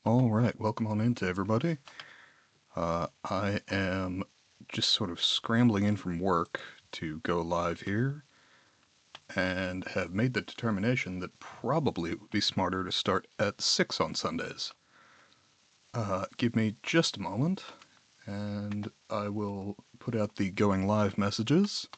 Alright, welcome on into everybody. I am just sort of scrambling in from work to go live here, and have made the determination that probably it would be smarter to start at 6 on Sundays. Give me just a moment, and I will put out the going live messages.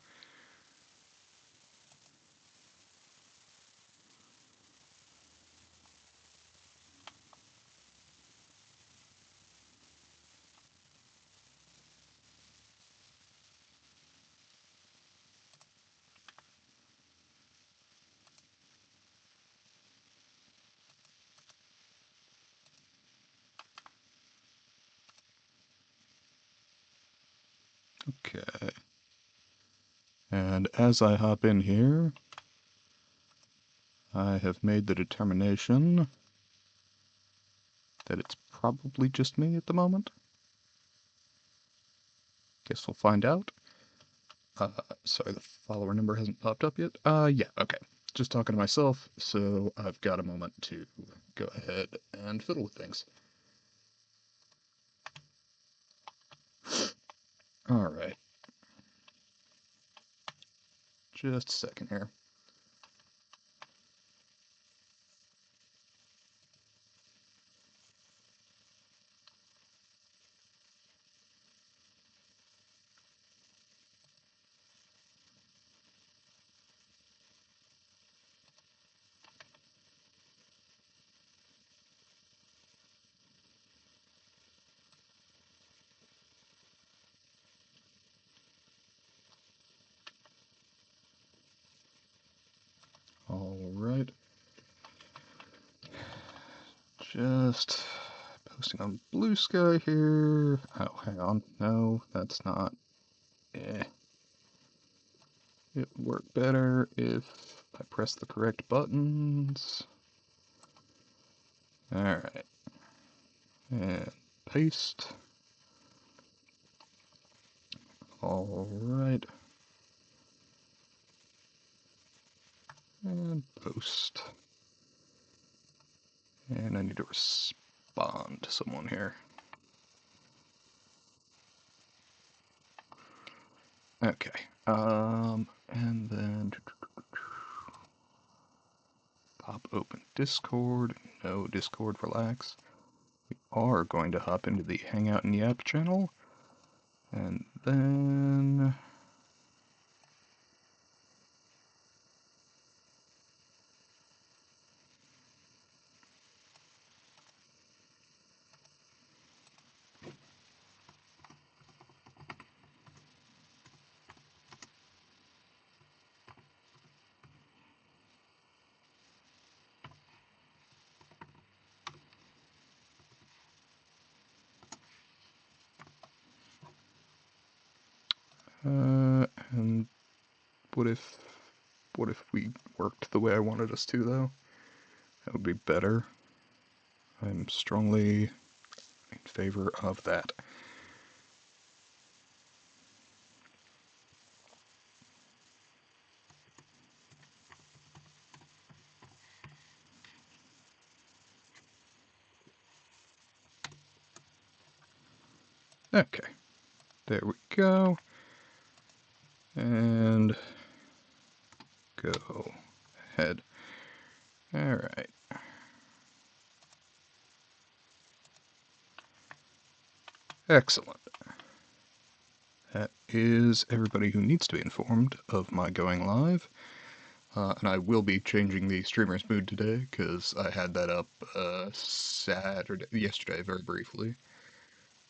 Okay. And as I hop in here, I have made the determination that it's probably just me at the moment. Guess we'll find out. Sorry, the follower number hasn't popped up yet. Yeah, okay. Just talking to myself, so I've got a moment to go ahead and fiddle with things. Alright. Just a second here. Alright. Just posting on Blue Sky here. Oh, hang on. No, that's not. It would work better if I press the correct buttons. Alright. And paste. Alright. And post. And I need to respond to someone here. Okay. And then pop open Discord. No, Discord, relax. We are going to hop into the Hangout and Yap channel. And then and what if we worked the way I wanted us to, though? That would be better. I'm strongly in favor of that. Okay, there we go. And go ahead. Alright. Excellent. That is everybody who needs to be informed of my going live. And I will be changing the streamer's mood today, because I had that up yesterday, very briefly.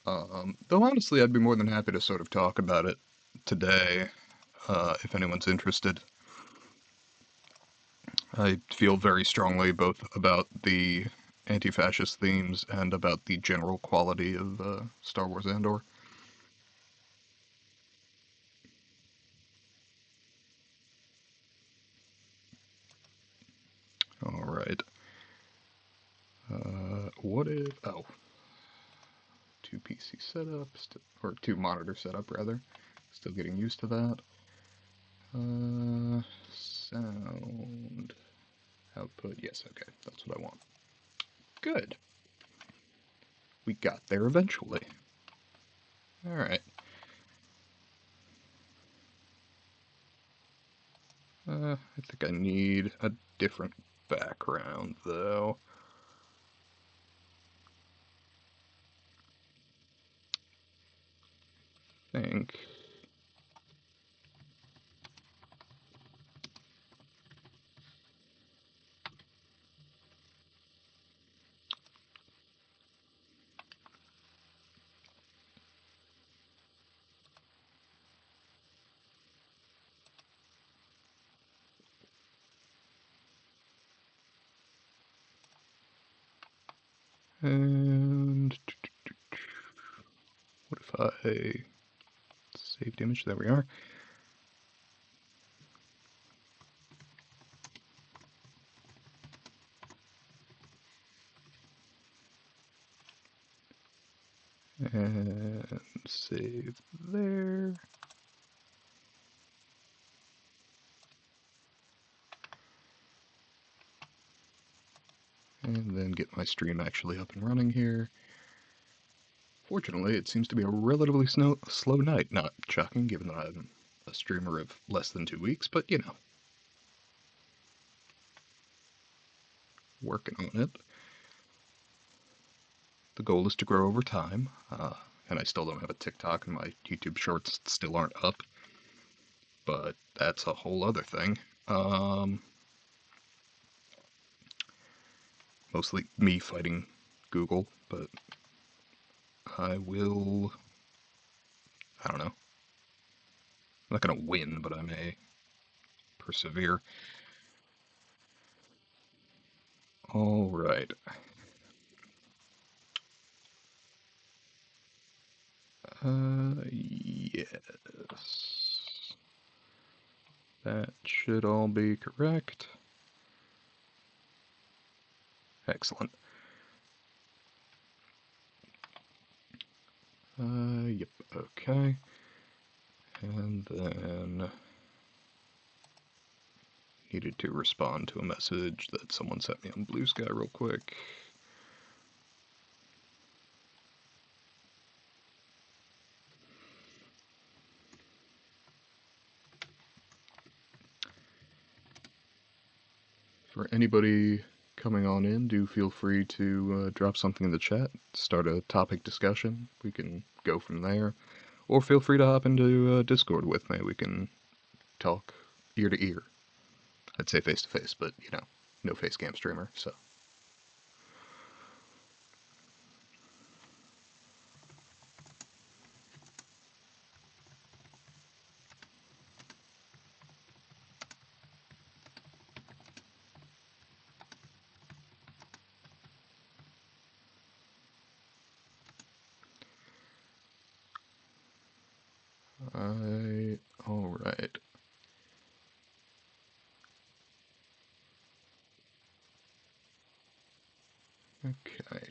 Though honestly, I'd be more than happy to sort of talk about it today, if anyone's interested. I feel very strongly both about the anti-fascist themes and about the general quality of Star Wars Andor. Alright. What if... Oh. Two PC setup, or two monitor setup, rather. Still getting used to that. Sound output. Yes, okay. That's what I want. Good. We got there eventually. Alright. I think I need a different background, though. I think. And what if I saved image? There we are. And save there. And then get my stream actually up and running here. Fortunately, it seems to be a relatively slow night. Not shocking, given that I'm a streamer of less than 2 weeks, but you know. Working on it. The goal is to grow over time, and I still don't have a TikTok, and my YouTube shorts still aren't up, but that's a whole other thing. Mostly me fighting Google, but I will... I don't know. I'm not gonna win, but I may persevere. Alright. Yes. That should all be correct. Excellent. Yep, okay. And then needed to respond to a message that someone sent me on Blue Sky real quick. For anybody coming on in, do feel free to drop something in the chat, start a topic discussion. We can go from there. Or feel free to hop into Discord with me. We can talk ear to ear. I'd say face to face, but you know, no face cam streamer, so. Alright. Okay.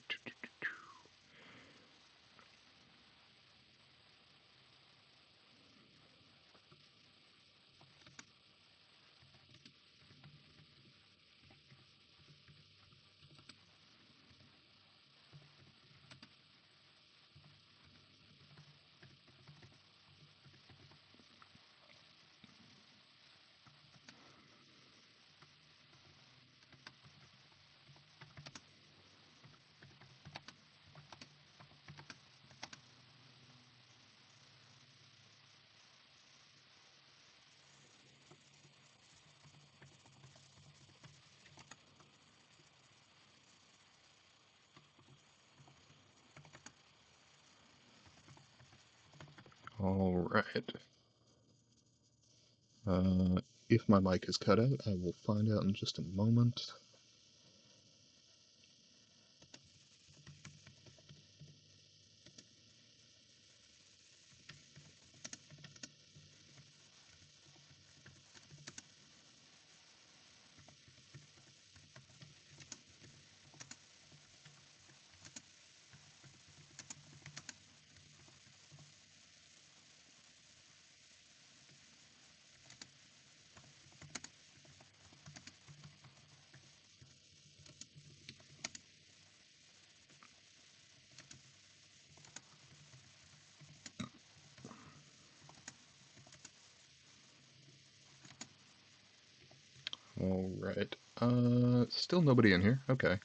Alright. If my mic is cut out, I will find out in just a moment. Alright. Still nobody in here. Okay.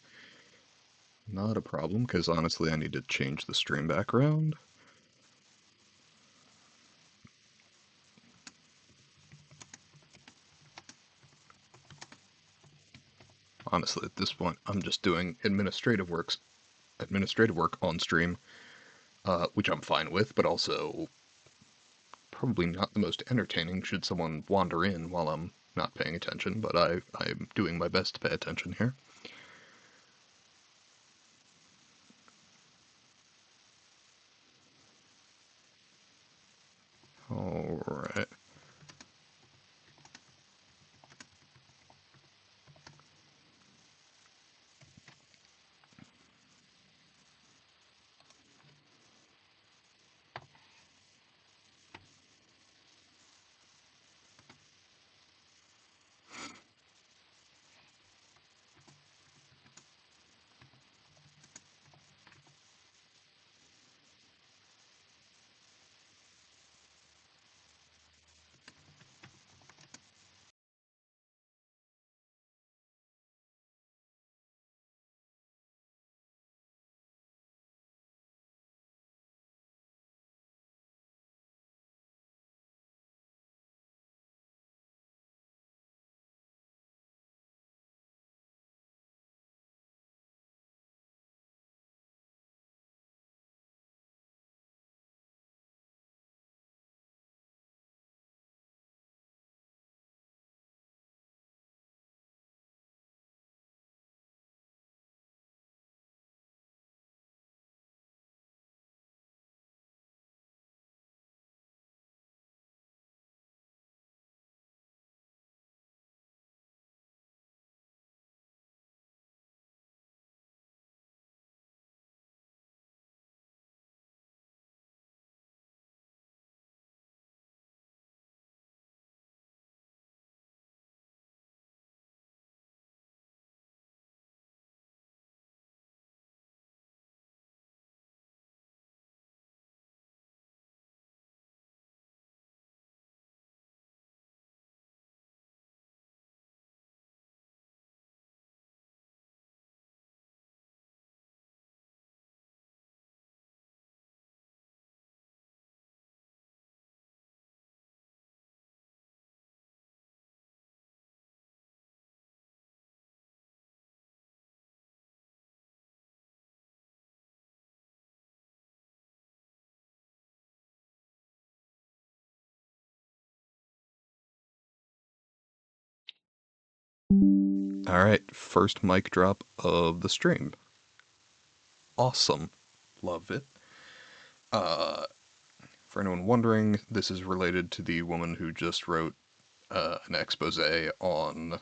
Not a problem, because honestly I need to change the stream background. Honestly, at this point, I'm just doing administrative work on stream, which I'm fine with, but also probably not the most entertaining should someone wander in while I'm not paying attention, but I'm doing my best to pay attention here. Alright. Alright, first mic drop of the stream. Awesome. Love it. For anyone wondering, this is related to the woman who just wrote an expose on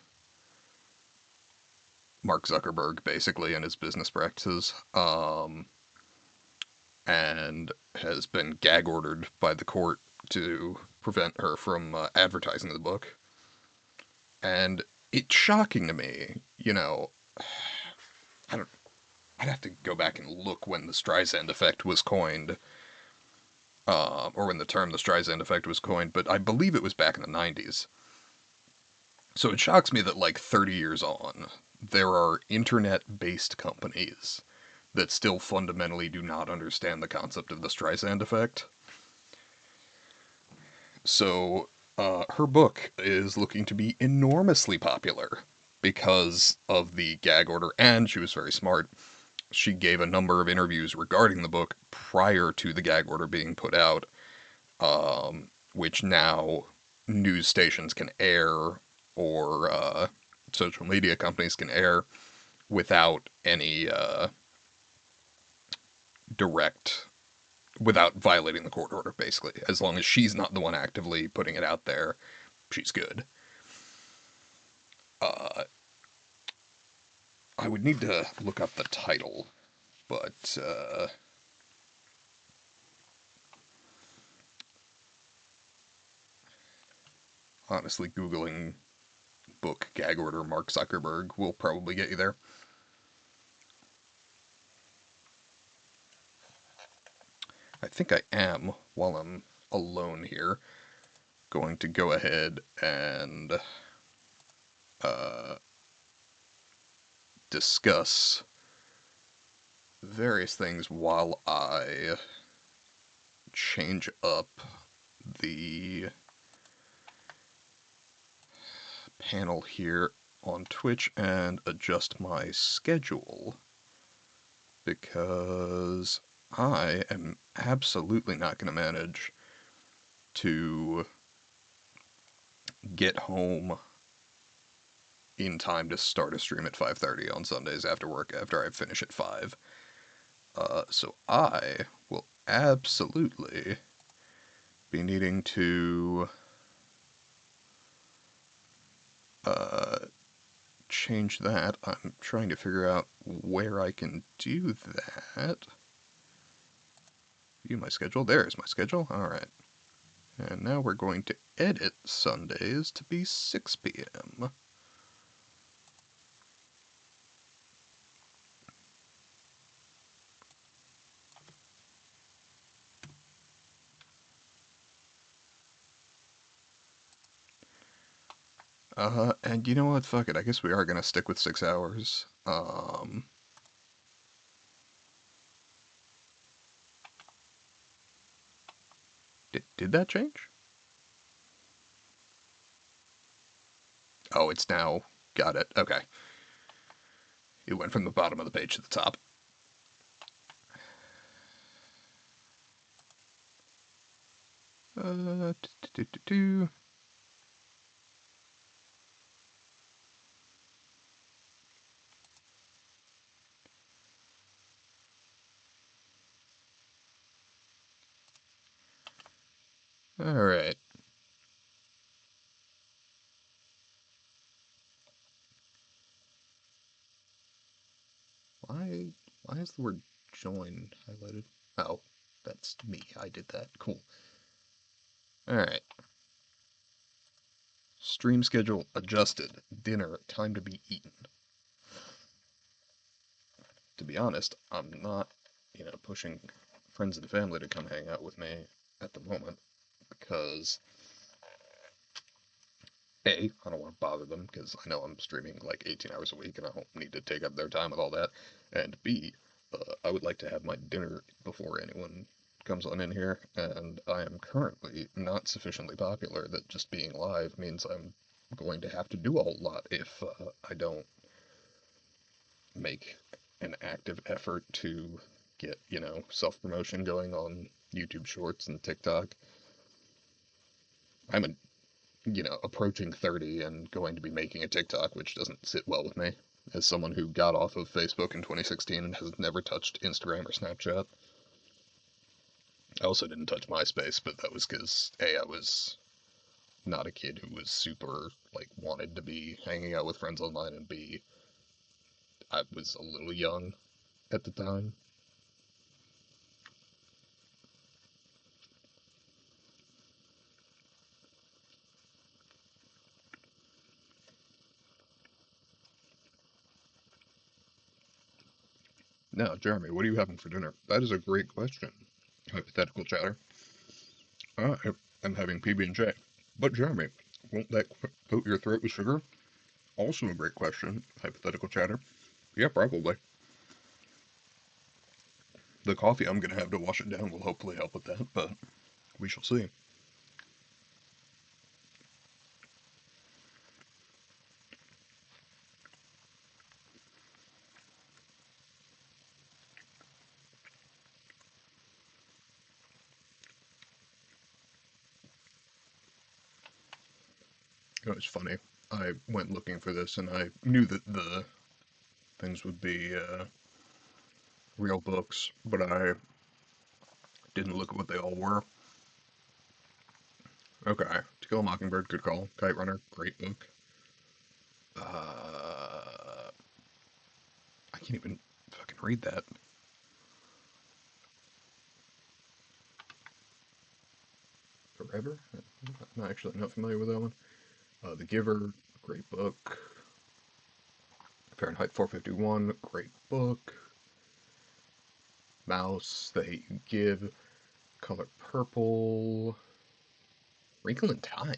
Mark Zuckerberg, basically, and his business practices, and has been gag ordered by the court to prevent her from advertising the book. And it's shocking to me, I don't. I'd have to go back and look when the Streisand effect was coined, or when the term the Streisand effect was coined, but I believe it was back in the 90s. So it shocks me that, like, 30 years on, there are internet-based companies that still fundamentally do not understand the concept of the Streisand effect. So, her book is looking to be enormously popular because of the gag order, and she was very smart. She gave a number of interviews regarding the book prior to the gag order being put out, which now news stations can air, or social media companies can air without any direct, without violating the court order, basically. As long as she's not the one actively putting it out there, she's good. I would need to look up the title, but honestly, Googling book gag order Mark Zuckerberg will probably get you there. I think I am, while I'm alone here, going to go ahead and uh, discuss various things while I change up the panel here on Twitch and adjust my schedule, because I am absolutely not going to manage to get home in time to start a stream at 5:30 on Sundays after work after I finish at 5. So I will absolutely be needing to uh, change that. I'm trying to figure out where I can do that. View my schedule. There's my schedule. Alright. And now we're going to edit Sundays to be 6 p.m. And you know what? Fuck it. I guess we are gonna stick with 6 hours. Did that change? Oh, it's now. Got it. Okay. It went from the bottom of the page to the top. Uh, do, do, do, do. Alright. Why why is the word join highlighted? Oh, that's me. I did that. Cool. Alright. Stream schedule adjusted. Dinner, time to be eaten. To be honest, I'm not, pushing friends and family to come hang out with me at the moment because A, I don't want to bother them because I know I'm streaming like 18 hours a week and I don't need to take up their time with all that. And B, I would like to have my dinner before anyone comes on in here, and I am currently not sufficiently popular that just being live means I'm going to have to do a whole lot if I don't make an active effort to get, self-promotion going on YouTube Shorts and TikTok. I'm approaching 30 and going to be making a TikTok, which doesn't sit well with me as someone who got off of Facebook in 2016 and has never touched Instagram or Snapchat. I also didn't touch MySpace, but that was because A, I was not a kid who was super, wanted to be hanging out with friends online, and B, I was a little young at the time. Now, Jeremy, what are you having for dinner? That is a great question. Hypothetical chatter. I'm having PB&J. But Jeremy, won't that coat your throat with sugar? Also a great question. Hypothetical chatter. Yeah, probably. The coffee I'm going to have to wash it down will hopefully help with that, but we shall see. It was funny. I went looking for this and I knew that the things would be real books, but I didn't look at what they all were. Okay. To Kill a Mockingbird, good call. Kite Runner, great book. I can't even fucking read that. Forever? I'm actually not familiar with that one. The Giver, great book. Fahrenheit 451, great book. Mouse, The Hate You Give, Color Purple. Wrinkle in Time.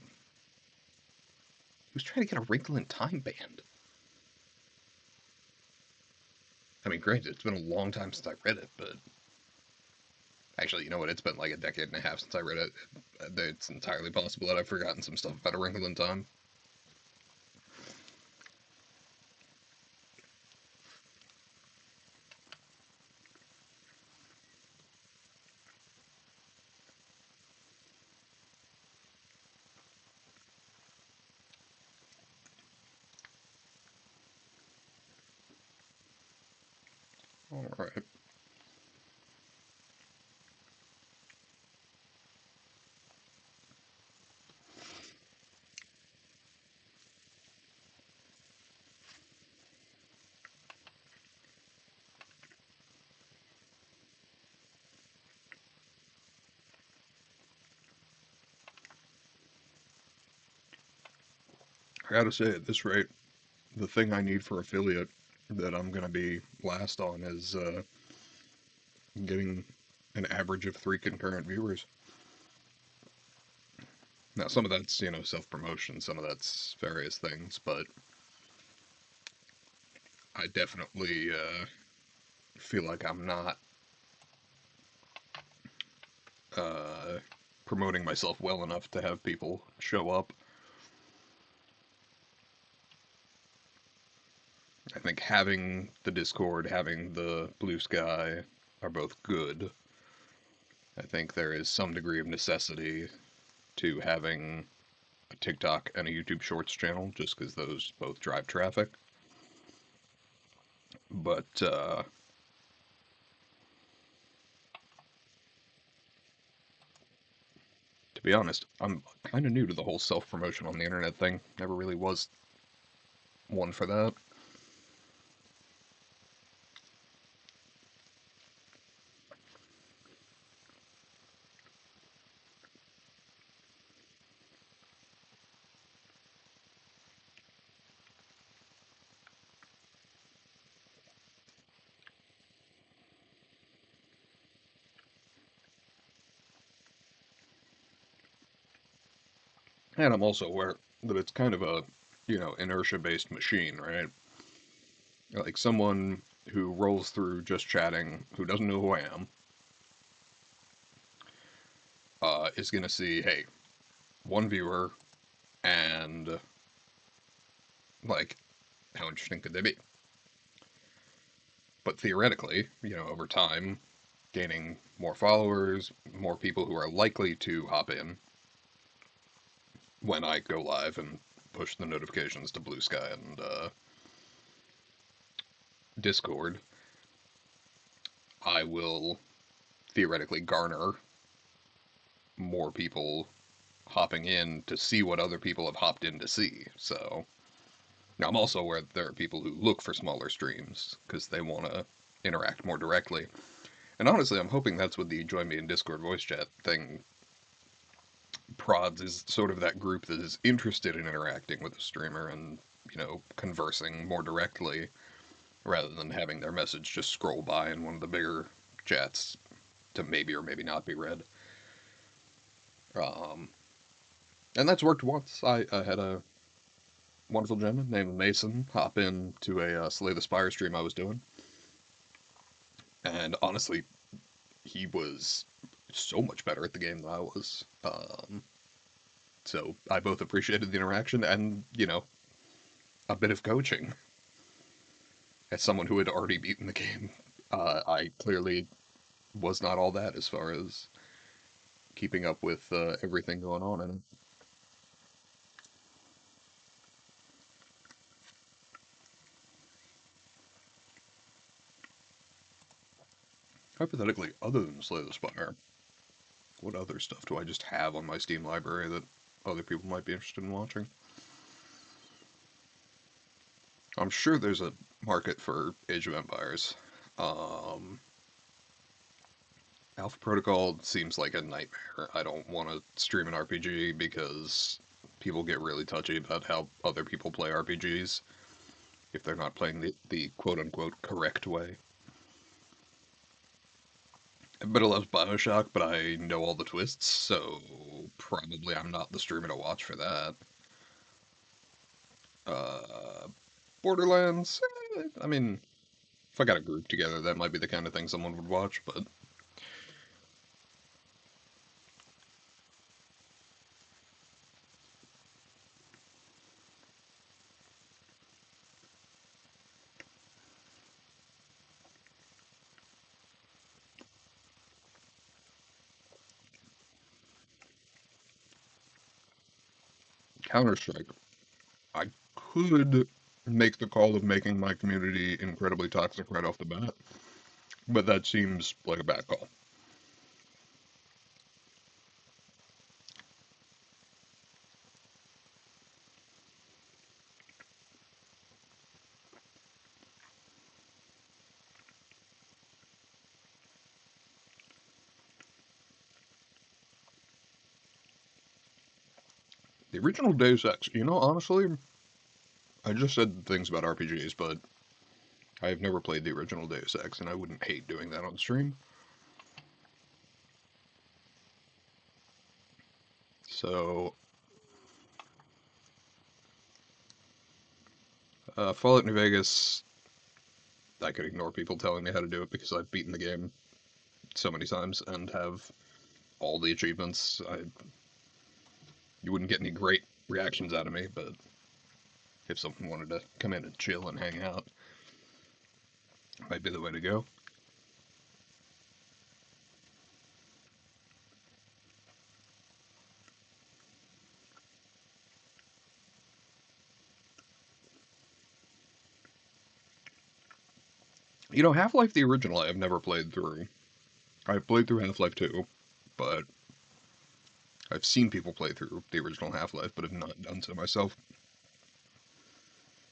He was trying to get A Wrinkle in Time banned. I mean, granted, it's been a long time since I read it, but actually, you know what? It's been like a decade and a half since I read it. It's entirely possible that I've forgotten some stuff about A Wrinkle in Time. All right. I gotta say, at this rate, the thing I need for affiliate that I'm gonna be last on is getting an average of 3 concurrent viewers. Now, some of that's, self promotion, some of that's various things, but I definitely feel like I'm not uh, promoting myself well enough to have people show up. I think having the Discord, having the Blue Sky are both good. I think there is some degree of necessity to having a TikTok and a YouTube Shorts channel, just because those both drive traffic. But to be honest, I'm kind of new to the whole self promotion on the internet thing. Never really was one for that. And I'm also aware that it's kind of a, inertia based machine, right? Like someone who rolls through just chatting, who doesn't know who I am, is going to see, hey, one viewer, and like, how interesting could they be? But theoretically, over time, gaining more followers, more people who are likely to hop in when I go live and push the notifications to Blue Sky and Discord, I will theoretically garner more people hopping in to see what other people have hopped in to see. So now I'm also aware that there are people who look for smaller streams because they want to interact more directly. And honestly, I'm hoping that's what the Join Me in Discord voice chat thing prods, is sort of that group that is interested in interacting with the streamer and, conversing more directly rather than having their message just scroll by in one of the bigger chats to maybe or maybe not be read. Um, and that's worked once. I had a wonderful gentleman named Mason hop in to a Slay the Spire stream I was doing. And honestly, he was so much better at the game than I was. So I both appreciated the interaction and, a bit of coaching. As someone who had already beaten the game, I clearly was not all that as far as keeping up with everything going on in it. Hypothetically, other than Slay the Spire, what other stuff do I just have on my Steam library that other people might be interested in watching? I'm sure there's a market for Age of Empires. Um, Alpha Protocol seems like a nightmare. I don't want to stream an RPG because people get really touchy about how other people play RPGs if they're not playing the quote unquote correct way. Everybody loves Bioshock, but I know all the twists, so probably I'm not the streamer to watch for that. Uh, Borderlands, I mean, if I got a group together, that might be the kind of thing someone would watch, but Counter-Strike, I could make the call of making my community incredibly toxic right off the bat, but that seems like a bad call. The original Deus Ex, honestly, I just said things about RPGs, but I have never played the original Deus Ex, and I wouldn't hate doing that on stream. So, Fallout New Vegas, I could ignore people telling me how to do it because I've beaten the game so many times and have all the achievements. You wouldn't get any great reactions out of me, but if someone wanted to come in and chill and hang out, might be the way to go. Half-Life the original I have never played through. I've played through Half-Life 2, but I've seen people play through the original Half-Life, but have not done so myself.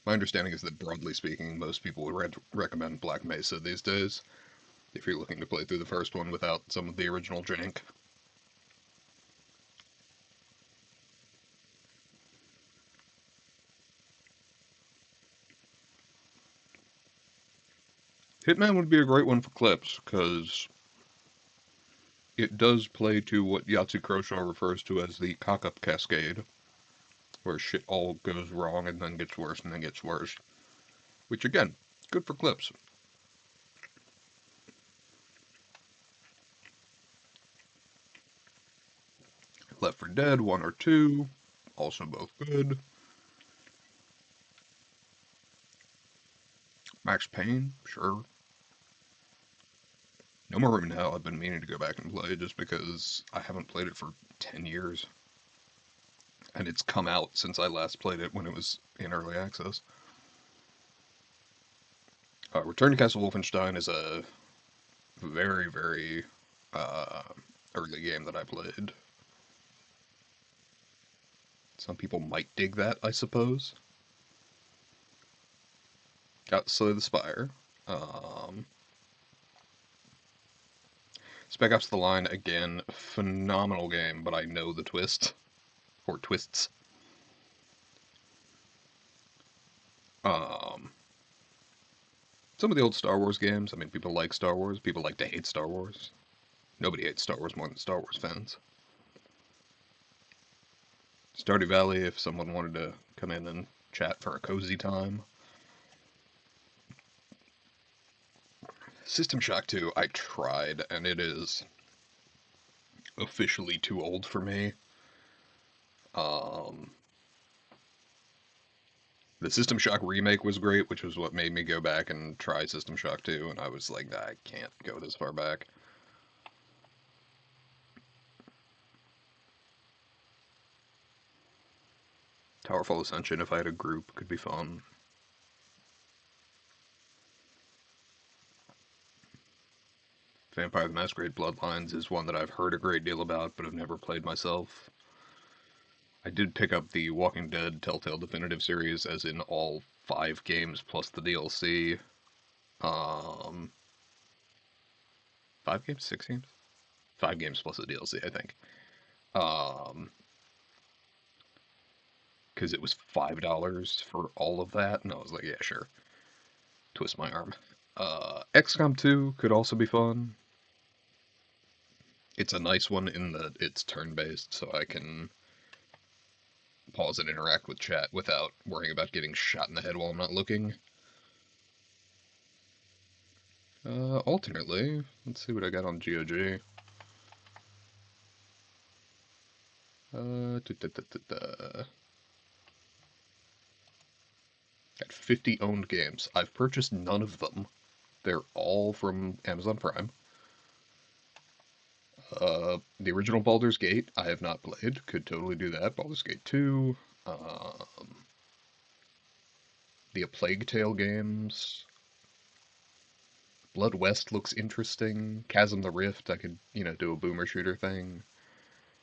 My understanding is that, broadly speaking, most people would recommend Black Mesa these days, if you're looking to play through the first one without some of the original jank. Hitman would be a great one for clips, because it does play to what Yahtzee Croshaw refers to as the cock-up cascade, where shit all goes wrong and then gets worse and then gets worse. Which, again, good for clips. Left 4 Dead 1 or 2, also both good. Max Payne, sure. No More Room in Hell I've been meaning to go back and play just because I haven't played it for 10 years. And it's come out since I last played it when it was in early access. Return to Castle Wolfenstein is a very, very uh, early game that I played. Some people might dig that, I suppose. Got Slay the Spire. Um, Spec Ops The Line, again, phenomenal game, but I know the twist. Or twists. Um, some of the old Star Wars games, I mean, people like Star Wars, people like to hate Star Wars. Nobody hates Star Wars more than Star Wars fans. Stardew Valley, if someone wanted to come in and chat for a cozy time. System Shock 2, I tried, and it is officially too old for me. Um, the System Shock remake was great, which was what made me go back and try System Shock 2, and I was like, I can't go this far back. Towerfall Ascension, if I had a group, could be fun. Vampire the Masquerade Bloodlines is one that I've heard a great deal about, but have never played myself. I did pick up the Walking Dead Telltale Definitive Series, as in all 5 games plus the DLC. 5 games? 6 games? 5 games plus the DLC, I think. Um, because it was $5 for all of that, and I was like, yeah, sure. Twist my arm. XCOM 2 could also be fun. It's a nice one in that it's turn-based, so I can pause and interact with chat without worrying about getting shot in the head while I'm not looking. Alternately, let's see what I got on GOG. Got 50 owned games. I've purchased none of them. They're all from Amazon Prime. The original Baldur's Gate, I have not played. Could totally do that. Baldur's Gate 2. The A Plague Tale games. Blood West looks interesting. Chasm the Rift, I could, do a boomer shooter thing.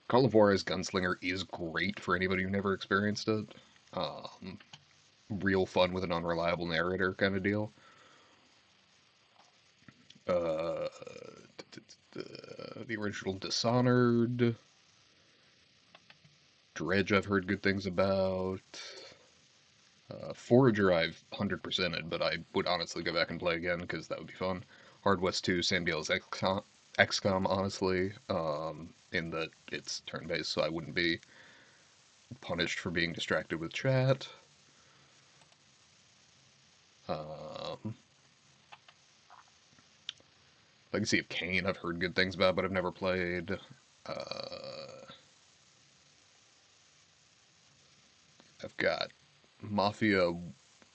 Call of Juarez Gunslinger is great for anybody who never experienced it. Um, Real fun with an unreliable narrator kind of deal. Uh, the original Dishonored. Dredge, I've heard good things about. Forager, I've 100%ed, but I would honestly go back and play again because that would be fun. Hard West 2, Sam Deal's XCOM, honestly, in that it's turn based, so I wouldn't be punished for being distracted with chat. Um, Legacy of Kain, I've heard good things about, but I've never played. I've got Mafia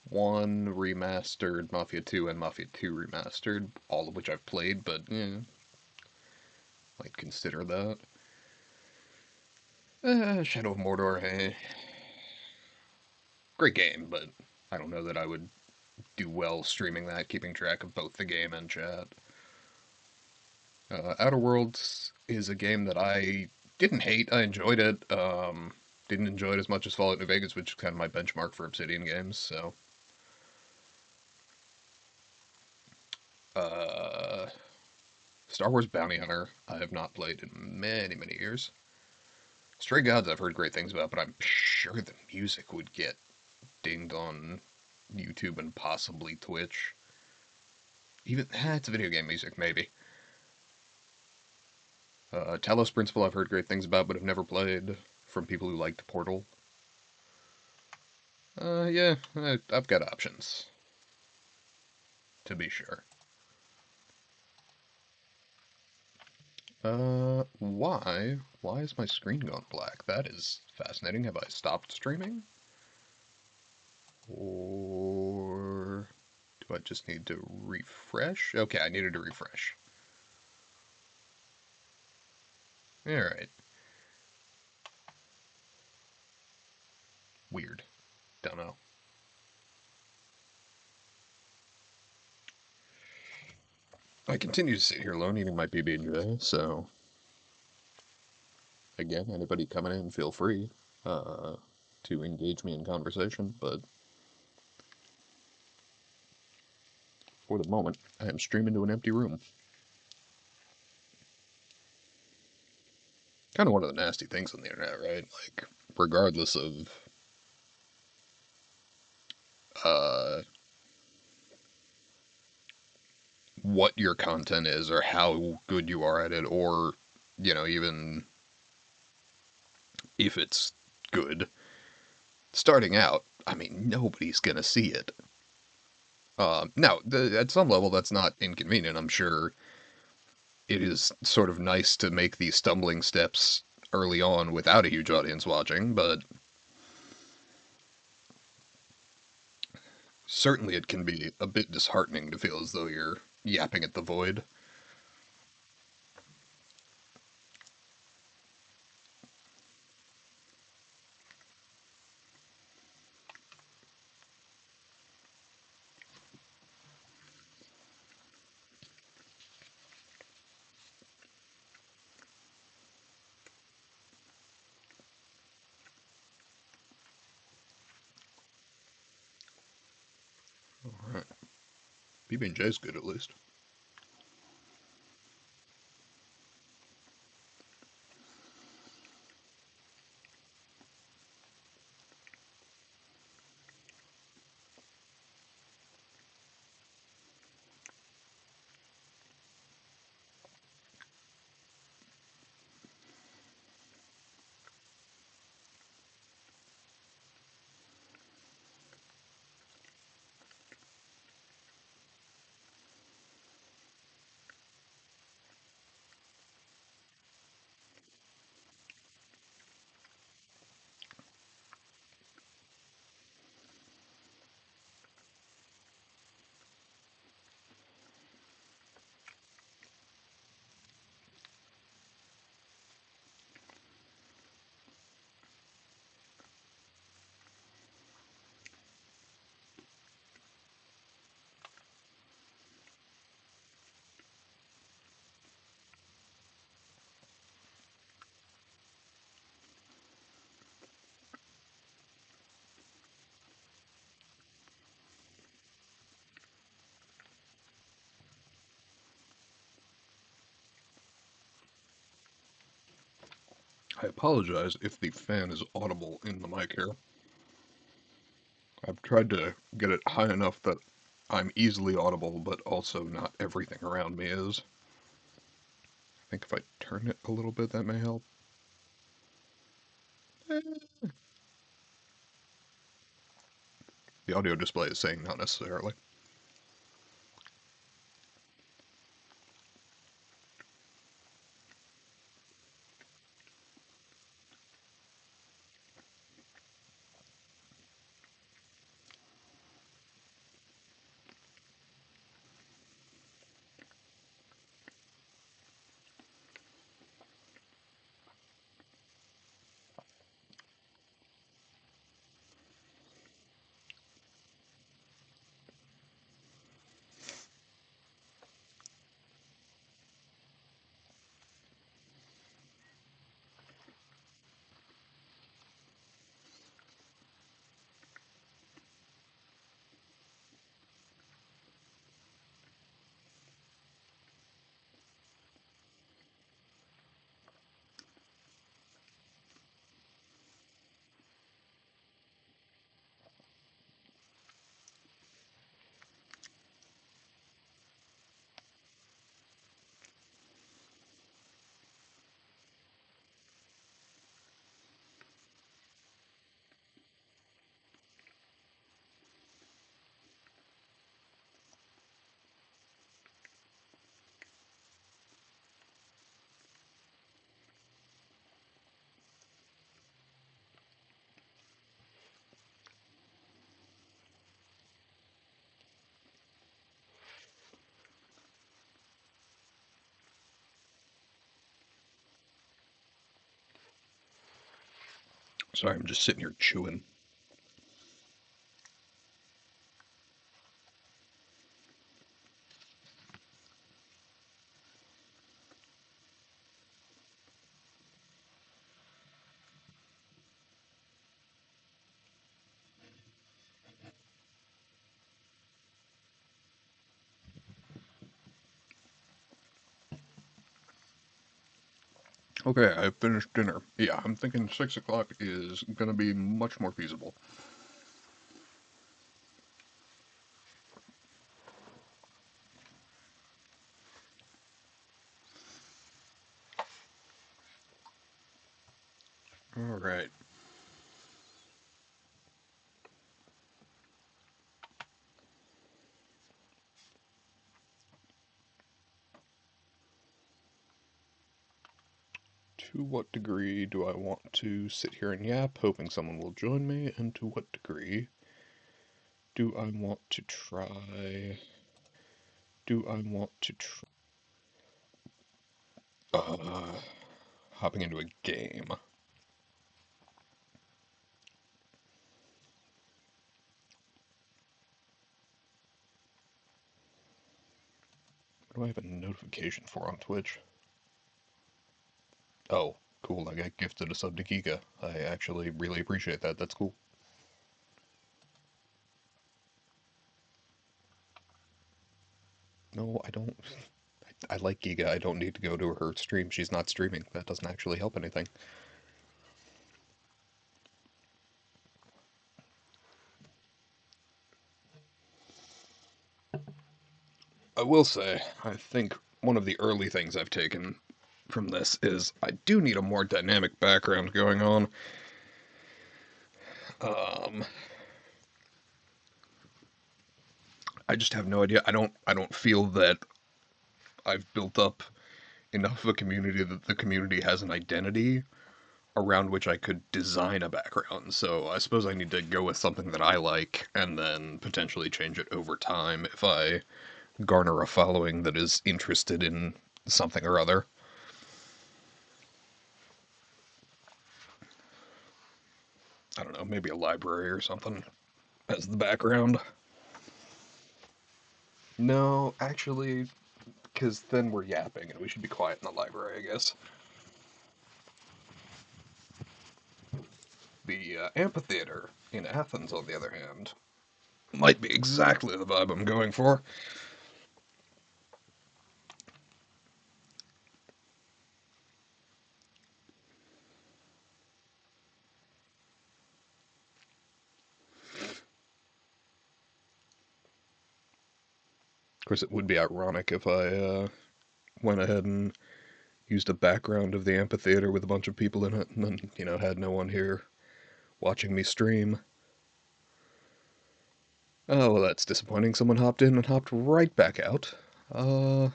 1 remastered, Mafia 2, and Mafia 2 remastered, all of which I've played, but might consider that. Shadow of Mordor, hey, great game, but I don't know that I would do well streaming that, keeping track of both the game and chat. Outer Worlds is a game that I didn't hate. I enjoyed it. Didn't enjoy it as much as Fallout New Vegas, which is kind of my benchmark for Obsidian games. So, uh, Star Wars Bounty Hunter, I have not played in many, many years. Stray Gods, I've heard great things about, but I'm sure the music would get dinged on YouTube and possibly Twitch. Even it's video game music, maybe. Talos Principle, I've heard great things about, but have never played. From people who liked Portal. Yeah, I've got options, to be sure. Why? Why is my screen gone black? That is fascinating. Have I stopped streaming? Or do I just need to refresh? Okay, I needed to refresh. Alright. Weird. Don't know. I continue to sit here alone eating my PB&J, so again, anybody coming in, feel free to engage me in conversation, but for the moment, I am streaming to an empty room. Kind of one of the nasty things on the internet, right? Like, regardless of uh, what your content is or how good you are at it, or even if it's good, starting out, I mean, nobody's gonna see it. Now, at some level, that's not inconvenient. I'm sure it is sort of nice to make these stumbling steps early on without a huge audience watching, but certainly it can be a bit disheartening to feel as though you're yapping at the void. Alright. PB&J's good at least. I apologize if the fan is audible in the mic here. I've tried to get it high enough that I'm easily audible, but also not everything around me is. I think if I turn it a little bit, that may help. The audio display is saying not necessarily. Sorry, I'm just sitting here chewing. Okay, I finished dinner. Yeah, I'm thinking 6 o'clock is gonna be much more feasible. Alright. To what degree do I want to sit here and yap, hoping someone will join me, and to what degree do I want to try... Do I want to try... hopping into a game. What do I have a notification for on Twitch? Oh, cool, I got gifted a sub to Kika. I actually really appreciate that, that's cool. No, I don't... I like Giga, I don't need to go to her stream. She's not streaming. That doesn't actually help anything. I will say, I think one of the early things I've taken from this is I do need a more dynamic background going on. Um, I just have no idea. I don't feel that I've built up enough of a community that the community has an identity around which I could design a background. So I suppose I need to go with something that I like and then potentially change it over time if I garner a following that is interested in something or other. I don't know, maybe a library or something as the background. No, actually, because then we're yapping and we should be quiet in the library, I guess. The amphitheater in Athens, on the other hand, might be exactly the vibe I'm going for. Of course, it would be ironic if I went ahead and used a background of the amphitheater with a bunch of people in it, and then, had no one here watching me stream. Oh, well, that's disappointing. Someone hopped in and hopped right back out. Uh,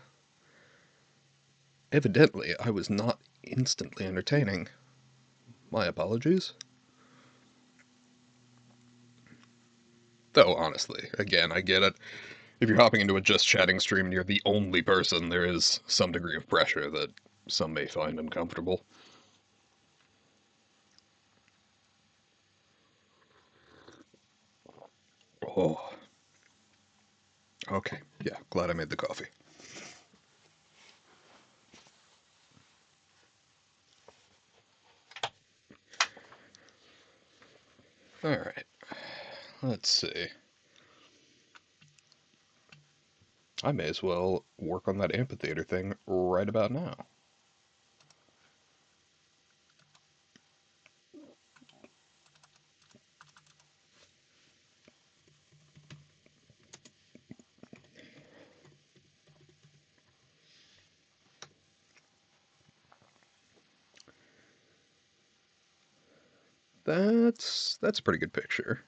Evidently, I was not instantly entertaining. My apologies. Though, honestly, again, I get it. If you're hopping into a just chatting stream and you're the only person, there is some degree of pressure that some may find uncomfortable. Oh, okay. Yeah, glad I made the coffee. Alright, let's see. I may as well work on that amphitheater thing right about now. That's a pretty good picture.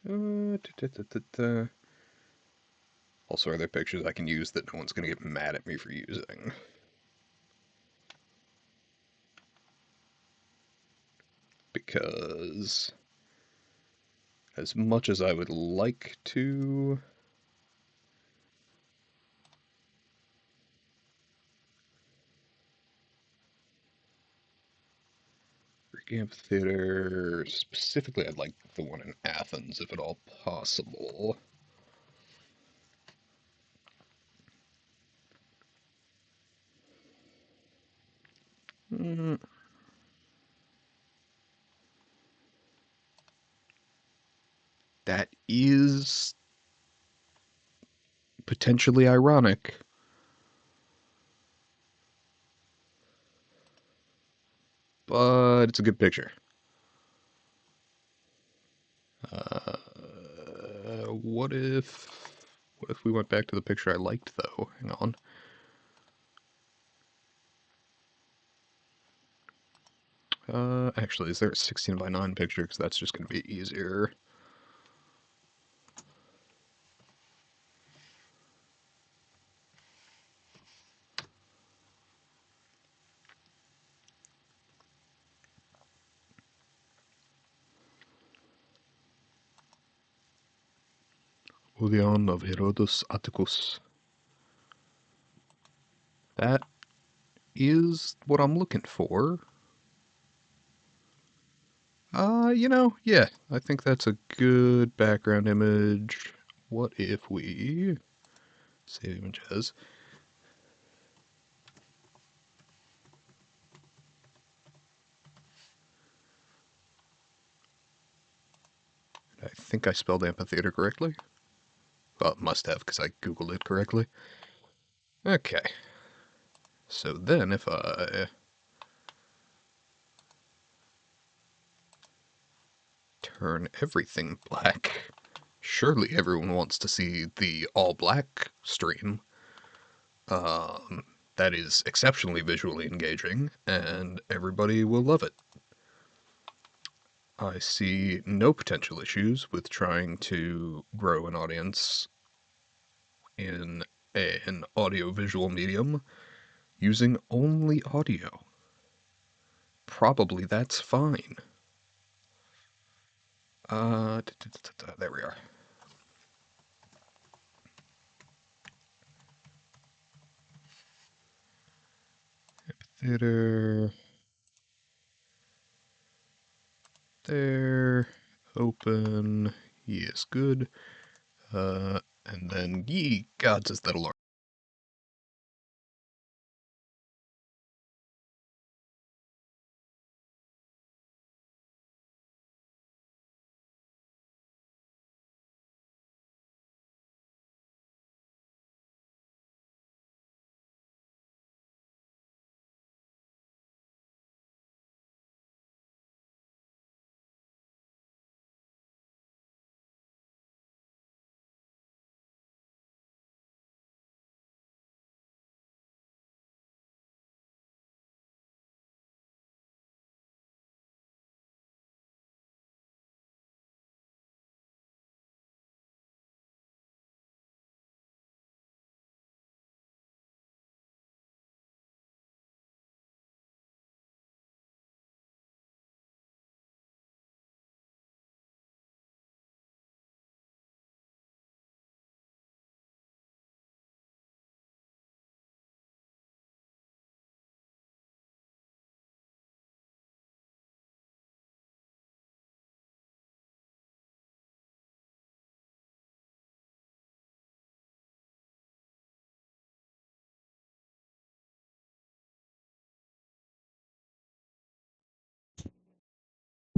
Da, da, da, da. Also, are there pictures I can use that no one's gonna get mad at me for using? Because as much as I would like to, Greek amphitheater, specifically, I'd like the one in Athens, if at all possible. Mm, that is potentially ironic. But it's a good picture. Uh, what if we went back to the picture I liked though? Hang on. Actually, is there a 16 by 9 picture? Because that's just going to be easier. Odeon of Herodotus Atticus. That is what I'm looking for. Yeah, I think that's a good background image. What if we save images? I think I spelled amphitheater correctly. Well, it must have because I googled it correctly. Okay, so then if I turn everything black, surely everyone wants to see the all black stream. Um, that is exceptionally visually engaging, and everybody will love it. I see no potential issues with trying to grow an audience in an audio-visual medium using only audio. Probably that's fine. There we are. Theater. There. Open. Yes, good. And then, ye gods, is that a lurk?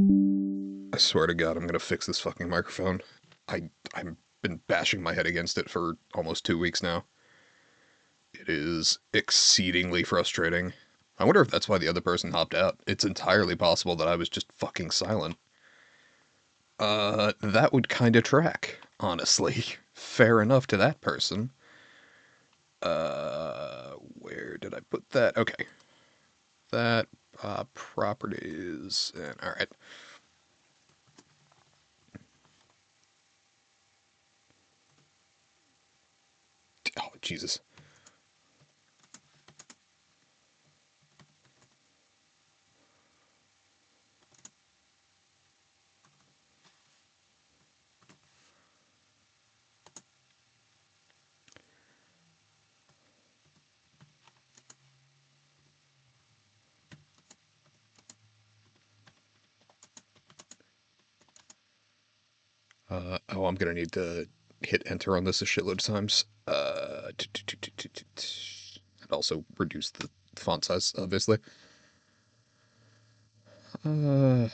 I swear to God, I'm gonna fix this fucking microphone. I've been bashing my head against it for almost 2 weeks now. It is exceedingly frustrating. I wonder if that's why the other person hopped out. It's entirely possible that I was just fucking silent. That would kinda track, honestly. Fair enough to that person. Where did I put that? Okay. That, properties, and alright. Oh, Jesus. Oh, I'm gonna need to hit enter on this a shitload of times. And also reduce the font size, obviously. Uh,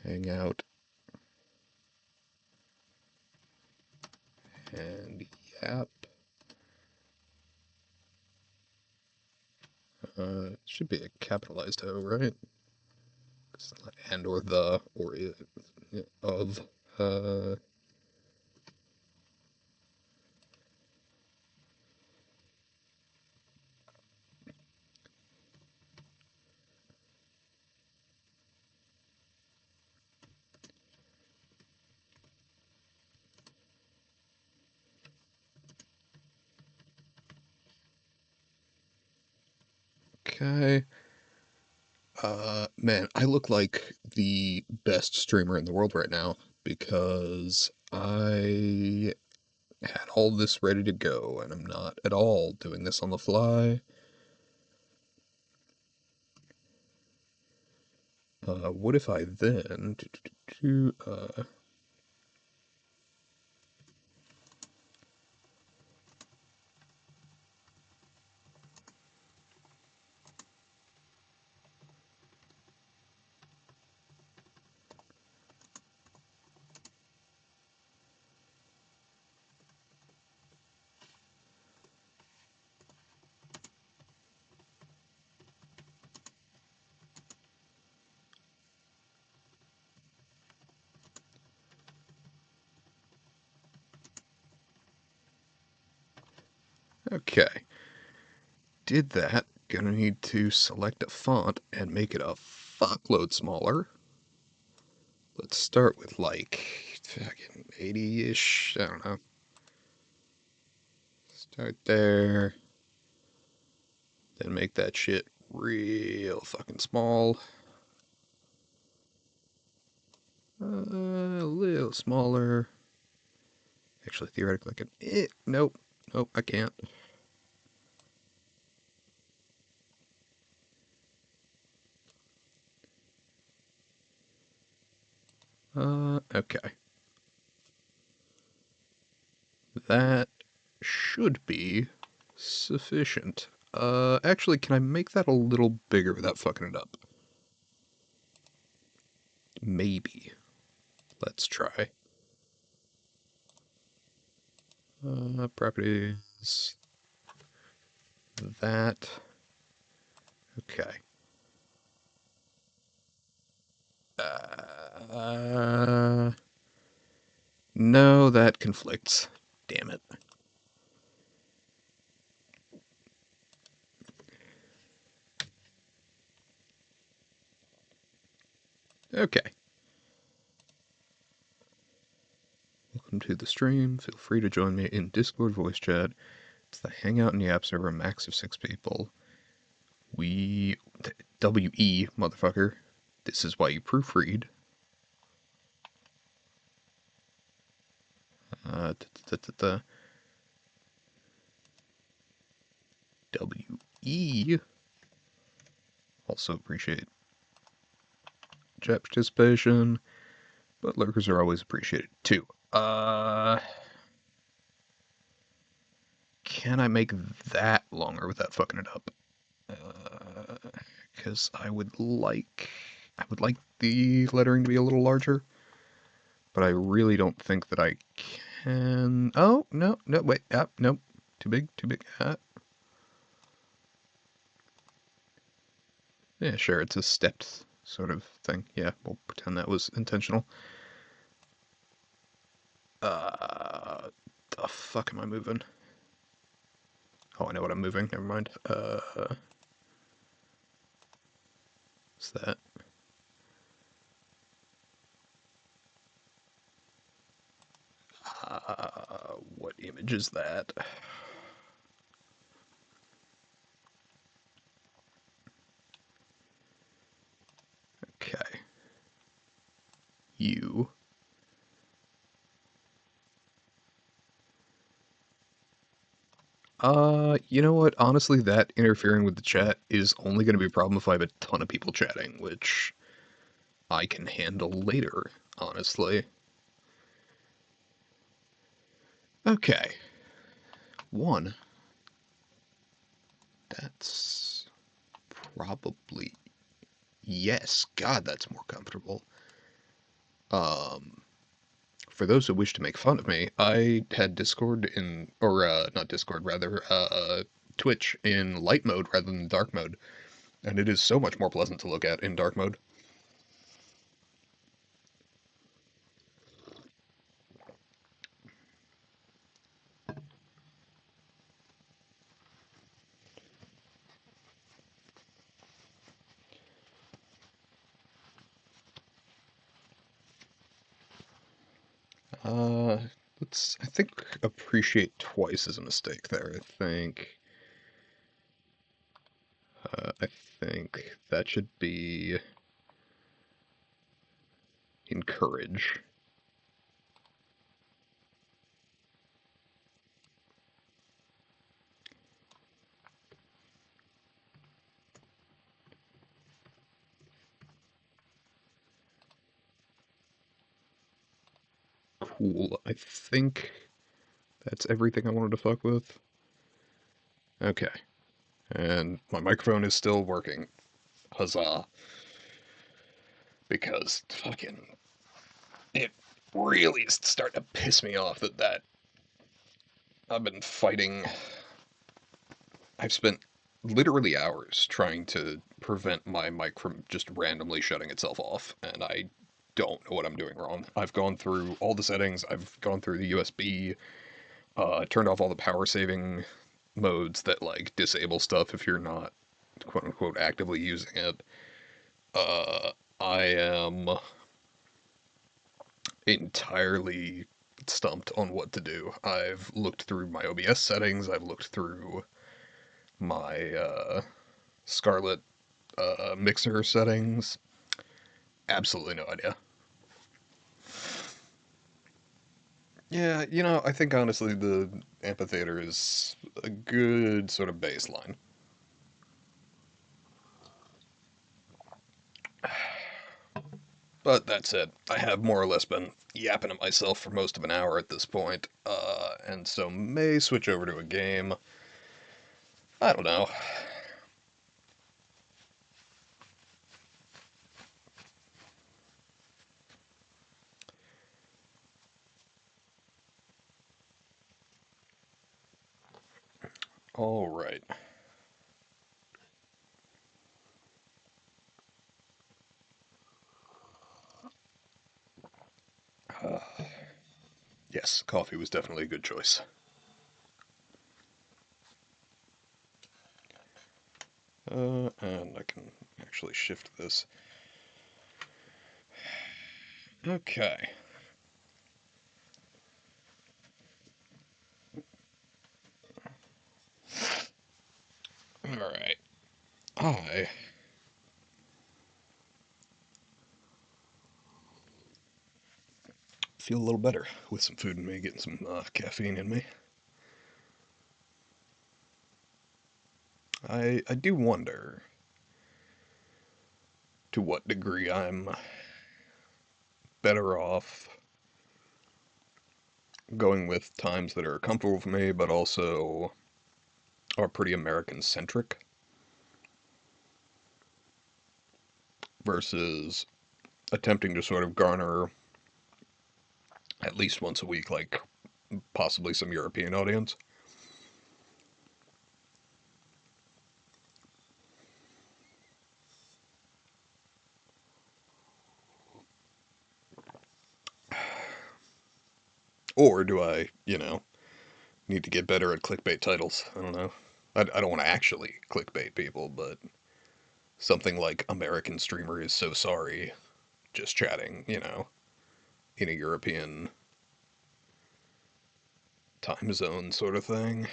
Hangout and yap. Should be a capitalized O, right? It's not and or the or of. Uh, okay. Man, I look like the best streamer in the world right now because I had all this ready to go and I'm not at all doing this on the fly. What if I then okay, did that. Gonna need to select a font and make it a fuckload smaller. Let's start with like fucking 80-ish. I don't know. Start there. Then make that shit real fucking small. A little smaller. Actually, theoretically, I can. Nope. Nope, I can't. Okay. That should be sufficient. Actually, can I make that a little bigger without fucking it up? Maybe. Let's try. Properties. That. Okay. No, that conflicts. Damn it. Okay. Welcome to the stream. Feel free to join me in Discord voice chat. It's the Hangout and Yap server, max of 6 people. WE, motherfucker. This is why you proofread. WE. also appreciate chat participation, but lurkers are always appreciated too. Can I make that longer without fucking it up? Because I would like the lettering to be a little larger, but I really don't think that I can. Oh no, no, wait, nope, too big, too big. Yeah, sure, it's a stepped sort of thing. Yeah, we'll pretend that was intentional. The fuck am I moving? Oh, I know what I'm moving. Never mind. What's that? What image is that? Okay. You. You know what? Honestly, that interfering with the chat is only going to be a problem if I have a ton of people chatting, which I can handle later, honestly. Okay. One. That's probably... Yes, God, that's more comfortable. For those who wish to make fun of me, I had Discord in... Or, not Discord, rather, Twitch in light mode rather than dark mode, and it is so much more pleasant to look at in dark mode. Uh, I think appreciate twice is a mistake there. I think that should be encourage. Cool. I think that's everything I wanted to fuck with. Okay. And my microphone is still working. Huzzah. Because fucking it really is starting to piss me off that I've been fighting. I've spent literally hours trying to prevent my mic from just randomly shutting itself off, and I don't know what I'm doing wrong. I've gone through all the settings, I've gone through the USB, turned off all the power saving modes that like disable stuff if you're not quote unquote actively using it. Uh, I am entirely stumped on what to do. I've looked through my OBS settings, I've looked through my Scarlett mixer settings. Absolutely no idea. Yeah, I think honestly the amphitheater is a good sort of baseline. But that said, I have more or less been yapping at myself for most of an hour at this point, and so may switch over to a game. I don't know. All right. Yes, coffee was definitely a good choice. And I can actually shift this. Okay. All right. I feel a little better with some food in me, getting some caffeine in me. I do wonder to what degree I'm better off going with times that are comfortable for me, but also are pretty American centric, versus attempting to sort of garner at least once a week, like possibly some European audience. Or do I, need to get better at clickbait titles? I don't know. I don't want to actually clickbait people, but something like American streamer is so sorry, just chatting, in a European time zone sort of thing,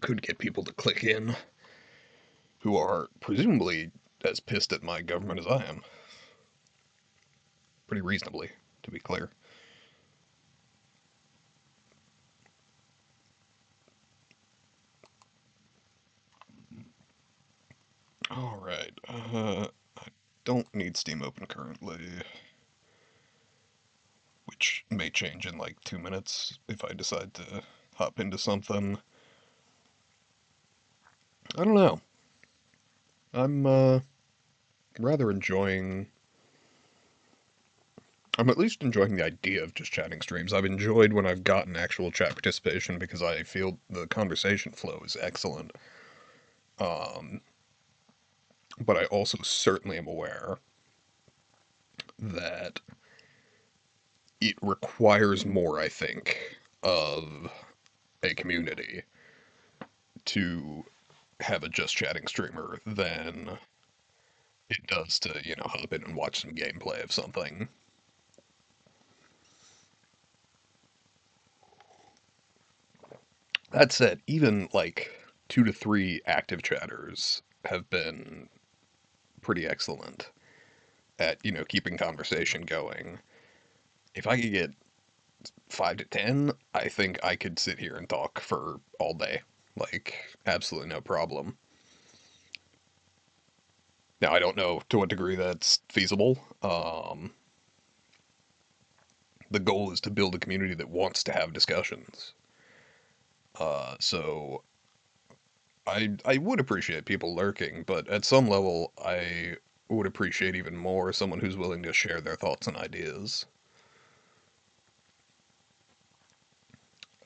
could get people to click in who are presumably as pissed at my government as I am. Pretty reasonably, to be clear. Alright, I don't need Steam open currently, which may change in like 2 minutes if I decide to hop into something. I don't know. I'm rather enjoying. I'm at least enjoying the idea of just chatting streams. I've enjoyed when I've gotten actual chat participation because I feel the conversation flow is excellent. Um, but I also certainly am aware that it requires more, I think, of a community to have a just chatting streamer than it does to, hop in and watch some gameplay of something. That said, even like 2 to 3 active chatters have been pretty excellent at, keeping conversation going. If I could get 5 to 10, I think I could sit here and talk for all day. Like, absolutely no problem. Now, I don't know to what degree that's feasible. The goal is to build a community that wants to have discussions. So I would appreciate people lurking, but at some level, I would appreciate even more someone who's willing to share their thoughts and ideas.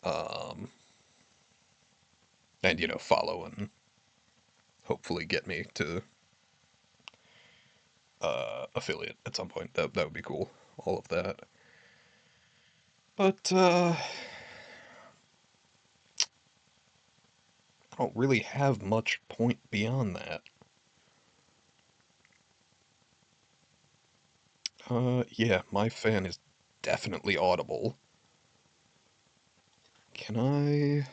Um, and, follow and hopefully get me to affiliate at some point. That would be cool. All of that. But I don't really have much point beyond that. Yeah, my fan is definitely audible. Can I...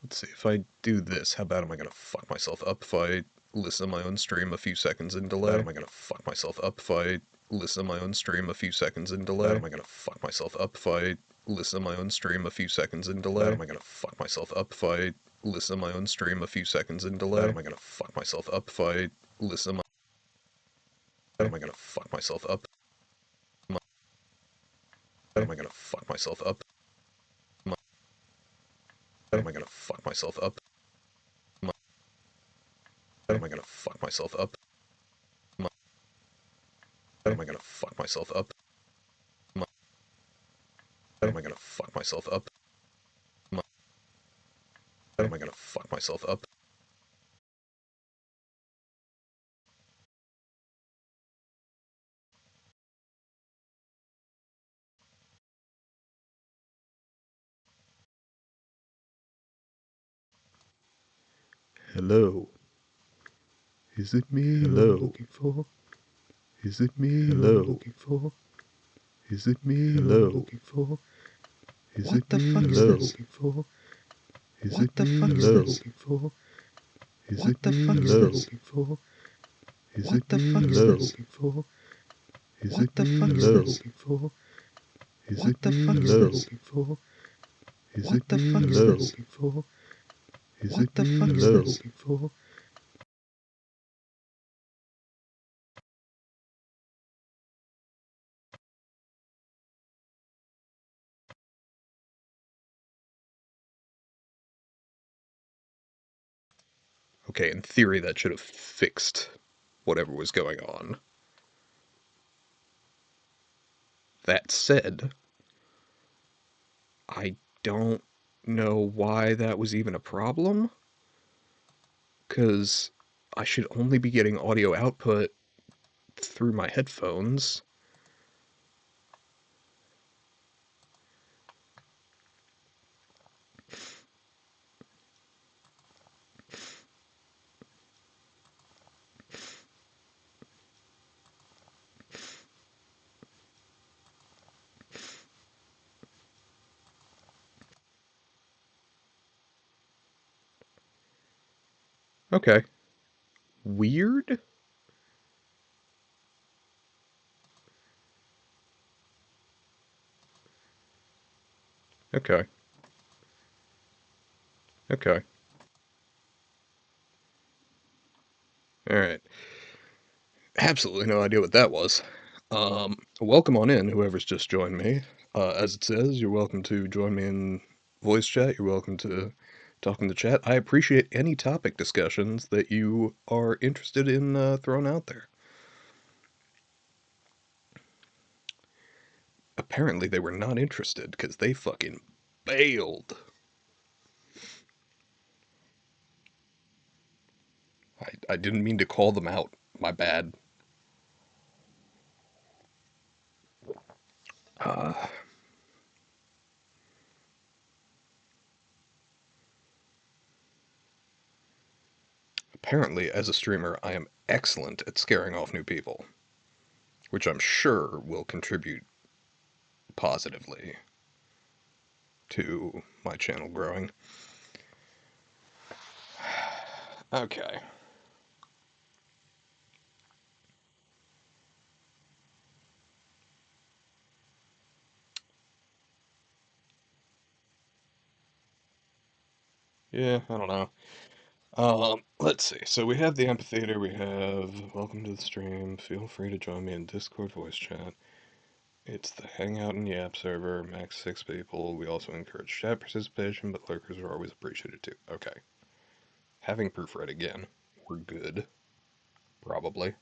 Let's see, if I do this, how bad am I gonna fuck myself up if I listen to my own stream a few seconds in delay? How bad am I gonna fuck myself up if I listen to my own stream a few seconds in delay? How bad am I gonna fuck myself up if I listen to my own stream a few seconds in delay? How bad am I gonna fuck myself up if I listen to my own stream a few seconds in delay? How bad am I gonna fuck myself up if I listen to my... How am I gonna fuck myself up? How am I gonna fuck myself up? How am I gonna fuck myself up? How am I gonna fuck myself up? How am I gonna fuck myself up? How am I gonna fuck myself up? How am I gonna fuck myself up? Hello. Is it me you're looking for? Is it me you're looking for? Is it me you're looking for? Is it me you're looking for? Is it me you're looking for? Is it me you're looking for? Is it me you're looking for? Is it me you're looking for? Is it me you're looking for? Is it me you're looking for? Is it me you're looking for? Okay, in theory, that should have fixed whatever was going on. That said, I don't know why that was even a problem, because I should only be getting audio output through my headphones. Okay. Weird? Okay. Okay. Alright. Absolutely no idea what that was. Welcome on in, whoever's just joined me. As it says, you're welcome to join me in voice chat. You're welcome to talk in the chat. I appreciate any topic discussions that you are interested in throwing out there. Apparently, they were not interested because they fucking bailed. I didn't mean to call them out. My bad. Uh, Apparently, as a streamer, I am excellent at scaring off new people, which I'm sure will contribute positively to my channel growing. Okay. Yeah, I don't know. Let's see. So we have the amphitheater. We have welcome to the stream. Feel free to join me in Discord voice chat. It's the Hangout and Yap server, max 6 people. We also encourage chat participation, but lurkers are always appreciated too. Okay. Having proofread again. We're good. Probably.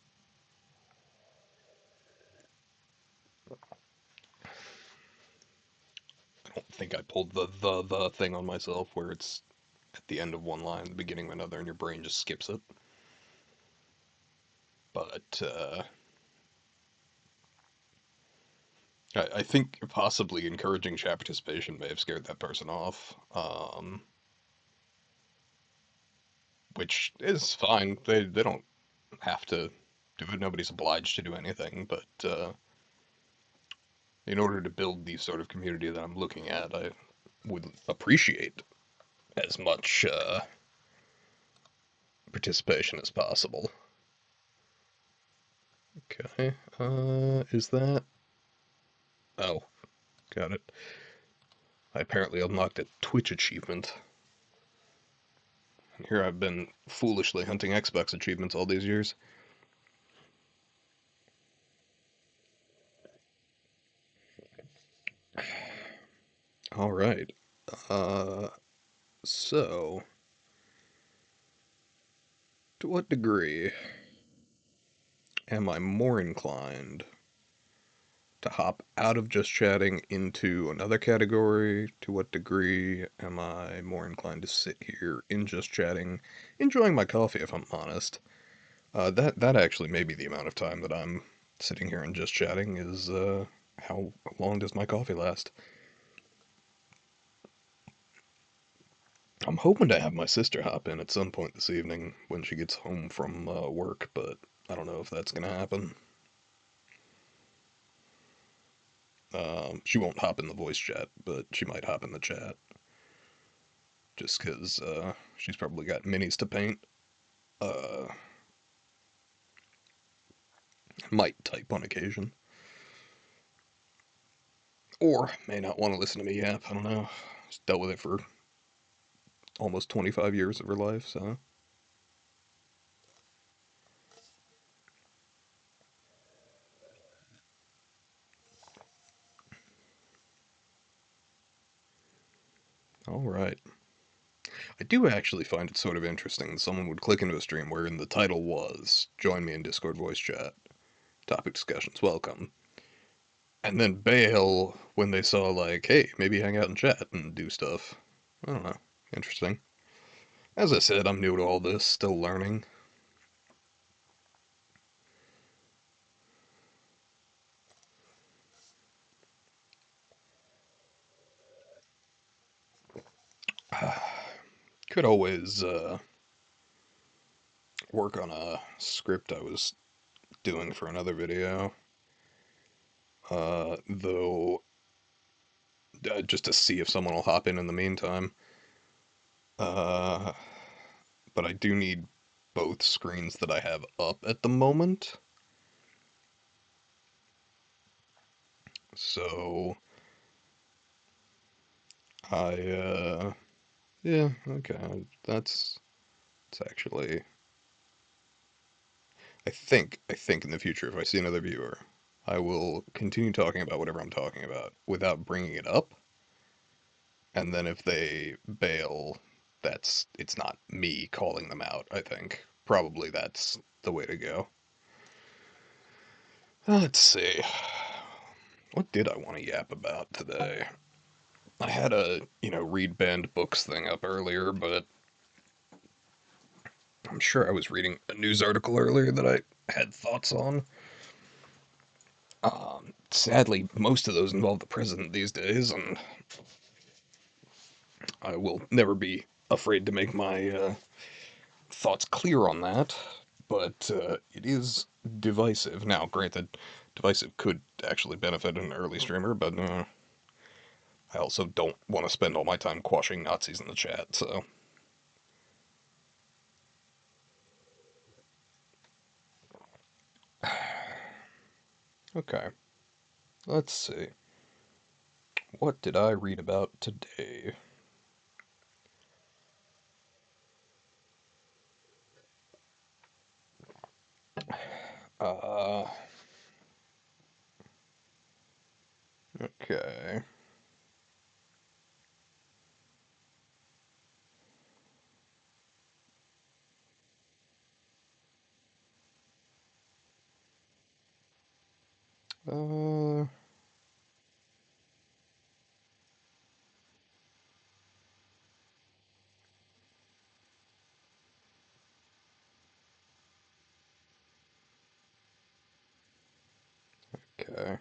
I don't think I pulled the thing on myself where it's at the end of one line, the beginning of another, and your brain just skips it. But I think possibly encouraging chat participation may have scared that person off, which is fine. They don't have to do it. Nobody's obliged to do anything. But in order to build the sort of community that I'm looking at, I would appreciate as much participation as possible. Okay, is that? Oh, got it. I apparently unlocked a Twitch achievement. And here I've been foolishly hunting Xbox achievements all these years. All right. Uh, so, to what degree am I more inclined to hop out of just chatting into another category? To what degree am I more inclined to sit here in just chatting, enjoying my coffee, if I'm honest? That actually may be the amount of time that I'm sitting here and just chatting is how long does my coffee last? I'm hoping to have my sister hop in at some point this evening when she gets home from work, but I don't know if that's gonna happen. She won't hop in the voice chat, but she might hop in the chat just because she's probably got minis to paint. Uh, might type on occasion. Or may not want to listen to me yap. I don't know. She's dealt with it for almost 25 years of her life, so. Alright. I do actually find it sort of interesting that someone would click into a stream wherein the title was "Join me in Discord voice chat. Topic discussions welcome," and then bail when they saw like, hey, maybe hang out and chat and do stuff. I don't know. Interesting. As I said, I'm new to all this, still learning. Could always work on a script I was doing for another video. Though, just to see if someone will hop in the meantime. Uh, but I do need both screens that I have up at the moment. So yeah, okay, it's actually, I think in the future, if I see another viewer, I will continue talking about whatever I'm talking about without bringing it up. And then if they bail, it's not me calling them out, I think. Probably that's the way to go. Let's see. What did I want to yap about today? I had a, read banned books thing up earlier, but I'm sure I was reading a news article earlier that I had thoughts on. Sadly, most of those involve the president these days, and I will never be afraid to make my thoughts clear on that. But it is divisive. Now, granted, divisive could actually benefit an early streamer, but I also don't want to spend all my time quashing Nazis in the chat, so. Okay, let's see. What did I read about today? Uh, okay. Uh, okay.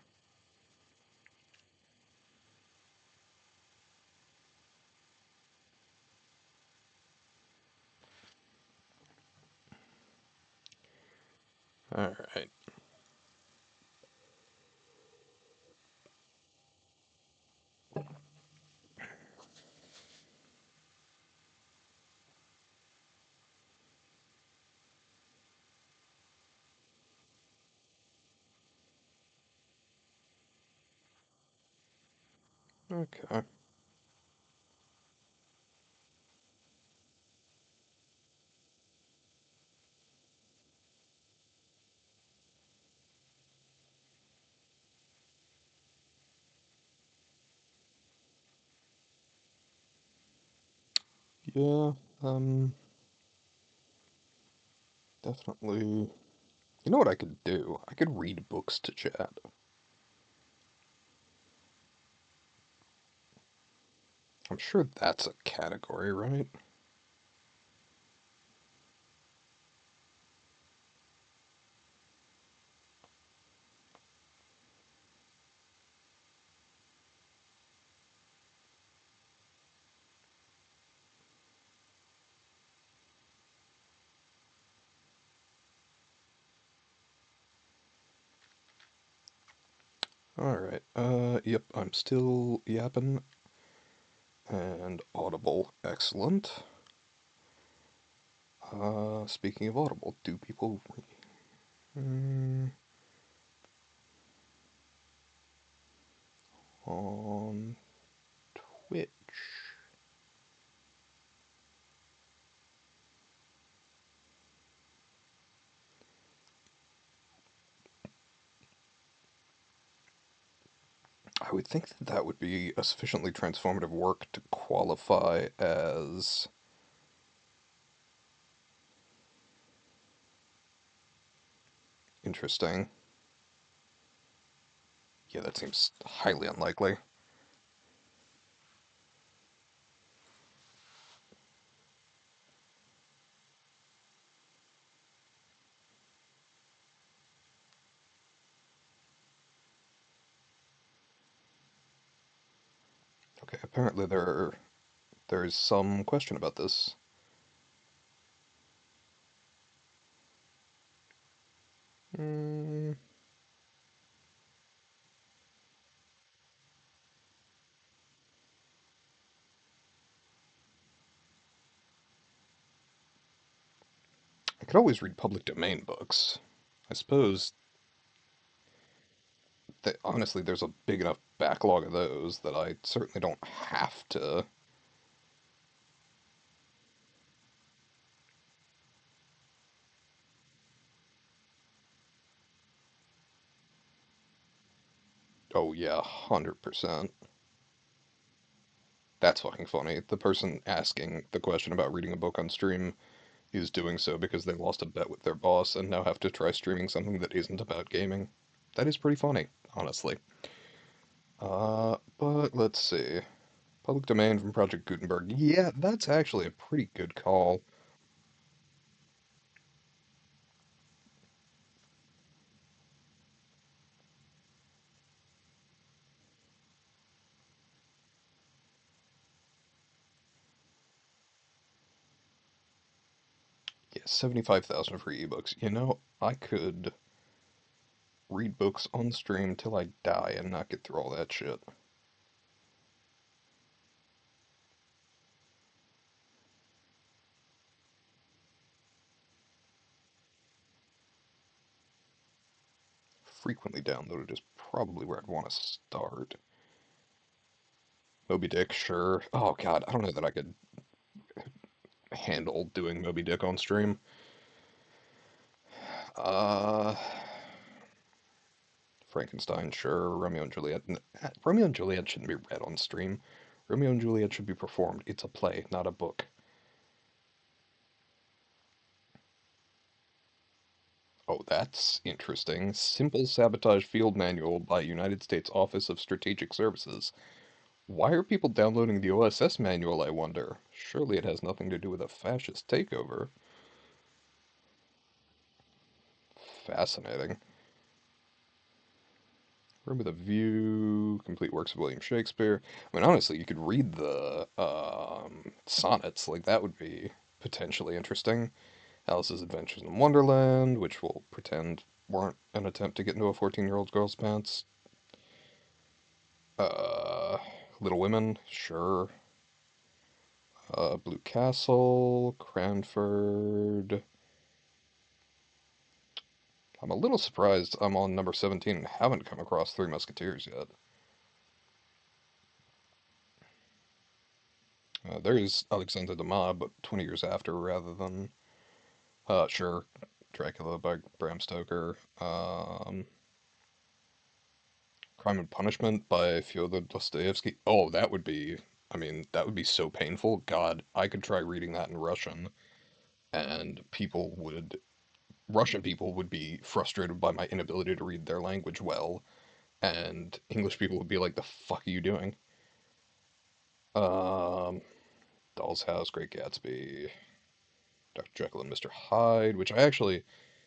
Alright. Okay. Yeah, definitely. You know what I could do? I could read books to chat. I'm sure that's a category, right? Alright, yep, I'm still yapping and audible. Excellent. Speaking of audible, do people on Twitch? I would think that that would be a sufficiently transformative work to qualify as Interesting. Yeah, that seems highly unlikely. Okay, apparently there's some question about this. Mm, I could always read public domain books. I suppose that honestly, there's a big enough backlog of those that I certainly don't have to. Oh yeah, 100%. That's fucking funny. The person asking the question about reading a book on stream is doing so because they lost a bet with their boss and now have to try streaming something that isn't about gaming. That is pretty funny, honestly. But let's see. Public domain from Project Gutenberg. Yeah, that's actually a pretty good call. Yeah, 75,000 free ebooks. You know, I could read books on stream till I die and not get through all that shit. Frequently downloaded is probably where I'd want to start. Moby Dick, sure. Oh god, I don't know that I could handle doing Moby Dick on stream. Uh, Frankenstein, sure. Romeo and Juliet. Romeo and Juliet shouldn't be read on stream. Romeo and Juliet should be performed. It's a play, not a book. Oh, that's interesting. Simple Sabotage Field Manual by United States Office of Strategic Services. Why are people downloading the OSS manual, I wonder? Surely it has nothing to do with a fascist takeover. Fascinating. Room with a View, Complete Works of William Shakespeare. I mean, honestly, you could read the sonnets. Like, that would be potentially interesting. Alice's Adventures in Wonderland, which we'll pretend weren't an attempt to get into a 14-year-old girl's pants. Uh, Little Women, sure. Blue Castle, Cranford. I'm a little surprised I'm on number 17 and haven't come across Three Musketeers yet. There is Alexandre Dumas, but 20 years after rather than. Sure, Dracula by Bram Stoker. Crime and Punishment by Fyodor Dostoevsky. Oh, that would be. I mean, that would be so painful. God, I could try reading that in Russian, and Russian people would be frustrated by my inability to read their language well, and English people would be like, "The fuck are you doing?" Um, Doll's House, Great Gatsby, Dr. Jekyll and Mr. Hyde, which I actually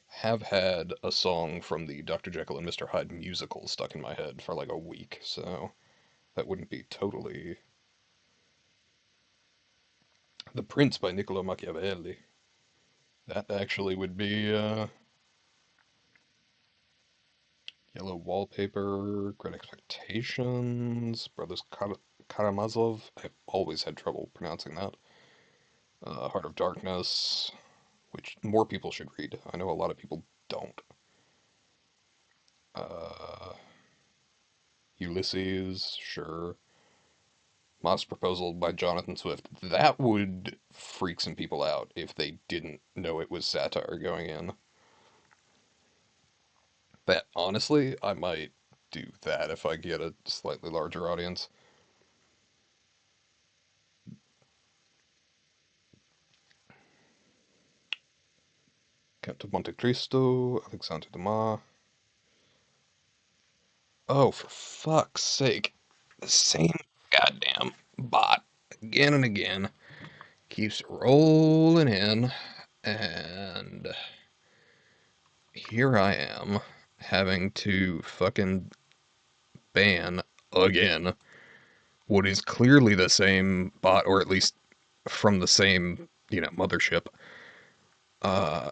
have had a song from the Dr. Jekyll and Mr. Hyde musical stuck in my head for like a week, so that wouldn't be totally. The Prince by Niccolo Machiavelli. That actually would be Yellow Wallpaper, Great Expectations, Karamazov. I've always had trouble pronouncing that. Heart of Darkness, which more people should read. I know a lot of people don't. Uh, Ulysses, sure. Modest Proposal by Jonathan Swift. That would freak some people out if they didn't know it was satire going in. That honestly, I might do that if I get a slightly larger audience. Count of Monte Cristo, Alexandre Dumas. Oh, for fuck's sake. The same goddamn bot again and again keeps rolling in, and here I am having to fucking ban again what is clearly the same bot, or at least from the same, mothership, uh,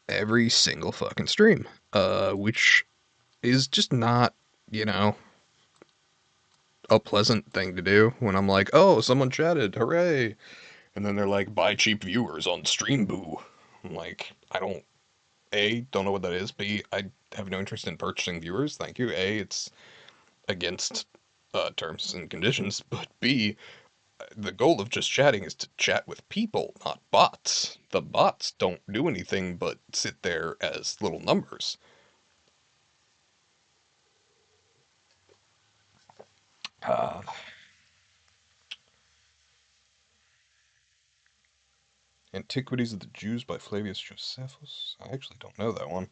every single fucking stream, which is just not, you know, a pleasant thing to do when I'm like, oh, someone chatted, hooray. And then they're like, buy cheap viewers on Stream Boo. I'm like, I don't, A, don't know what that is. B, I have no interest in purchasing viewers. Thank you. A, it's against terms and conditions. But B, the goal of just chatting is to chat with people, not bots. The bots don't do anything but sit there as little numbers. Uh, Antiquities of the Jews by Flavius Josephus. I actually don't know that one.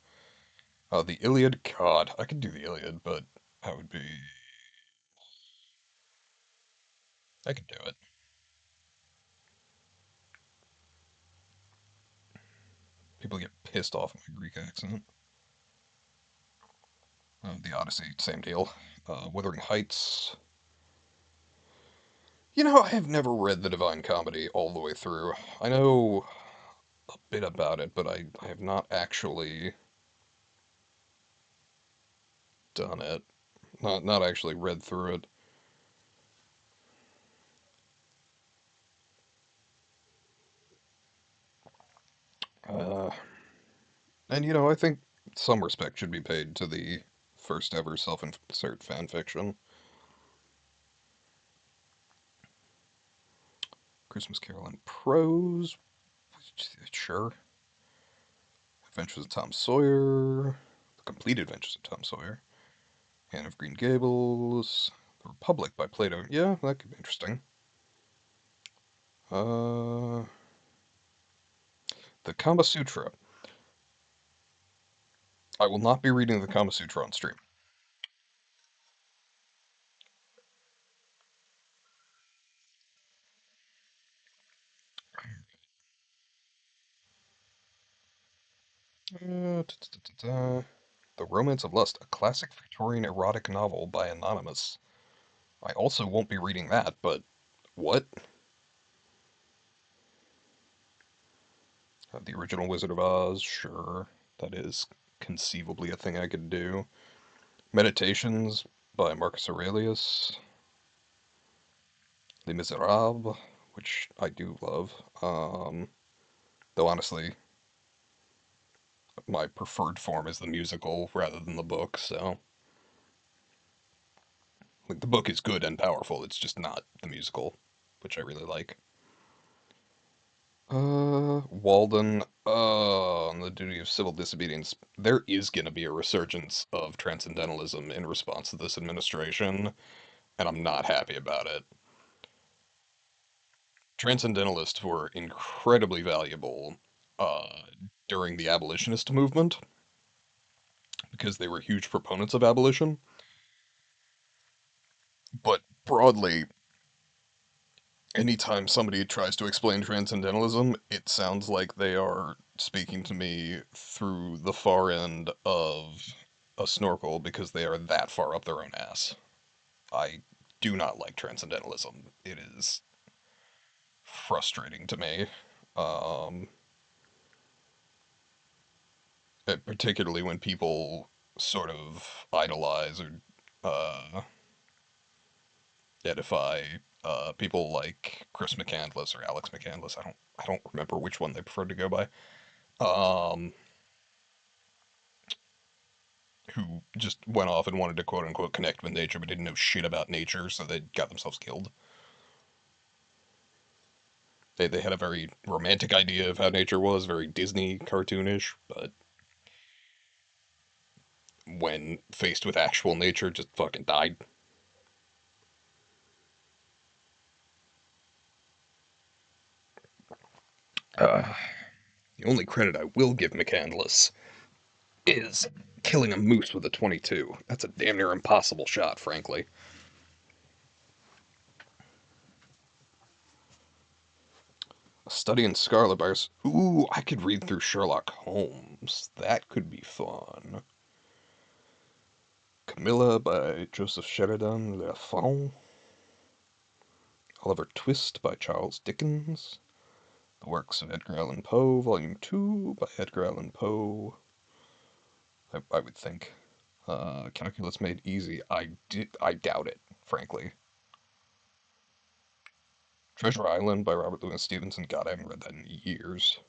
The Iliad. God, I could do the Iliad, but that would be. I could do it. People get pissed off at my Greek accent. The Odyssey, same deal. Wuthering Heights. I have never read the Divine Comedy all the way through. I know a bit about it, but I have not actually done it. Not actually read through it. Uh, and I think some respect should be paid to the first ever self-insert fan fiction. Christmas Carol in prose. Sure. Adventures of Tom Sawyer. The Complete Adventures of Tom Sawyer. Anne of Green Gables. The Republic by Plato. Yeah, that could be interesting. Uh, the Kama Sutra. I will not be reading the Kama Sutra on stream. The Romance of Lust, a classic Victorian erotic novel by Anonymous. I also won't be reading that, but what? The original Wizard of Oz, sure. That is conceivably a thing I could do. Meditations by Marcus Aurelius. Les Miserables, which I do love. Though honestly, my preferred form is the musical rather than the book, so like the book is good and powerful, it's just not the musical, which I really like. Walden, on the duty of civil disobedience. There is gonna be a resurgence of transcendentalism in response to this administration, and I'm not happy about it. Transcendentalists were incredibly valuable uh, during the abolitionist movement because they were huge proponents of abolition. But broadly, anytime somebody tries to explain transcendentalism, it sounds like they are speaking to me through the far end of a snorkel because they are that far up their own ass. I do not like transcendentalism. It is frustrating to me. Um, Particularly when people sort of idolize or edify people like Chris McCandless or Alex McCandless. I don't remember which one they prefer to go by. Um, who just went off and wanted to quote unquote connect with nature, but didn't know shit about nature, so they got themselves killed. They had a very romantic idea of how nature was, very Disney cartoonish, but when faced with actual nature, just fucking died. Uh, The only credit I will give McCandless is killing a moose with a 22. That's a damn near impossible shot, frankly. A study in Scarlet Bars. Ooh, I could read through Sherlock Holmes. That could be fun. Camilla by Joseph Sheridan Le Fond. Oliver Twist by Charles Dickens. The Works of Edgar Allan Poe, Volume 2 by Edgar Allan Poe. I would think. Calculus Made Easy. I doubt it, frankly. Treasure Island by Robert Louis Stevenson. God, I haven't read that in years.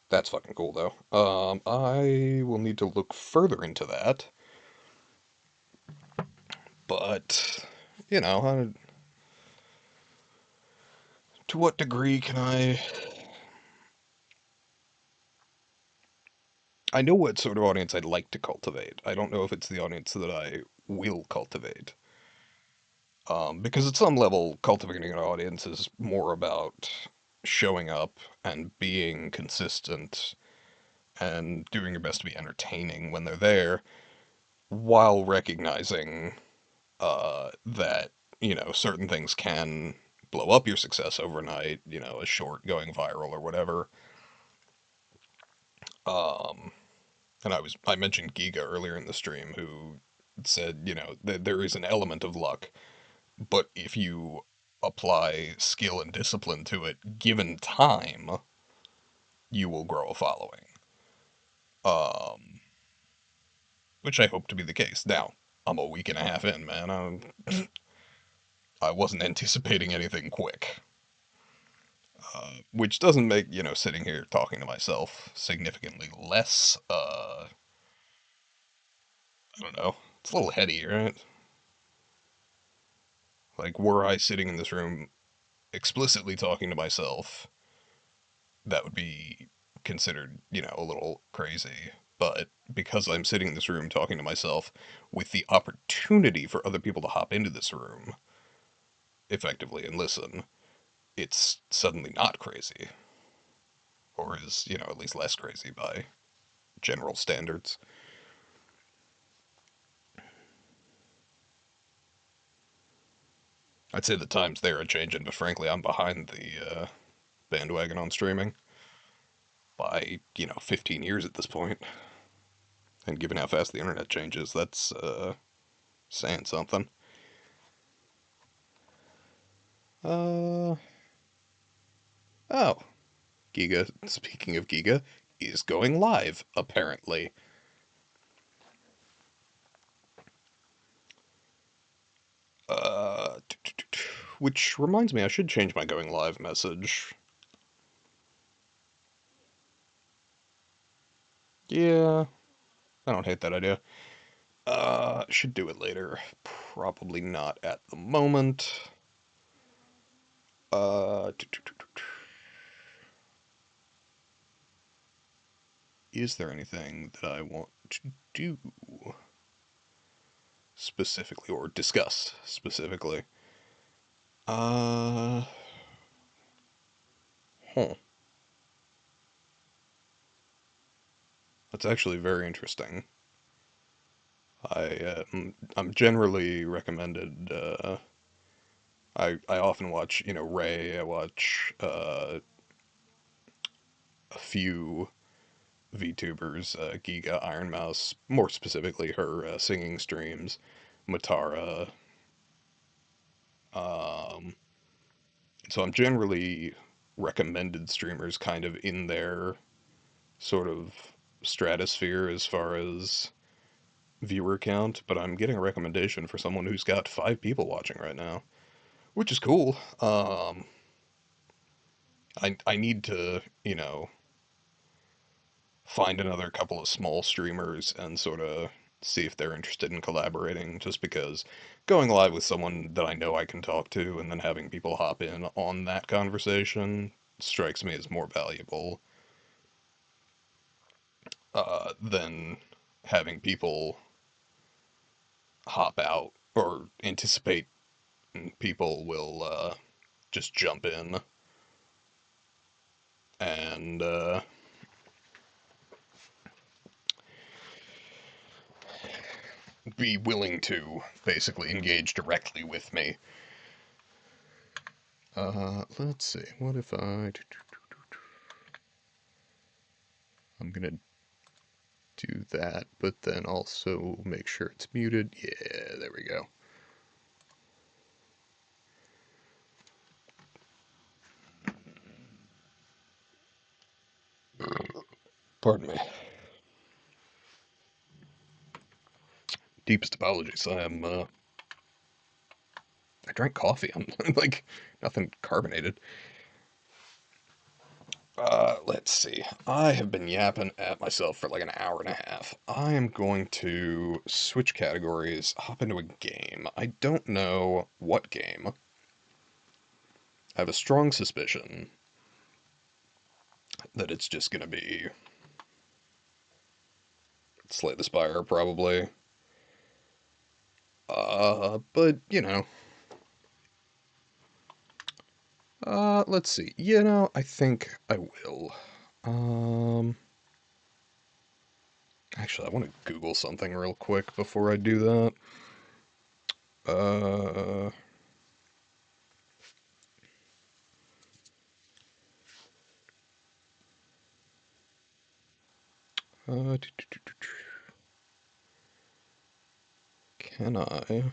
That's fucking cool, though. I will need to look further into that. But, you know, to what degree can I... I know what sort of audience I'd like to cultivate. I don't know if it's the audience that I will cultivate. Because at some level, cultivating an audience is more about showing up and being consistent and doing your best to be entertaining when they're there, while recognizing that, certain things can blow up your success overnight, a short going viral or whatever. Um, and I mentioned Giga earlier in the stream, who said, that there is an element of luck, but if you apply skill and discipline to it, given time, you will grow a following. Um, which I hope to be the case. Now, I'm a week and a half in, man. I wasn't anticipating anything quick. Which doesn't make, sitting here talking to myself significantly less, I don't know, it's a little heady, right? Like, were I sitting in this room explicitly talking to myself, that would be considered, a little crazy. But because I'm sitting in this room talking to myself with the opportunity for other people to hop into this room effectively and listen, it's suddenly not crazy. Or is, at least less crazy by general standards. I'd say the times there are changing, but frankly, I'm behind the bandwagon on streaming by, 15 years at this point. And given how fast the internet changes, that's saying something. Uh, oh, Giga, speaking of Giga, is going live, apparently. Uh, which reminds me, I should change my going live message. Yeah, I don't hate that idea. Should do it later. Probably not at the moment. Uh, is there anything that I want to do specifically or discuss specifically? Uh, huh. That's actually very interesting. I'm generally recommended. I often watch, Ray. I watch a few VTubers, Giga, Iron Mouse, more specifically her singing streams, Matara. Um, so I'm generally recommended streamers kind of in their sort of stratosphere as far as viewer count, but I'm getting a recommendation for someone who's got 5 people watching right now, which is cool. I need to, find another couple of small streamers and sort of see if they're interested in collaborating, just because going live with someone that I know I can talk to and then having people hop in on that conversation strikes me as more valuable than having people hop out or anticipate people will just jump in and and be willing to basically engage directly with me. Let's see. What if I'm gonna do that, but then also make sure it's muted. Yeah, there we go. Pardon me. Deepest apologies. I drank coffee. I'm like nothing carbonated. Let's see. I have been yapping at myself for like an hour and a half. I am going to switch categories, hop into a game. I don't know what game. I have a strong suspicion that it's just gonna be Slay the Spire, probably. But you know, let's see. I think I will. Um, Actually, I want to Google something real quick before I do that. Uh, uh, can I?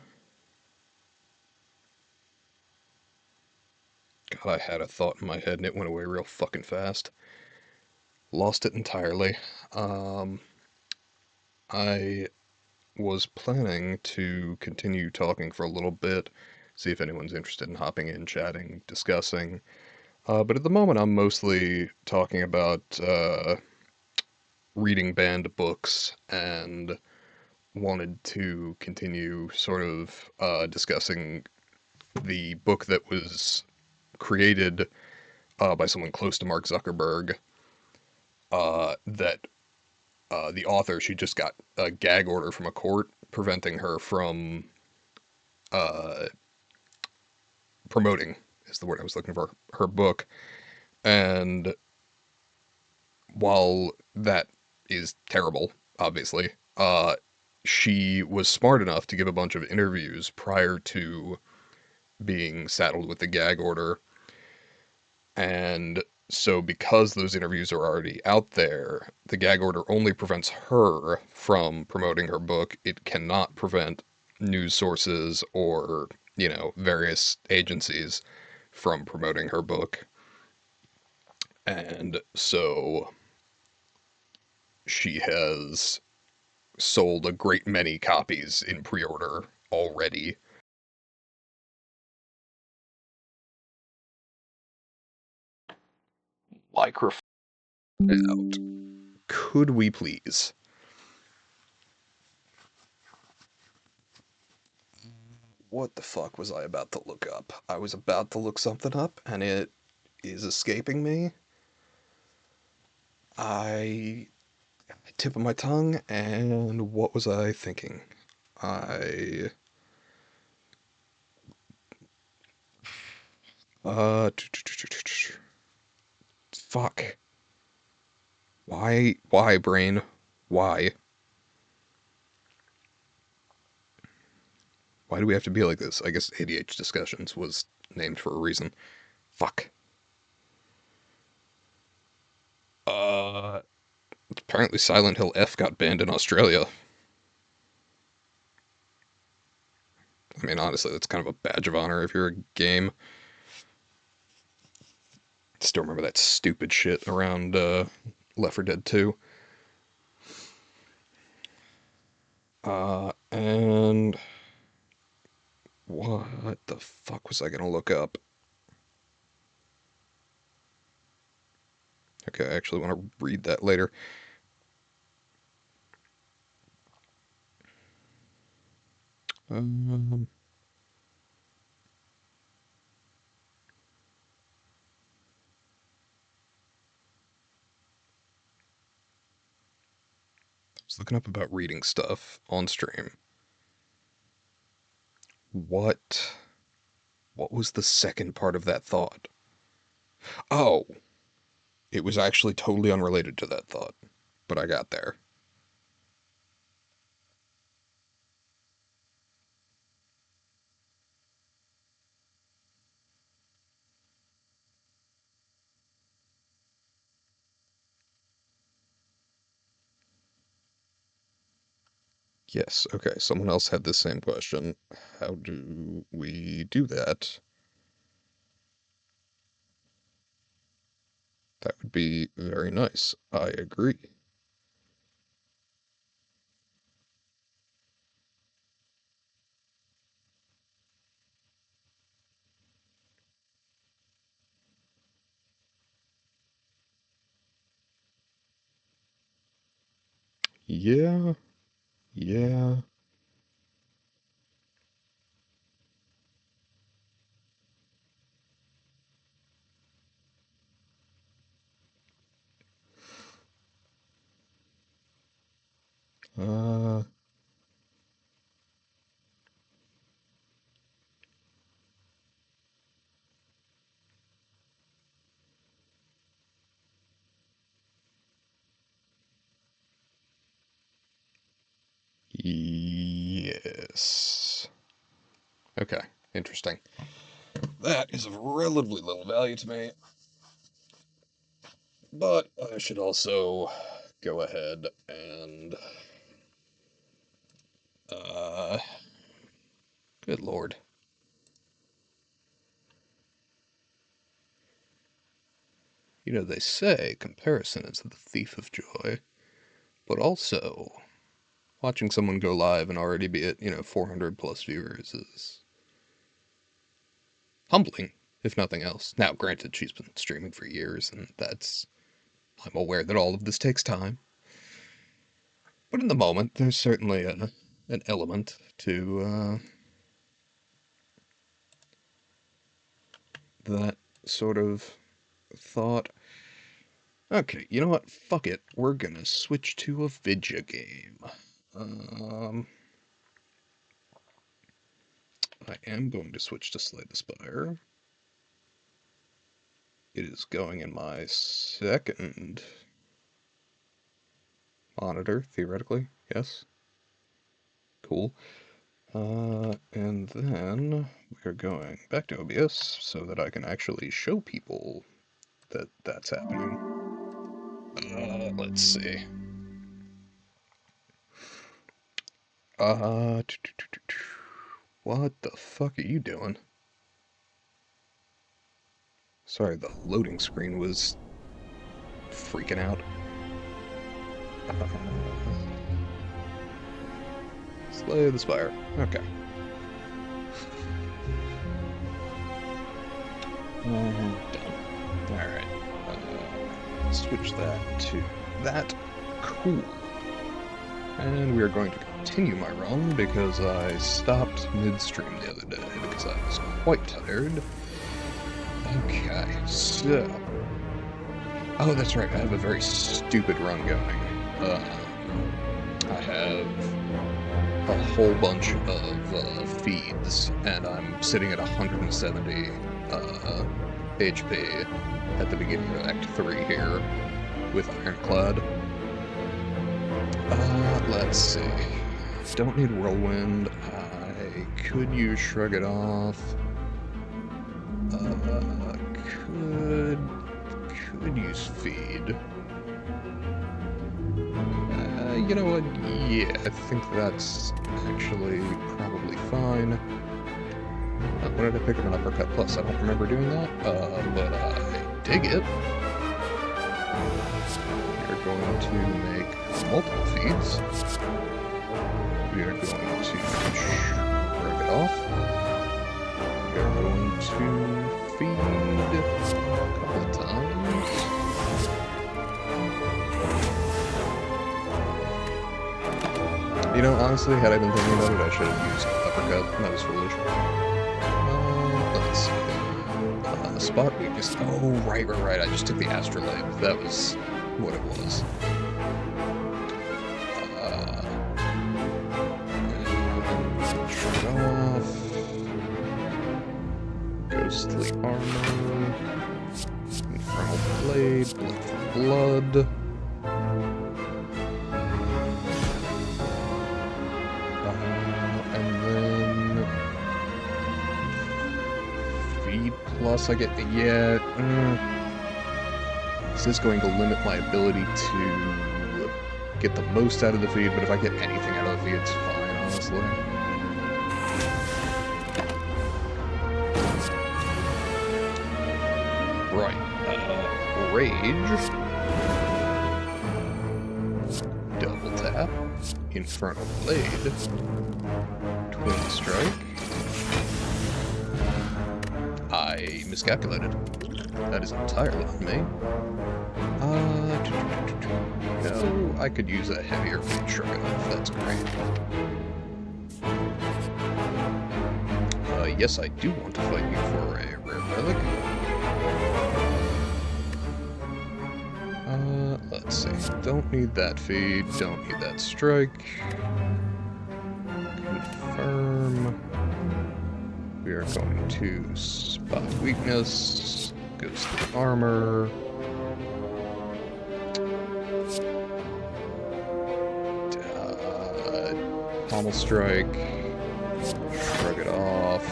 God, I had a thought in my head and it went away real fucking fast. Lost it entirely. Um, I was planning to continue talking for a little bit, see if anyone's interested in hopping in, chatting, discussing. But at the moment, I'm mostly talking about reading banned books and wanted to continue sort of discussing the book that was created by someone close to Mark Zuckerberg. That the author, she just got a gag order from a court preventing her from uh, promoting, is the word I was looking for, her book. And while that is terrible, obviously, she was smart enough to give a bunch of interviews prior to being saddled with the gag order. And so, because those interviews are already out there, the gag order only prevents her from promoting her book. It cannot prevent news sources or, various agencies from promoting her book. And so she has sold a great many copies in pre order already. Microphone out. Could we please? What the fuck was I about to look up? I was about to look something up and it is escaping me. I tip of my tongue, and what was I thinking? I fuck. Why brain? Why? Why do we have to be like this? I guess ADH discussions was named for a reason. Fuck. Uh Apparently Silent Hill F got banned in Australia. I mean, honestly, that's kind of a badge of honor if you're a game. Still remember that stupid shit around Left 4 Dead 2. And what the fuck was I gonna look up? Okay, I actually want to read that later. Um, I was looking up about reading stuff on stream. What what was the second part of that thought? Oh, It was actually totally unrelated to that thought, but I got there. Yes, okay, someone else had this same question. How do we do that? That would be very nice. I agree. Yeah, yeah. Uh, yes. Okay, interesting. That is of relatively little value to me, but I should also go ahead and, uh, good lord. You know, they say comparison is the thief of joy, but also watching someone go live and already be at, 400 plus viewers is humbling, if nothing else. Now, granted, she's been streaming for years, and I'm aware that all of this takes time. But in the moment, there's certainly an element to that sort of thought. Okay, you know what? Fuck it. We're gonna switch to a vidya game. Um, I am going to switch to Slay the Spire. It is going in my second monitor, theoretically. Yes. Cool. And then we're going back to OBS so that I can actually show people that that's happening. Let's see. Uh, what the fuck are you doing? Sorry, the loading screen was freaking out. Uh, Slay the Spire. Okay. Done. Alright. Switch that to that. Cool. And we are going to continue my run because I stopped midstream the other day because I was quite tired. Okay, so... Oh, that's right, I have a very stupid run going. I have a whole bunch of feeds, and I'm sitting at 170 HP at the beginning of Act 3 here with Ironclad. Let's see. Don't need Whirlwind. I could use Shrug It Off. Could use Feed. You know what? Yeah, I think that's actually probably fine. When did I pick up an Uppercut Plus? I don't remember doing that, but I dig it. We're going to make multiple feeds. We are going to shrug it off. We are going to feed a couple of times. You know, honestly, had I been thinking about it, I should have used Uppercut. That was foolish. Let's see. Spot weakness. Oh, right. I just took the Astrolabe. That was what it was. Shut off. Ghostly armor. Infernal blade. Blood blood. And then feed plus I get, yeah. This is going to limit my ability to get the most out of the feed, but if I get anything out of the feed, it's fine, honestly. Right. Rage. Double tap. Infernal Blade. Twin Strike. I miscalculated. That is entirely on me. No, I could use a heavier shrug it off. That's great. Yes, I do want to fight you for a rare relic. Let's see. Don't need that feed. Don't need that strike. Confirm. We are going to spot weakness. Goes to the armor. Pommel strike. Shrug it off.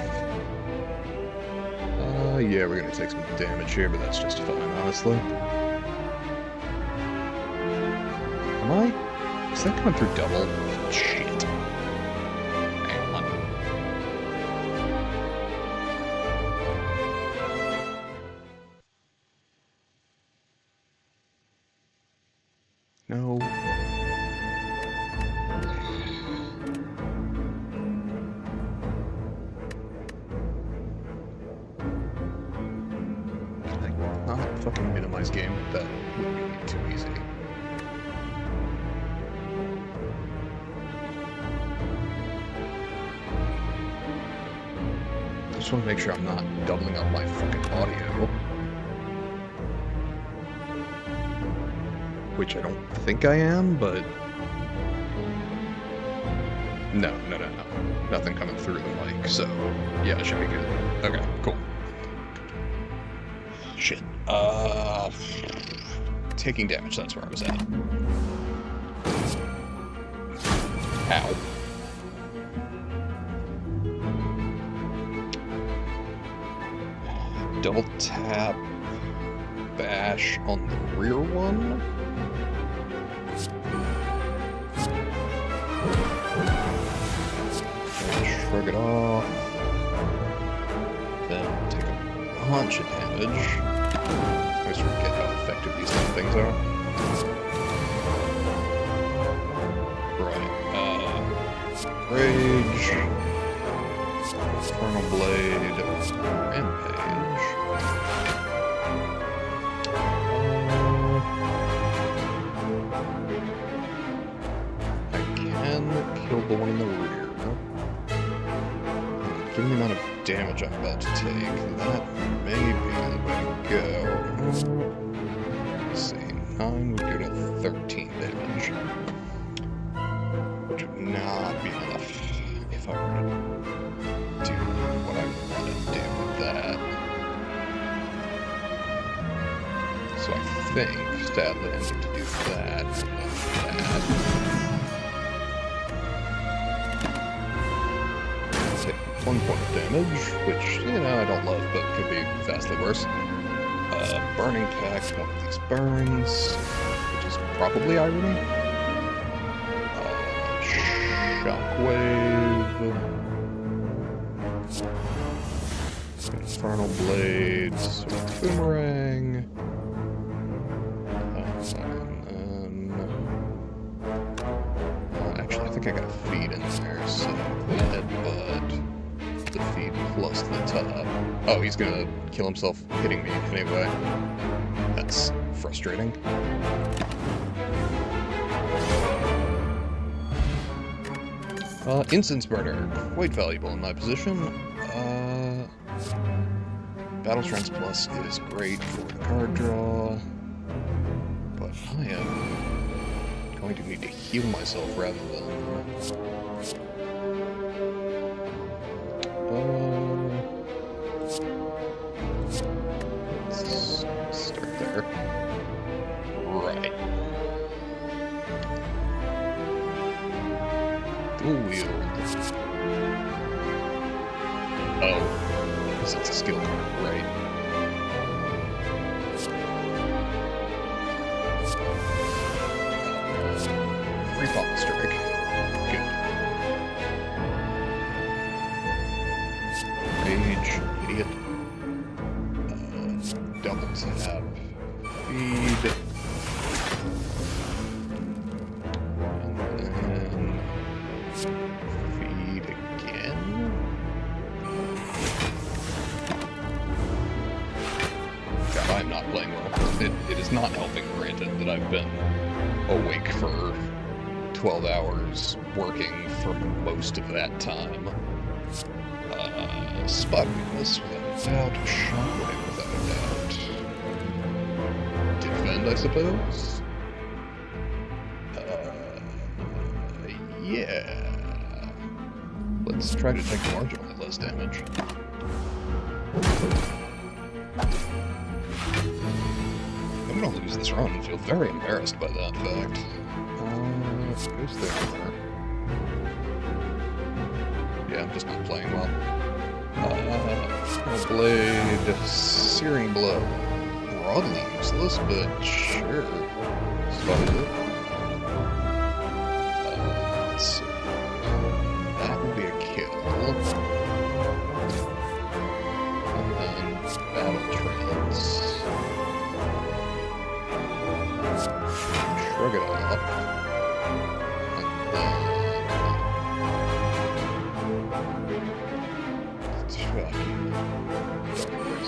Yeah, we're gonna take some damage here, but that's just fine, honestly. Am I? Is that coming through double? Shit. Hang on. No. Fucking minimize game. That would be too easy. I just want to make sure I'm not doubling up my fucking audio. Which I don't think I am, but... No. Nothing coming through the mic, so... Yeah, it should be good. Okay, cool. Shit. Taking damage, that's where I was at. Ow. Double tap, bash on the rear one. Shrug it off. Then take a bunch of damage. I always forget how effective these damn things are. Right, Rage. Infernal Blade. Rampage. I can kill the one in the rear. Given the amount of damage I'm about to take, that may be the way to go. Let's see, 9 would go to 13 damage. Which would not be enough if I were to do what I want to do with that. So I think, sadly, I need to do that and then that. 1 point of damage, which, you know, I don't love, but could be vastly worse. Burning Pact, one of these burns, which is probably irony. Shockwave. Infernal Blade, sort of boomerang. Actually, I think I got a feed in there, so headbutt. The feed plus the top. Oh, he's gonna kill himself hitting me anyway. That's frustrating. Incense Burner, quite valuable in my position. Battle Strength Plus is great for the card draw, but I am going to need to heal myself rather than... let's start there. Dual wield. Oh, because it's a skill card, right? Free fall strike. Good. Rage, idiot. Double tap. Feed. And then feed again. God, I'm not playing well. It is not helping, granted, that I've been awake for 12 hours working for most of that time. Spot weakness without a doubt. Shockwave without a doubt. Defend, I suppose? Yeah. Let's try to take marginally less damage. I'm gonna lose this run and feel very embarrassed by that fact. Goes there. Yeah, I'm just not playing well. Blade, Searing Blow. Broadly useless, but sure. Spot it. Let's see. That would be a kill. And then Battle Trance. Shrug it off.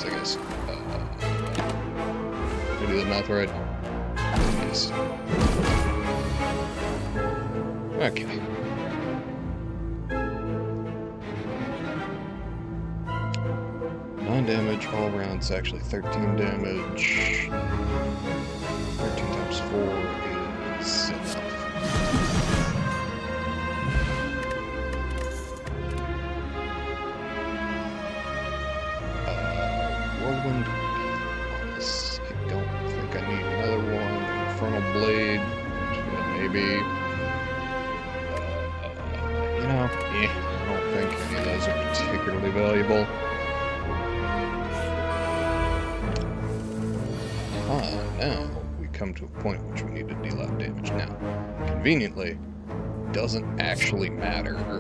I guess. Did I do the math right? Yes. Okay. Nine damage all rounds, actually 13 damage. 13 times 4 is enough. Whirlwind. I don't think I need another one. Infernal Blade. Maybe. You know, I don't think any of those are particularly valuable. Now we come to a point at which we need to deal out damage. Now, conveniently, doesn't actually matter how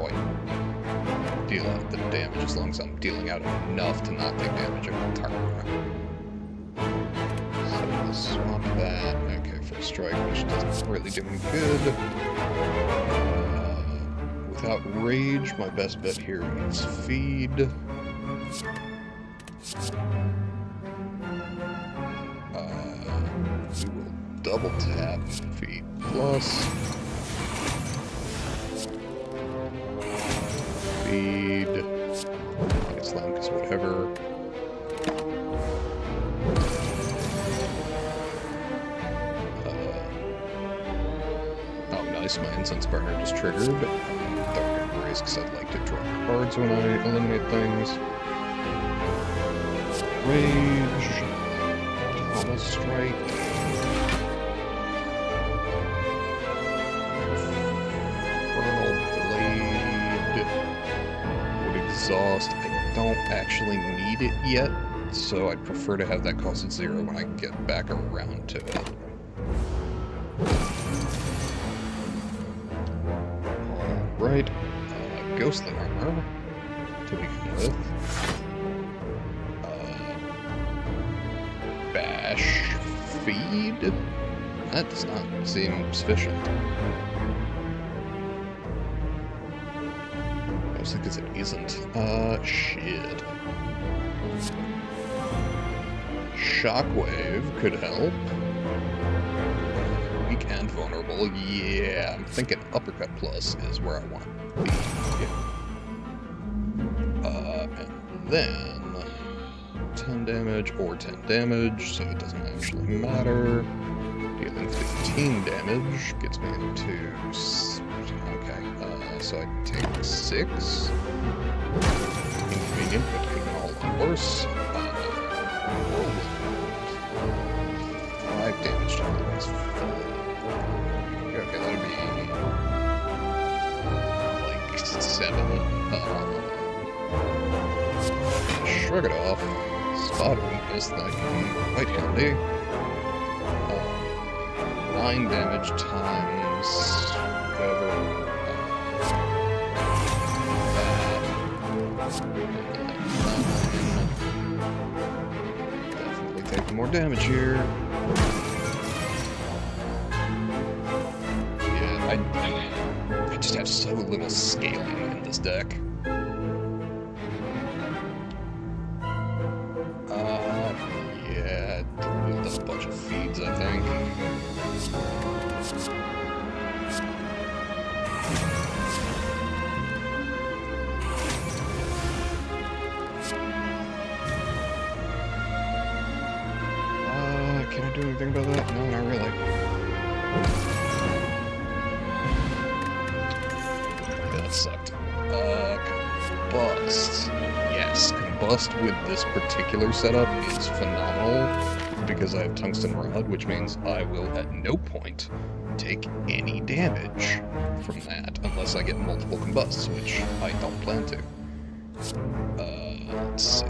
I deal out the damage, as long as I'm dealing out enough to not take damage every turn. So we'll swap that. Okay, first strike, which doesn't really do any good. Without rage, my best bet here is feed. We will double tap feed plus. Feed. I guess Link is whatever. Oh, nice. My Incense Burner just triggered. Dark Embrace, because I'd like to draw cards when I eliminate things. Rage. Thomas Strike. Infernal Blade. Would exhaust. I don't actually need it yet, so I'd prefer to have that cost at 0 when I get back around to it. Alright. Ghostly Armor to begin with. Bash feed? That does not seem sufficient. Mostly because it isn't. Shit. Shockwave could help. Weak and vulnerable. Yeah, I'm thinking Uppercut Plus is where I want to be. And then 10 damage or 10 damage, so it doesn't actually matter. Dealing 15 damage gets me into... Okay, so I take 6. Inconvenient, but could all lot worse. 5 damage to all these 4. Shrug it off. Spot weakness, that can be quite handy. 9 damage times whatever. Definitely taking more damage here. Yeah, I just have so little scaling in this deck. Yeah, build up a bunch of feeds, I think. Can I do anything about that? No, not really. Yeah, that sucked. Combust. Yes, Combust with this particular setup is phenomenal because I have Tungsten Rod, which means I will at no point take any damage from that unless I get multiple Combusts, which I don't plan to. Let's see.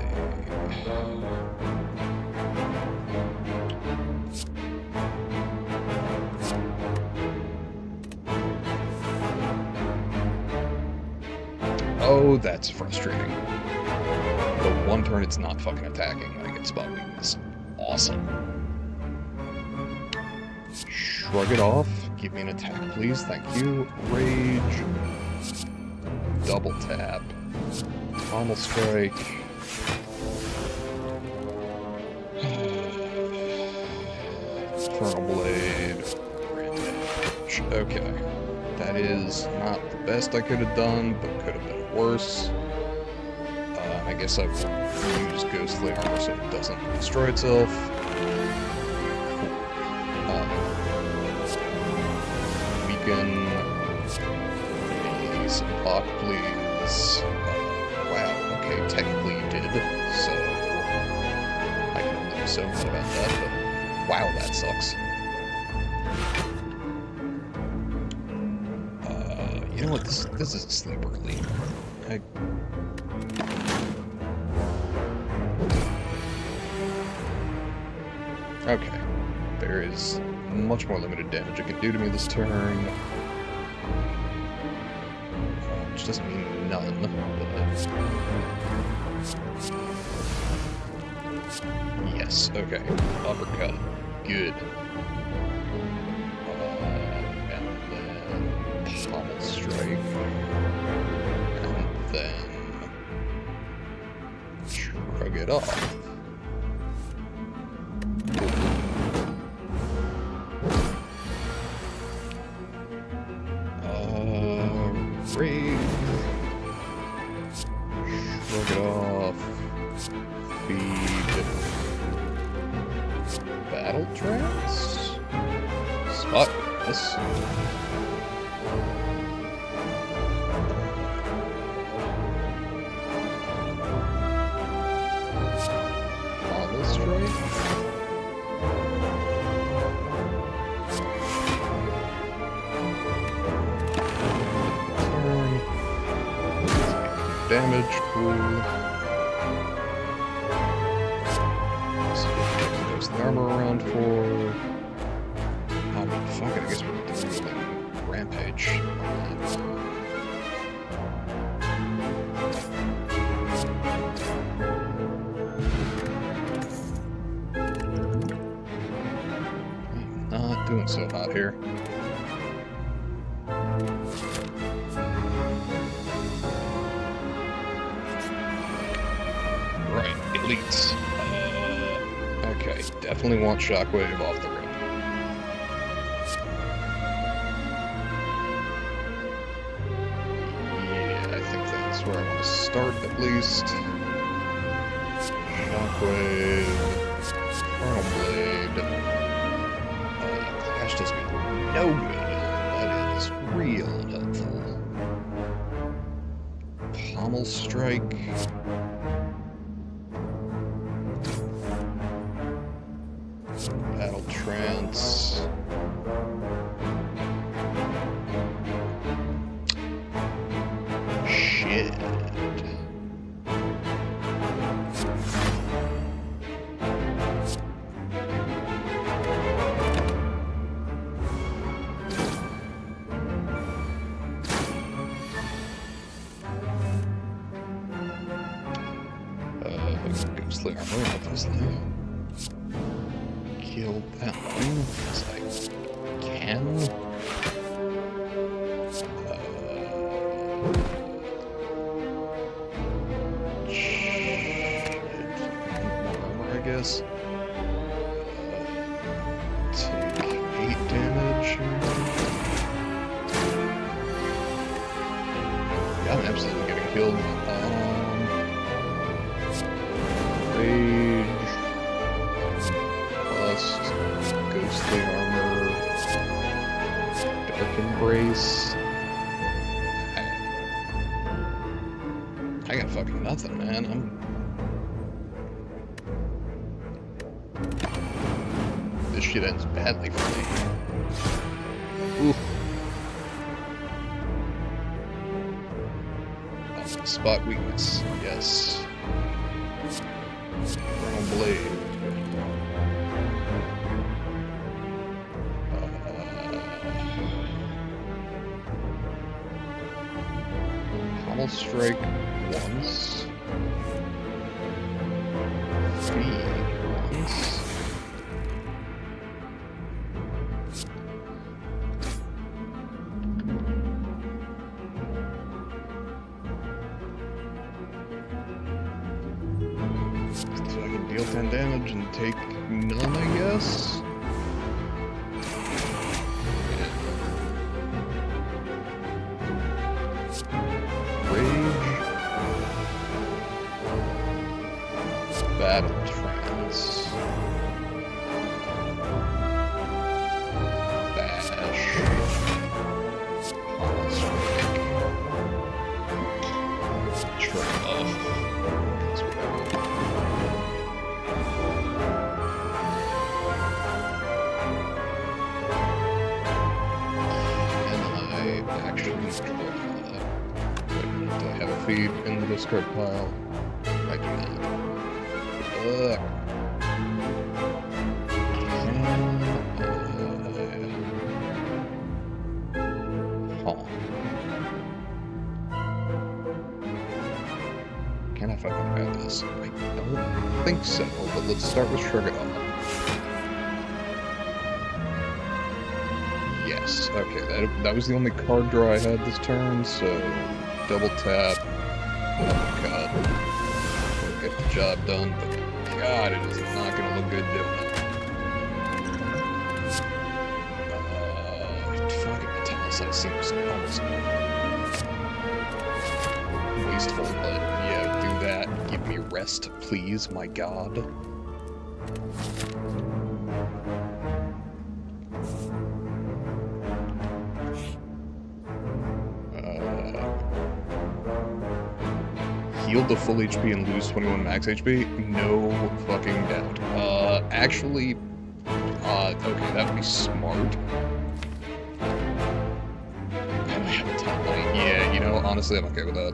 Oh, that's frustrating. The one turn it's not fucking attacking, I get spot weakness. Awesome. Shrug it off. Give me an attack, please. Thank you. Rage. Double tap. Pommel strike. Infernal blade. Rampage. Okay. That is not the best I could have done, but could have been worse. I guess I will use Ghostly Armor so it doesn't destroy itself. Weaken. Give me some block, please. Wow, okay, technically you did, so I can only do so much about that, but wow, that sucks. You know what, this is asleep early. Okay. There is much more limited damage it can do to me this turn. Which doesn't mean none, but... Yes, okay. Uppercut. Good. Pommel strike, and then shrug it off. Rage, shrug it off. Feed. Battle trance. Spot this. Damage, cool. So there's the armor around for. I mean, fuck it, I guess we're doing Rampage. I'm not doing so hot here. Elites. Okay, definitely want Shockwave off the rip. Yeah, I think that's where I want to start at least. Shockwave. Infernal Blade. Clash does me no good. That is real unhelpful. Pommel Strike. Battle Trance. Shit. Ghostly armor, obviously. Kill that one, because I can. Shit. More armor, I guess. Take 8 damage. Yeah, I'm absolutely getting killed. Rage. Plus ghostly armor. Dark embrace. I got fucking nothing, man. This shit ends badly for me. Ooh. Spot weakness, yes. Wrong blade. Pommel strike once. Feed once. So I can deal 10 damage and take none, I guess? Battle trance. Bash. Pommel strike. Guess whatever. Can I actually destroy that? Wait, do I have a feed in the discard pile? I do not. Ugh. Can I fucking grab this? I don't think so, but let's start with Shrug It Off. Yes, okay, that was the only card draw I had this turn, so double tap, cut, get the job done, but God, it is not going to look good doing it. Fucking Metallicite seems almost wasteful, but yeah, do that. Give me rest, please, my God. Heal to full HP and lose 21 max HP? No fucking doubt. Actually, okay, that would be smart. And I have a ton of money. Yeah, you know, honestly, I'm okay with that.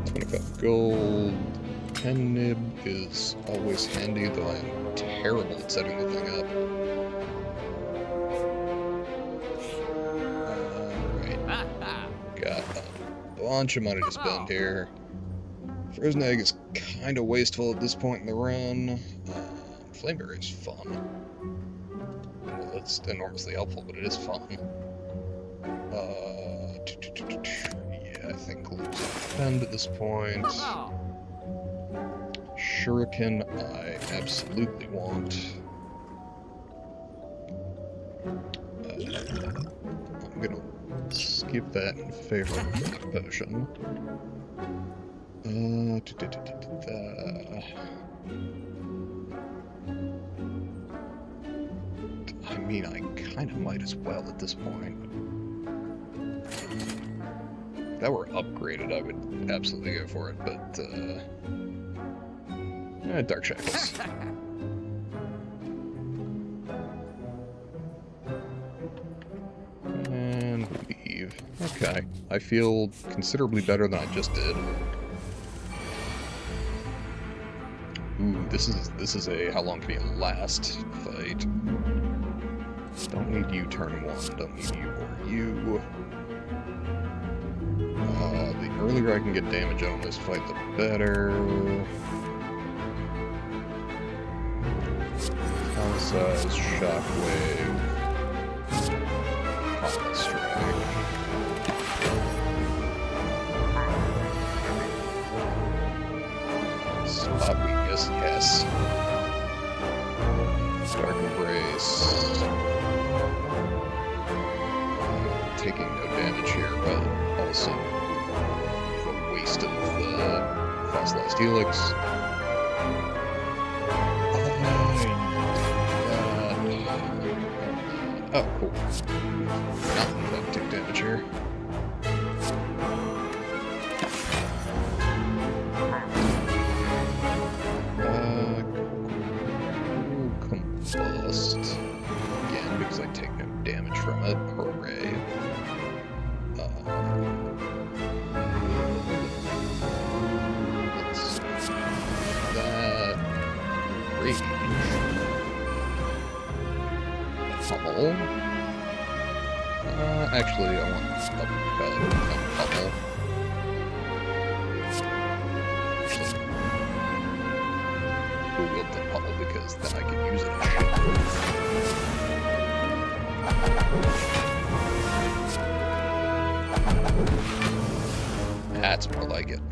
25 gold. 10 nib is always handy, though I am terrible at setting the thing up. Alright. Got a bunch of money to spend here. Frozen Egg is kind of wasteful at this point in the run. Flameberry is fun. Well, that's enormously helpful, but it is fun. Yeah, I think lose defend at this point. Shuriken, I absolutely want. I'm gonna skip that in favor of the potion. I mean, I kind of might as well at this point. If that were upgraded, I would absolutely go for it, but, Dark Shackles. And leave. Okay. I feel considerably better than I just did. Ooh, this is a how long can you last fight. Don't need you turn 1. Don't need you or you. The earlier I can get damage on this fight, the better. Size shockwave. Pocket strike. Spot weakness, yes. Dark embrace. Taking no damage here, but also the waste of the fossilized helix. Oh, cool. Mountain bug take damage here. Combust. Again, because I take no damage from it. Hooray. Let's see. That. Rage. Pummel. Actually, I want a pummel. Actually, who will the pummel because then I can use it as shit. That's more like it.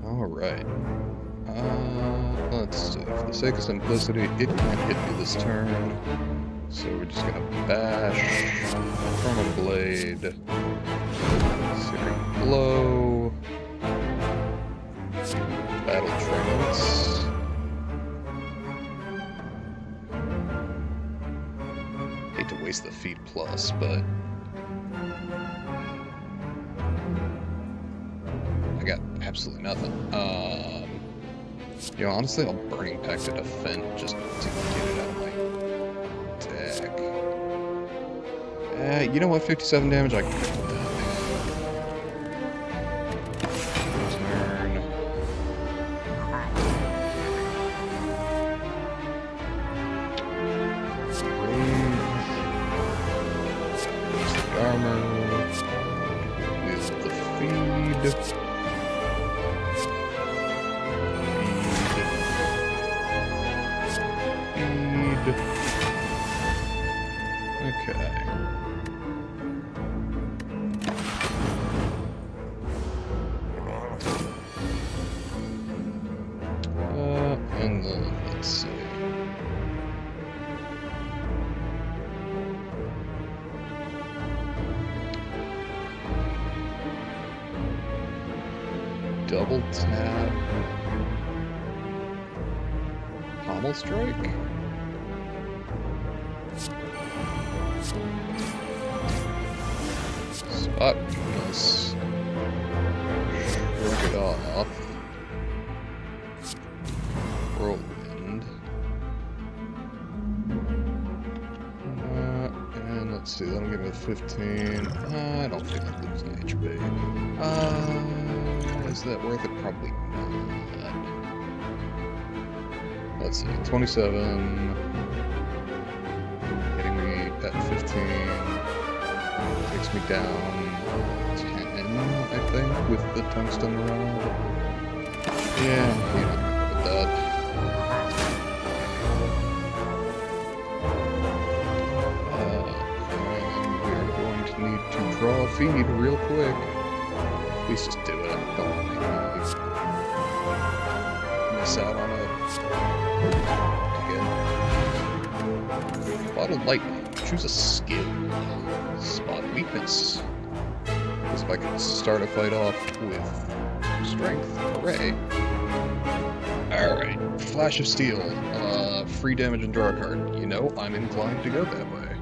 Alright. Let's see. For the sake of simplicity, it can't hit me this turn. So we're just gonna bash from a blade. Searing blow. Battle trance. Hate to waste the feed plus, but I got absolutely nothing. You know, honestly, I'll Burning Pact to defend just to get it out of my deck. You know what? 57 damage, I can live with that. Turn. Use the armor. Use the feed. Okay. And then let's see. Double tap. Pommel strike? Spot weakness. Shrug it off. Whirlwind. And let's see, that'll give me 15. I don't think I'm losing HP. Is that worth it? Probably not. Let's see, 27. Hitting me at 15. Takes me down 10, I think, with the tungsten rod. Yeah, you know, with that. And we're going to need to draw a feed real quick. Please just do it. Don't make me miss out on it. Again. Bottle lightning. Choose a skill. Spot weakness. Because if I can start a fight off with strength, hooray. Alright, Flash of Steel. Free damage and draw a card. You know, I'm inclined to go that way.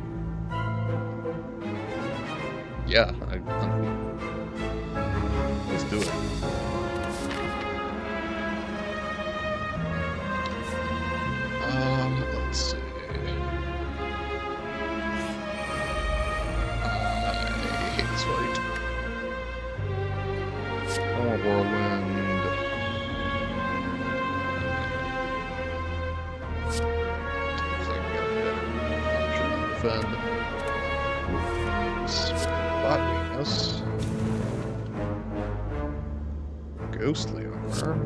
Yeah, let's do it. Let's see. I hate this fight. I want Whirlwind. defend. Spot weakness. Ghostly armor.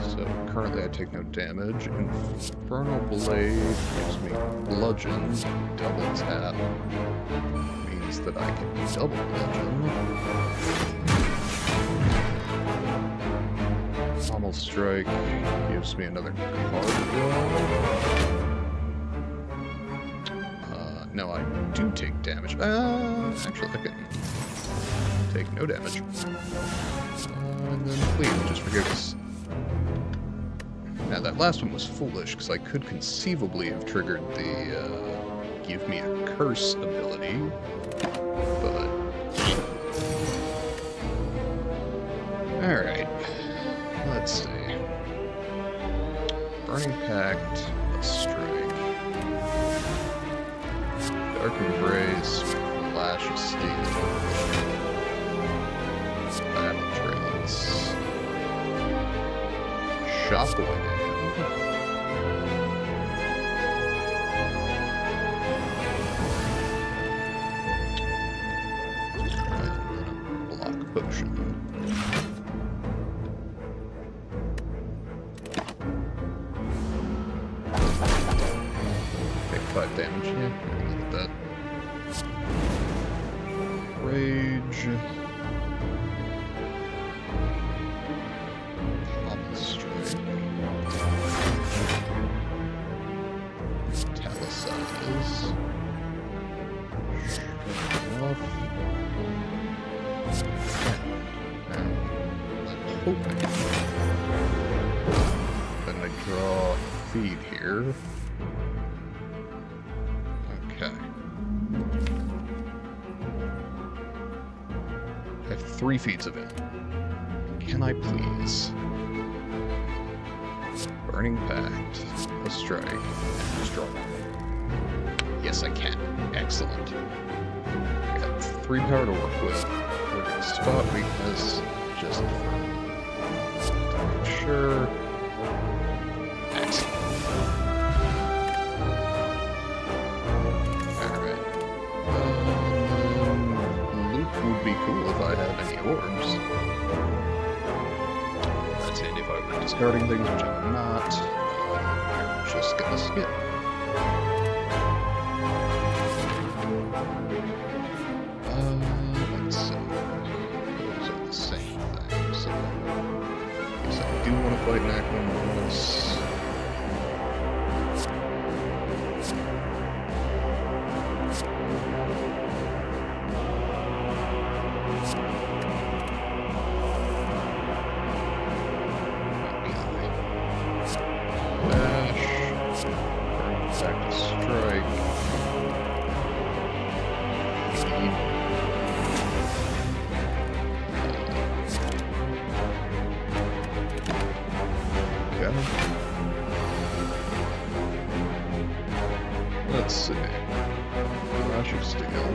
So currently I take no damage. Infernal Blade gives me bludgeon. Double tap means that I can double bludgeon. Pommel Strike gives me another card draw. No, I do take damage. Actually, I can take no damage. And then please, just forgive us. Now, that last one was foolish, because I could conceivably have triggered the give me a curse ability, but... Alright. Let's see. Burning Pact, a strike. Dark Embrace, Flash of Steel. Battle Trance. Shockwave. Block Potion. Take 5 damage, yeah, I can live with that. Rage. Pommel Strike. Talisize. Off. And I'm hoping. Then I draw feed here. Okay. I have 3 feeds of it. Can I please? Burning Pact, a strike, and just draw 1. Yes, I can. Excellent. I got 3 power to work with. We're gonna spot weakness just to make sure. Excellent. Alright. Loop would be cool if I had any orbs. That's handy if I were discarding things, which I'm not. We're just gonna skip. Let's see. Those are the same thing, so... Guess I do want to fight Necromorphs. Let's see. Flash of Steel.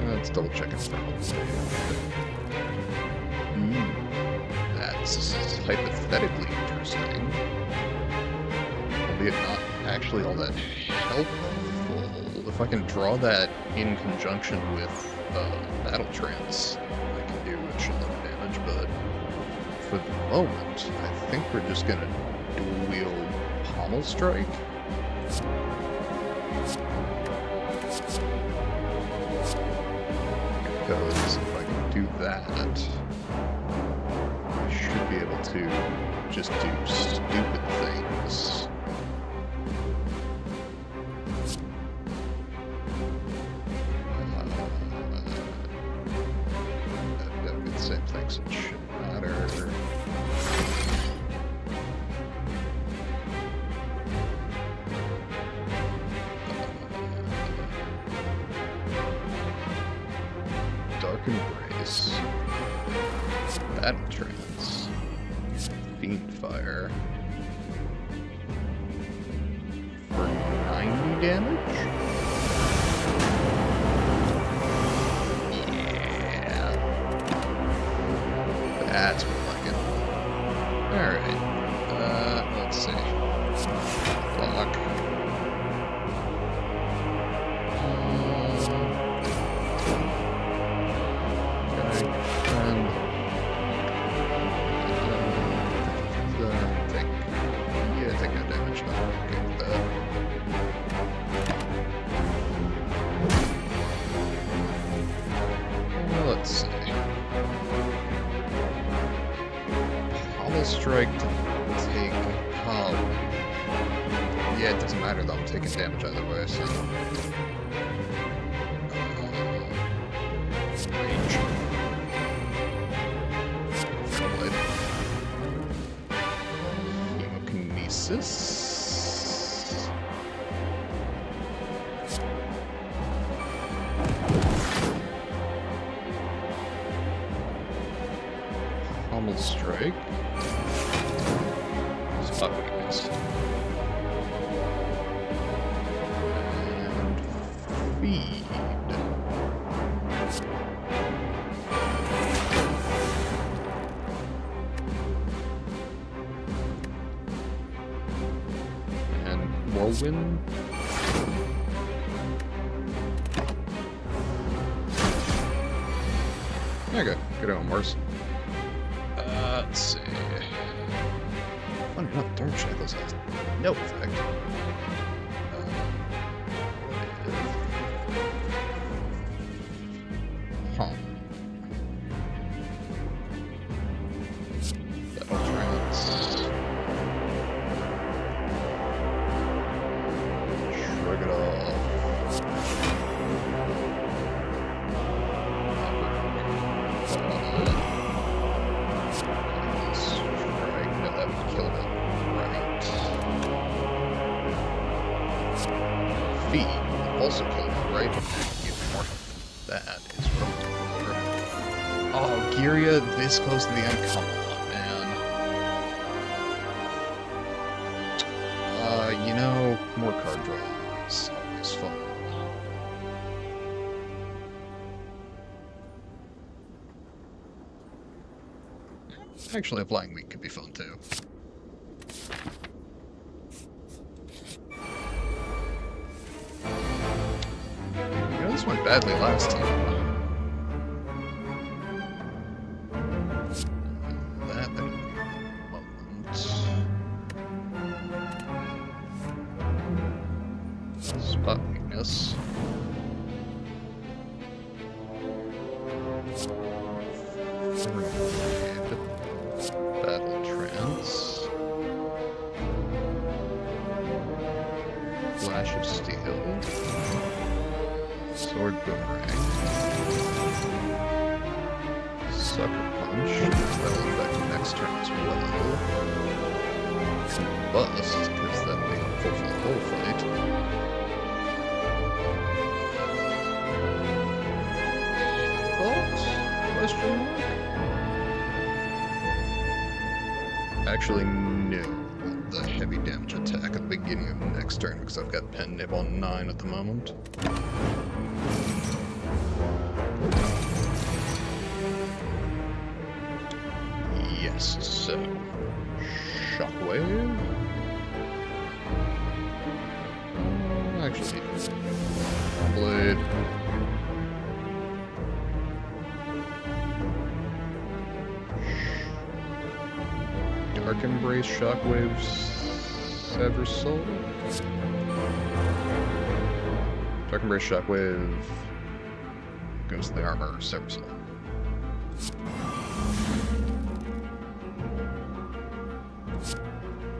Let's double check it probably. That's hypothetically interesting. Albeit not actually all that helpful. If I can draw that in conjunction with Battle Trance, I can do a shitload of damage, but for the moment, I think we're just gonna dual wield Pommel Strike. Because if I can do that, I should be able to just do stupid things. Same thing, so it shouldn't matter. Dark Embrace. Battle Trance. Fiend Fire. For 90 damage? That's more like it. Alright. Let's see. Block. Okay. And... take no damage. I'm okay with that. Let's see. Pommel strike to take. Oh. Yeah, it doesn't matter though. I'm taking damage either way, so. Range. Blade. Hemokinesis. Pommel strike. Spot weakness. And feed. And whirlwind. Okay, good on worse. Let's see. Funny enough, Dark Shackles has no effect. Huh. Battle Trance. Shrug it off. Also killed it, right? Even more. That is what I'm looking for. Oh, Giria this close to the end? Come on, man. You know, more card draw is always fun. Actually, a Flying Week could be fun too. This went badly last time. That moment. Spot weakness. Raid. Battle Trance. Flash of Steel. Sword Boomerang. Sucker Punch. That'll affect next turn as well. Bust, because that'll be helpful for the whole fight. But, question mark? Actually, no. The heavy damage attack at the beginning of next turn, because I've got Pen Nib on 9 at the moment. Yes, so Shockwave. Actually, Blade. Dark Embrace, Shockwave, Sever Soul. Dark Embrace, Shockwave goes to the armor, Sever Soul.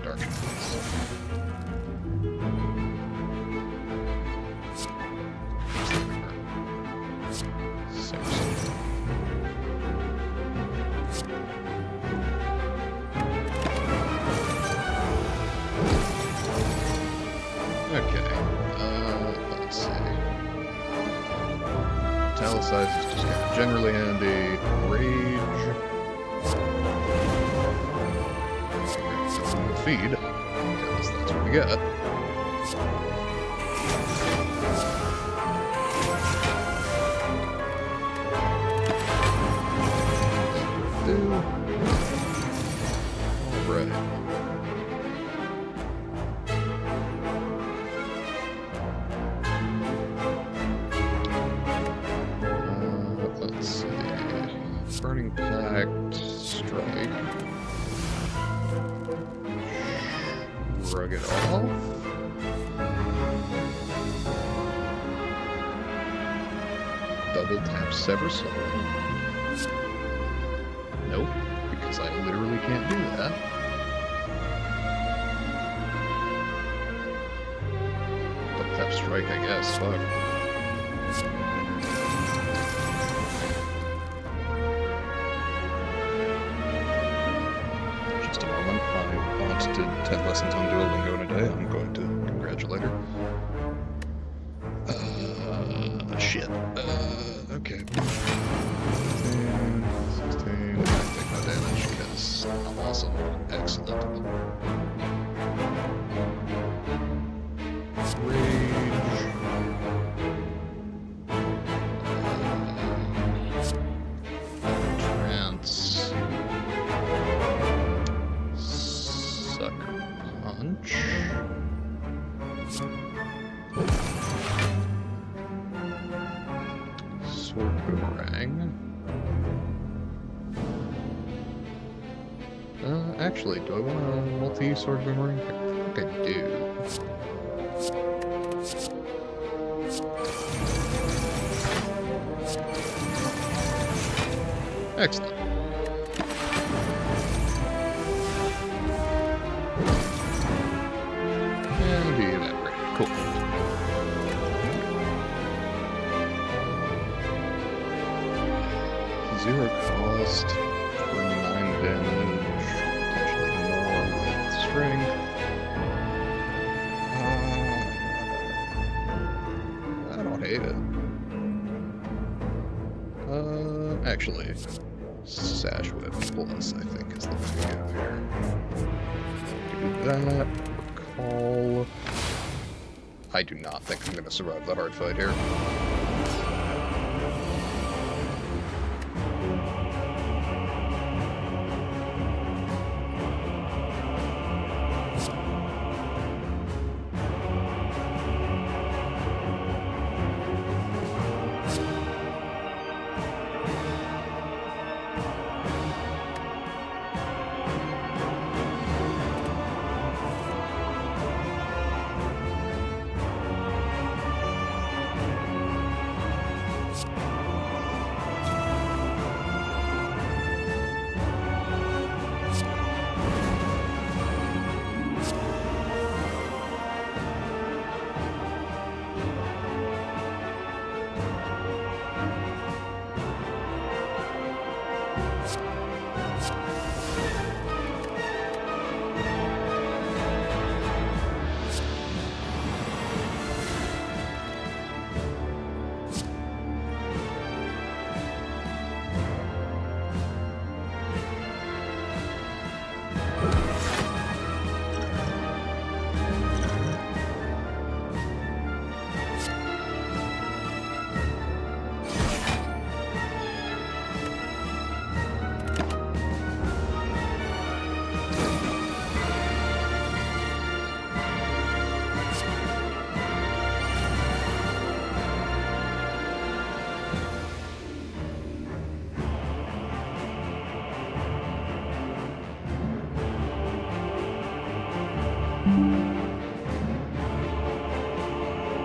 Dark Shackles. Sever Soul. Okay, let's see. Italicize is just kind of generally handy. Rage. Feed, because that's what we got. Burning Pact, Strike. Shrug it off. Double tap Sever Soul. Nope, because I literally can't do that. Double tap Strike, I guess. Fuck. Just a moment. My aunt did 10 lessons on Duolingo in a day. I'm going to congratulate her. Shit. Okay. 16. I take my damage because I'm awesome. Excellent. Rage. Trance. Sucker Punch. Sword Boomerang. Actually, do I want a multi-sword boomerang? I think I do. Excellent. And he evaporated. Cool. Zero cost for 9 damage, potentially more with strength. I don't hate it. Actually, Sash Whip Plus, I think, is the way to go here. Do that. Recall. I do not think I'm going to survive the hard fight here.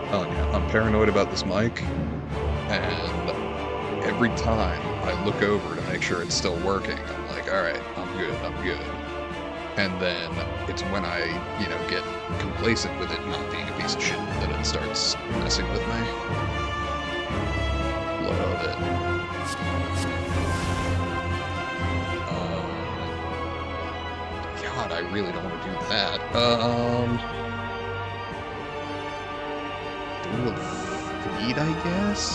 Oh yeah, I'm paranoid about this mic, and every time I look over to make sure it's still working, I'm like, alright, I'm good. And then it's when I, get complacent with it not being a piece of shit that it starts messing with me. Love it. God, I really don't want to do that. Do a feed, I guess?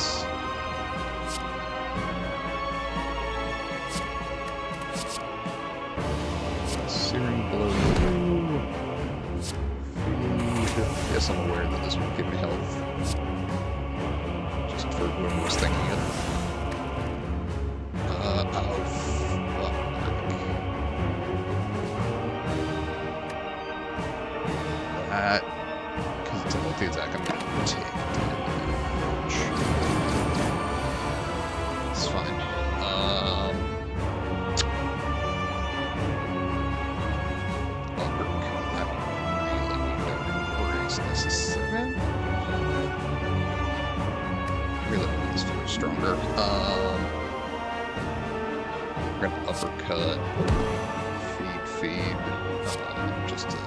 Searing Blow. Feed. Guess I'm aware that this won't give me health. Just for when I was thinking it. Oh, fuck. That, because it's a multi-attack, I'm gonna take damage. It's fine. this feels stronger. We're gonna uppercut, feed, just to...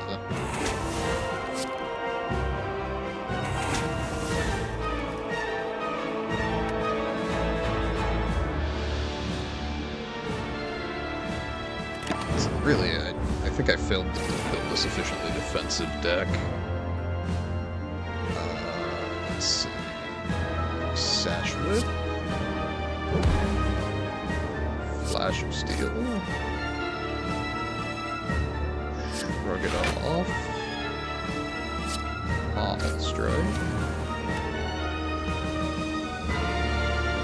Really, I think I failed to build a sufficiently defensive deck. Let's see. Sash Whip. Flash of Steel. Shrug it off. Awful Strike.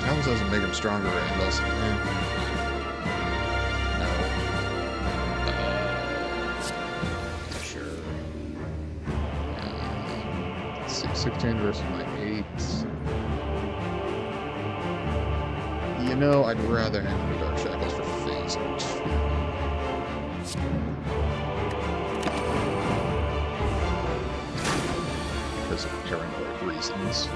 Talons doesn't make him stronger and also... Sure. 16 versus my 8. You know, I'd rather have the Dark Shackles for phase 2. Because of paranoid reasons.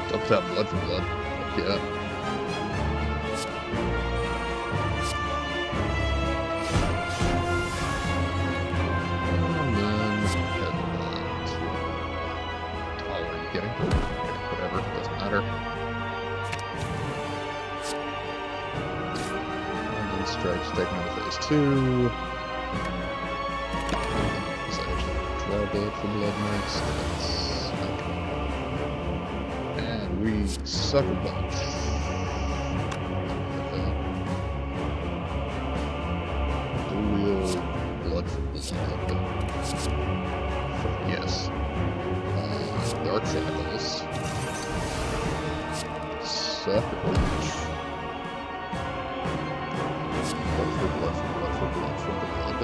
Double tap blood for blood. Fuck yeah. And then headbutt. Oh, are you kidding? Okay, whatever, doesn't matter. And then strikes taking into phase 2. Because I actually draw blood for blood next. That's okay. And we sucker punch. Dual blood for blood. Yes. Dark Shackles. Sucker punch. Blood for blood for blood for blood for blood.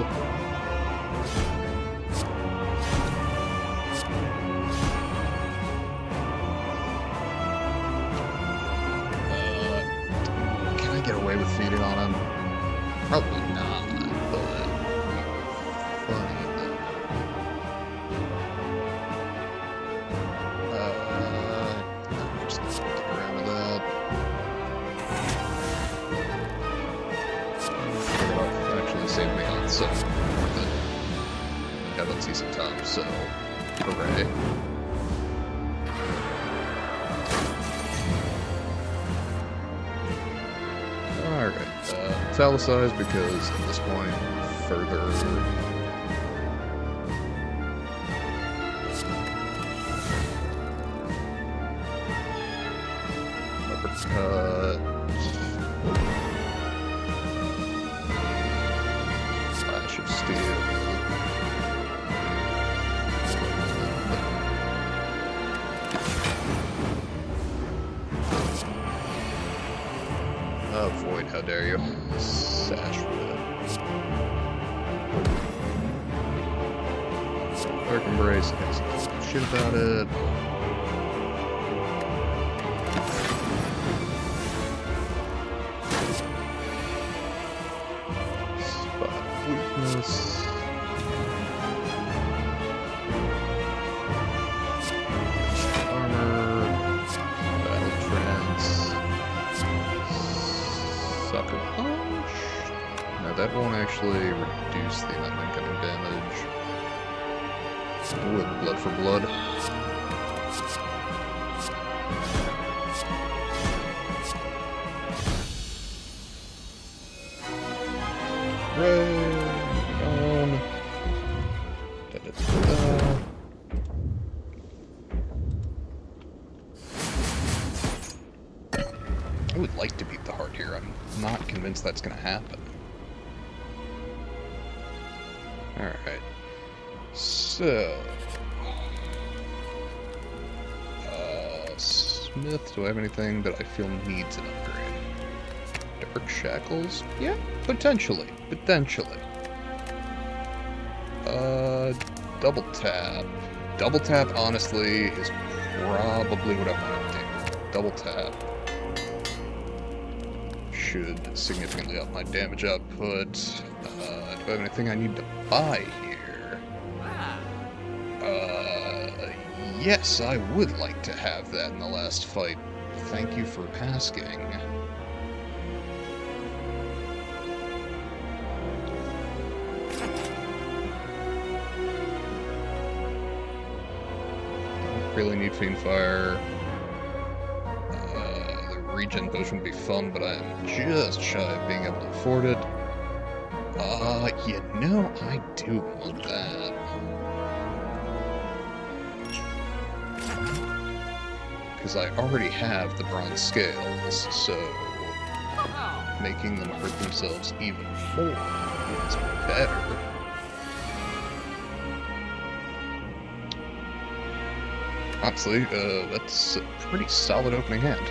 Can I get away with feeding on him? Probably not, but funny. I'm just gonna stick around with that. It'll actually save me on some more than Heaven Season Top, so hooray. Alright, italicize because at this point, further... Uppercut... Flash of Steel... Void, how dare you. Sash Whip. Dark Embrace, can't say shit about it. Spot Weakness. Armor. Battle Trance. Sucker Punch? No, that won't actually reduce the amount of incoming damage. With blood for blood. Hooray! On. Da-da-da-da. I would like to beat the heart here. I'm not convinced that's going to happen. Alright. So... Smith, do I have anything that I feel needs an upgrade? Dark Shackles? Yeah, potentially. Potentially. Double tap. Double tap, honestly, is probably what I want to do. Double tap should significantly up my damage output. Do I have anything I need to buy here? Yes, I would like to have that in the last fight. Thank you for asking. Don't really need Fiend Fire. The regen potion would be fun, but I am just shy of being able to afford it. You know, I do want that. Because I already have the bronze scales, so making them hurt themselves even more is better. Honestly, that's a pretty solid opening hand.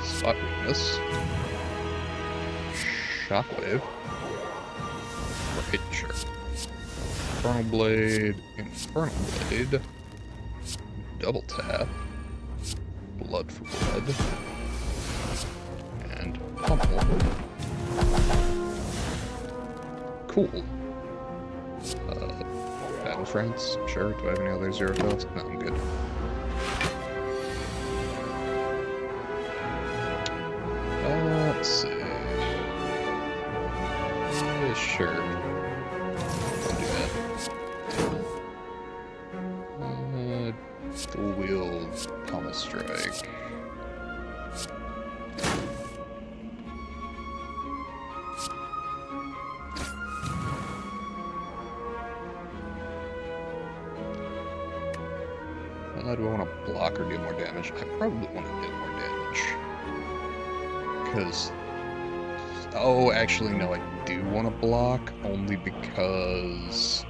Spot weakness. Shockwave. Right, sure. Infernal Blade, double tap, blood for blood, and pummel. Cool. Battle France, sure. Do I have any other zero cost? No, I'm good. Let's see. Yeah, sure. I'll do that. Dual wield pommel strike. Do I want to block or deal more damage? I probably want to deal more damage. Because... Oh, actually, no, I do want to block, only because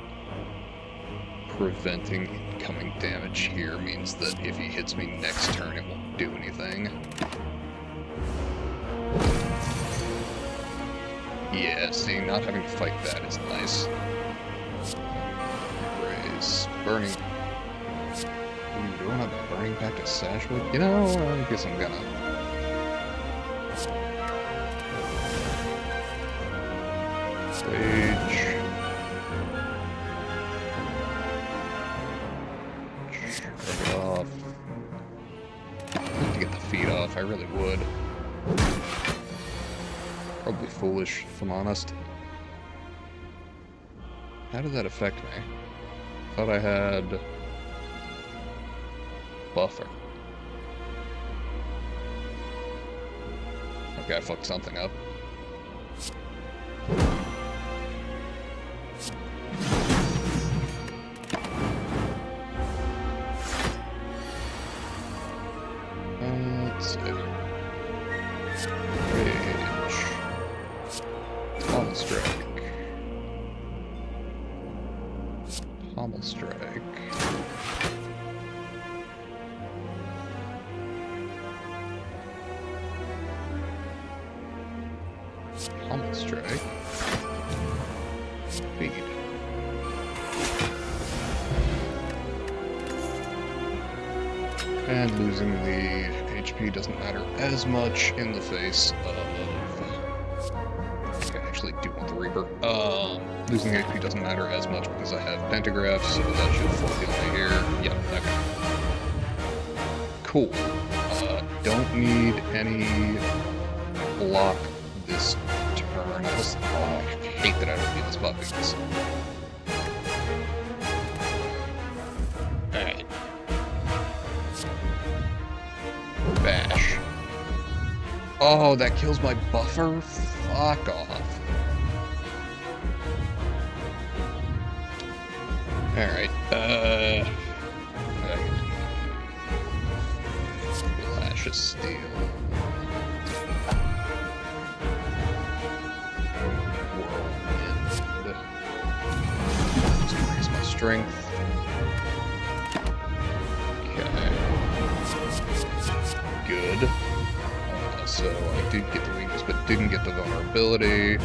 preventing incoming damage here means that if he hits me next turn, it won't do anything. Yeah, see, not having to fight that is nice. Raise. Burning. Ooh, do I want to Burning Pact of Sashwood? You know, I guess I'm gonna. Rage. Shrug it off. I'd like to get the feet off, I really would. Probably foolish, if I'm honest. How did that affect me? Thought I had... buffer. Okay, I fucked something up. Let's see. Rage. Pommel strike. Pommel strike. Pommel strike. Speed. And losing the HP doesn't matter as much in the face of... I actually do want the Reaper. Losing the HP doesn't matter as much because I have Pentagraphs, so that should full heal me here. Yep, okay. Cool. Don't need any block this turn. I hate that I don't need this spot weakness. Alright. Bash. Oh, that kills my buffer? Fuck off. Alright, Flash of Steel. Whirlwind. Just increase my strength. Okay. Good. So I did get the weakness, but didn't get the vulnerability.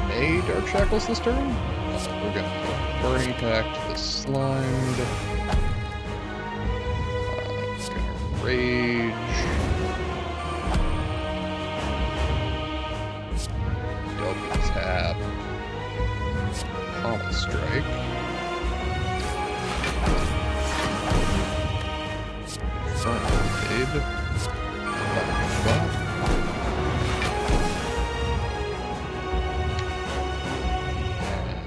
May Dark Shackles this turn? We're gonna Burning Pact the Slimed. It's gonna Rage. Double Pommel Strike. Infernal Blade. Shot.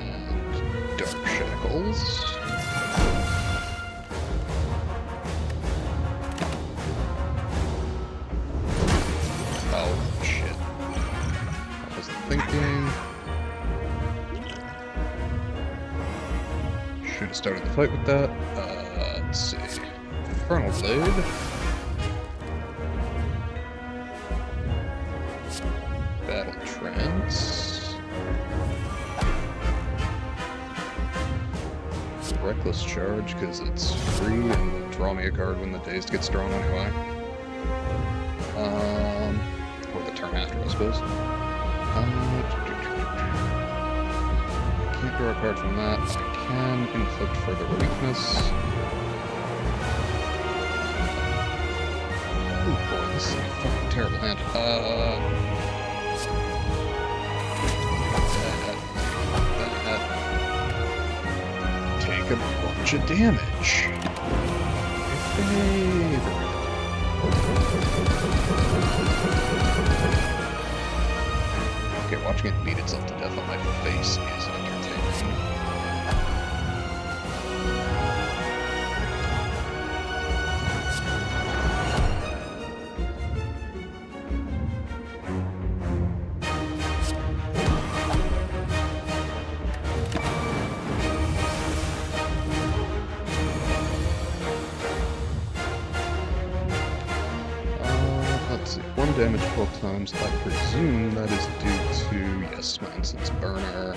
And Dark Shackles. Oh, shit. I wasn't thinking. Should have started the fight with that. Let's see. Infernal Blade. Battle Trance. Reckless Charge, because it's free and will draw me a card when the dazed gets drawn anyway. Or the turn after, I suppose. Can't draw a card from that. I can inflict further weakness. Oh boy, this is a fucking terrible hand. Take a bunch of damage. Okay, watching it beat itself to death on my face is entertaining. Let's see, 1 damage 12 times. I presume that is due to, yes, my Incense Burner.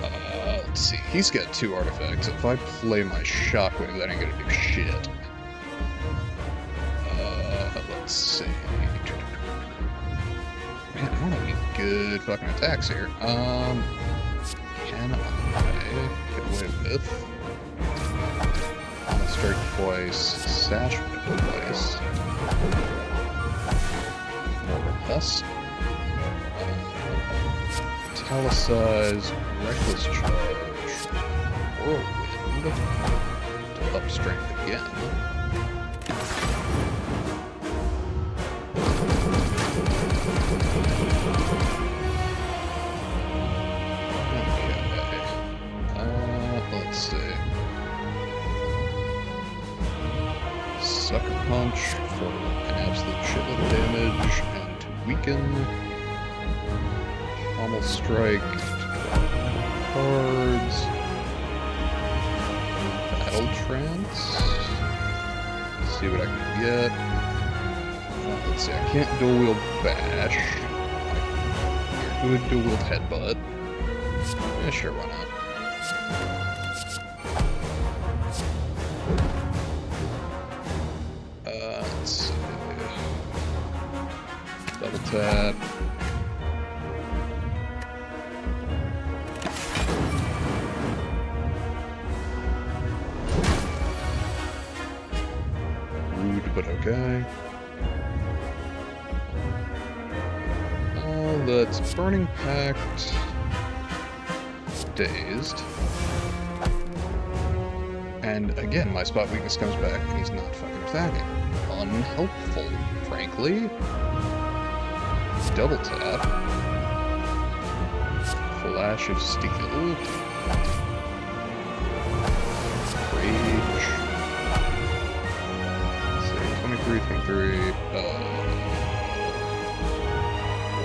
Let's see, he's got 2 artifacts. If I play my Shockwave, that ain't gonna do shit. Let's see. Man, I don't have any good fucking attacks here. Can I get away with Strike twice, Sash twice? More or less. Italicized, Reckless Charge, Whirlwind, to up strength again. Okay. Let's see. Sucker Punch for an absolute shitload of damage and to weaken. Pommel Strike, cards. Battle Trance. Let's see what I can get. Let's see, I can't dual wield Bash. I could dual wield Headbutt. Yeah, sure, why not? Let's see. Double tap. Rude, but okay. That's Burning Pact. Dazed. And again, my spot weakness comes back, and he's not fucking attacking. Unhelpful, frankly. Double tap. Flash of Steel. Rage. Let's see, 23, 23.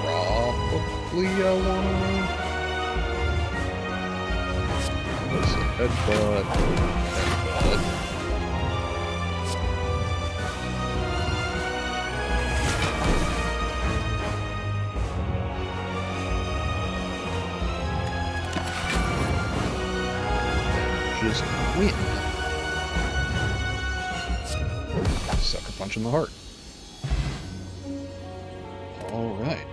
Probably I wanna. Let's see, Headbutt. Headbutt. Just win. Sucker Punch in the heart. Alright.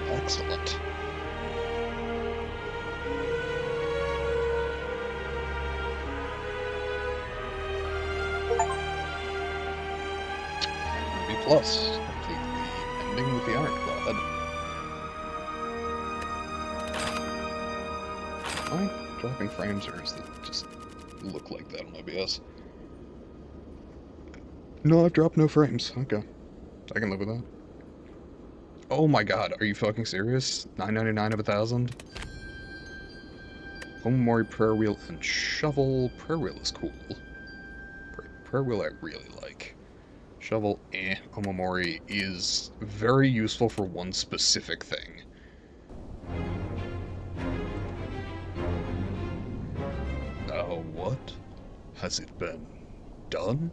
Excellent. Plus, complete the ending with the Ironclad. Am I dropping frames, or does it just look like that on OBS? No, I've dropped no frames. Okay. I can live with that. Oh my god, are you fucking serious? $9.99 of 1,000? Omamori Prayer Wheel and Shovel. Prayer Wheel is cool. Prayer Wheel I really like. Shovel, eh. Omamori is very useful for one specific thing. What? Has it been done?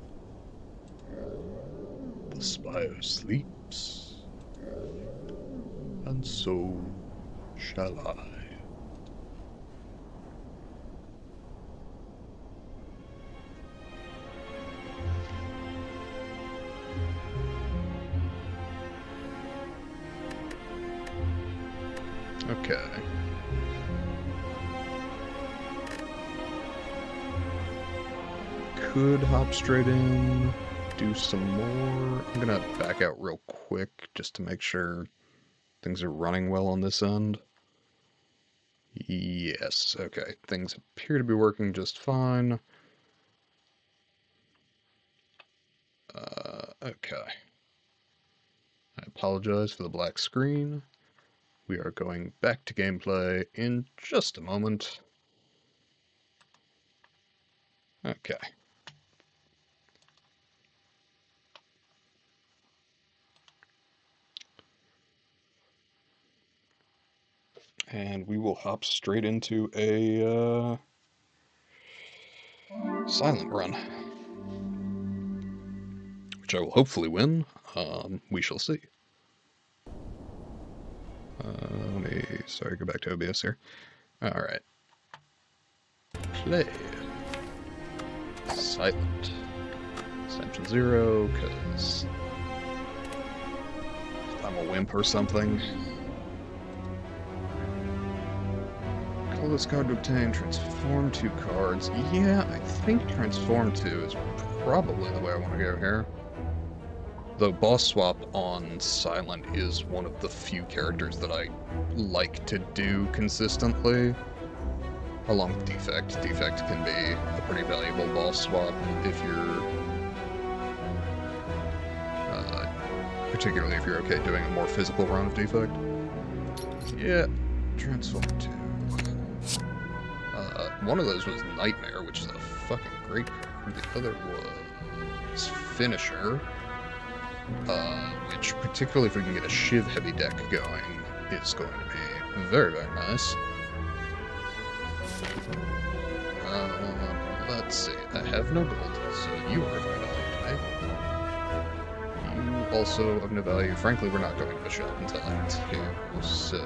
The spire sleeps, and so shall I. Okay. Could hop straight in, do some more. I'm gonna back out real quick just to make sure things are running well on this end. Yes, okay. Things appear to be working just fine. Okay. I apologize for the black screen. We are going back to gameplay in just a moment. Okay. And we will hop straight into a silent run, which I will hopefully win. We shall see. Sorry, go back to OBS here. Alright. Play. Silent. Extension 0, because I'm a wimp or something. Call this card to obtain Transform 2 cards. Yeah, I think Transform 2 is probably the way I want to go here. Though Boss Swap on Silent is one of the few characters that I like to do consistently. Along with Defect. Defect can be a pretty valuable boss swap if you're... particularly if you're okay doing a more physical run of Defect. Yeah, Transform 2. One of those was Nightmare, which is a fucking great card. The other was Finisher, which, particularly if we can get a Shiv heavy deck going, is going to be very, very nice. Let's see. I have no gold, so you are of no value to me. You also of no value. Frankly, we're not going to the shop until I two, so...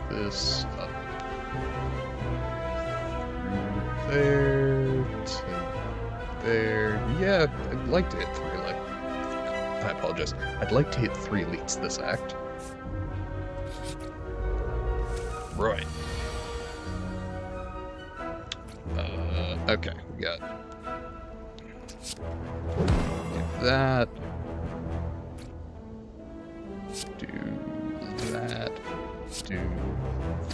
this up through there to there. Yeah, I'd like to hit 3, like... I apologize. I'd like to hit 3 elites this act. Right. Okay, we got that. Do that. Do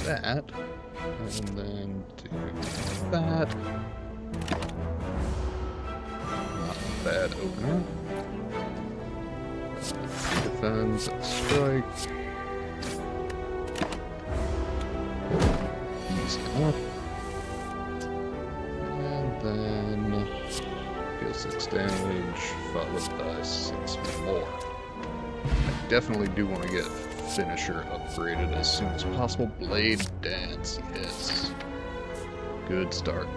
that. And then do that. Not a bad opener. Defends and strike. Easy enough. Then deal 6 damage, followed by 6 more. I definitely do want to get Finisher upgraded as soon as possible. Blade Dance, yes. Good start.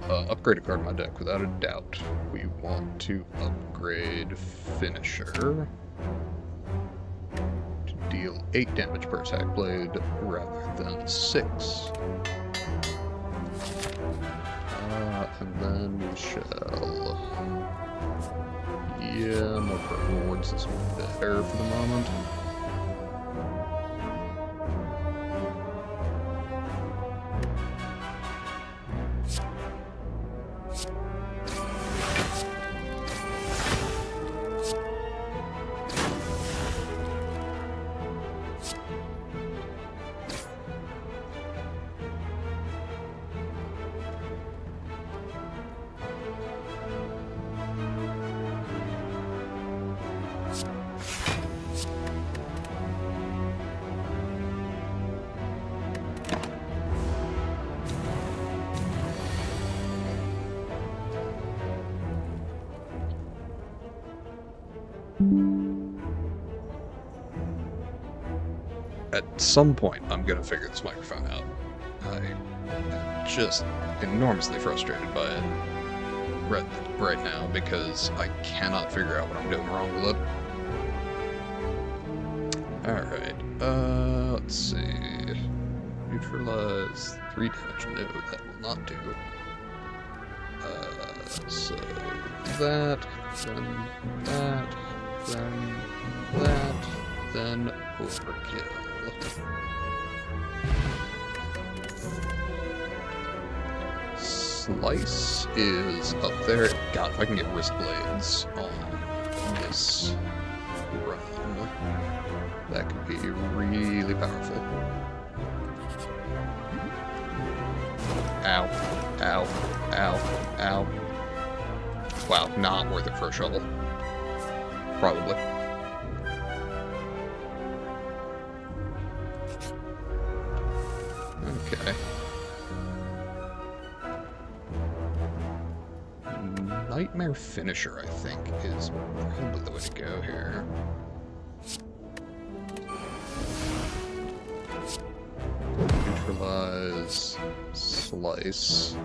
Upgrade a card in my deck, without a doubt. We want to upgrade Finisher. Deal 8 damage per attack blade rather than 6. And then we shall... yeah, more rewards is better for the moment. At some point, I'm gonna figure this microphone out. I am just enormously frustrated by it right now because I cannot figure out what I'm doing wrong with it. Alright, let's see. Neutralize 3 damage. No, that will not do. So that, then that, then that, then overkill. Slice is up there. God, if I can get wrist blades on this run, that could be really powerful. Ow, ow, ow, ow. Wow, not worth it for a shovel. Probably. Okay. Nightmare Finisher, I think, is probably the way to go here. Neutralize, slice.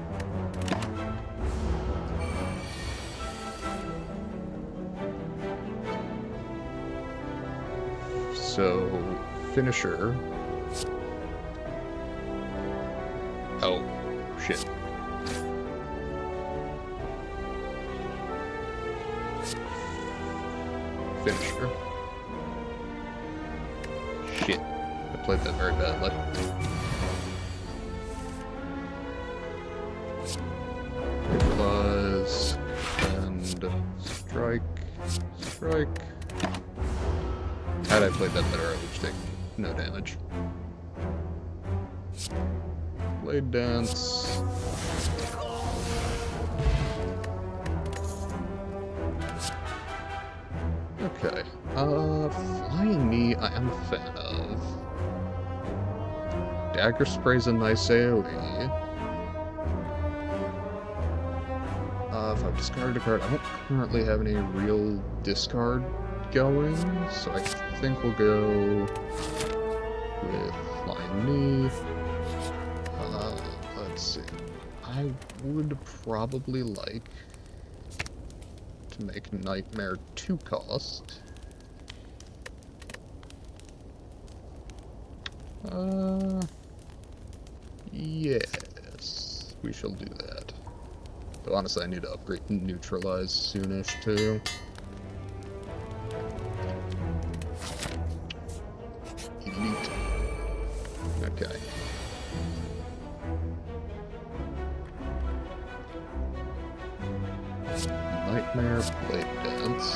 So, Finisher. Oh, shit. Finisher. Shit. I played that very badly. Neutralize. And strike. Strike. Had I played that better, I would take no damage. Blade Dance. Okay. Flying Knee I am a fan of. Dagger Spray's a nice AoE. If I've discarded a card, I don't currently have any real discard going, so I think we'll go with Flying Knee. Let's see. I would probably like to make Nightmare 2 cost. Yes, we shall do that. Though honestly, I need to upgrade Neutralize soonish too. Elite. Okay. Nightmare, Blade Dance,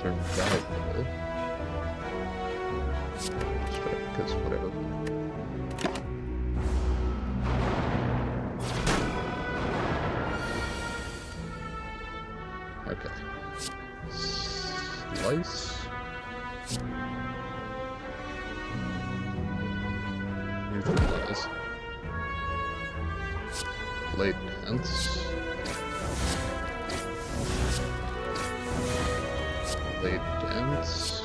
Survival, Strike, because whatever. Okay. Slice. Neutralize. Blade Dance. Blade Dance.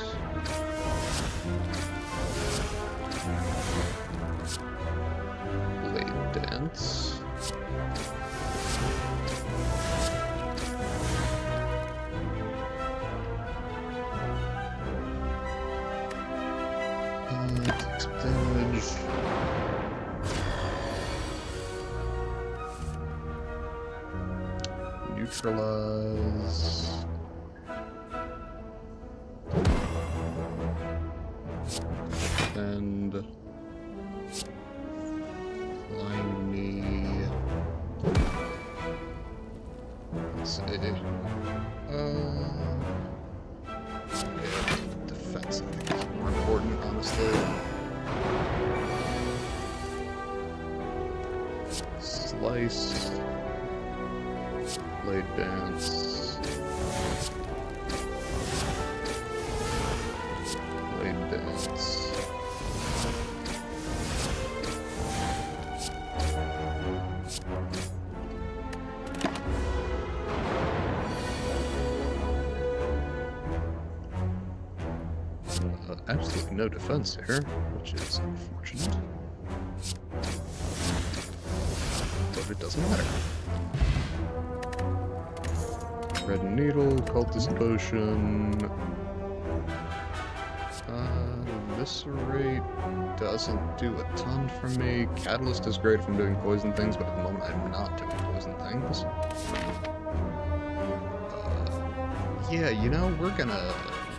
Blade Dance. Takes damage. Neutralize. And Flying Knee. Let's see. Defense, I think, is more important, honestly. Slice. Blade Dance. Blade Dance. absolutely no defense here, which is unfortunate. But it doesn't matter. Red Needle, Cultist Potion. Eviscerate doesn't do a ton for me. Catalyst is great if I'm doing poison things, but at the moment I'm not doing poison things. Yeah, you know, we're gonna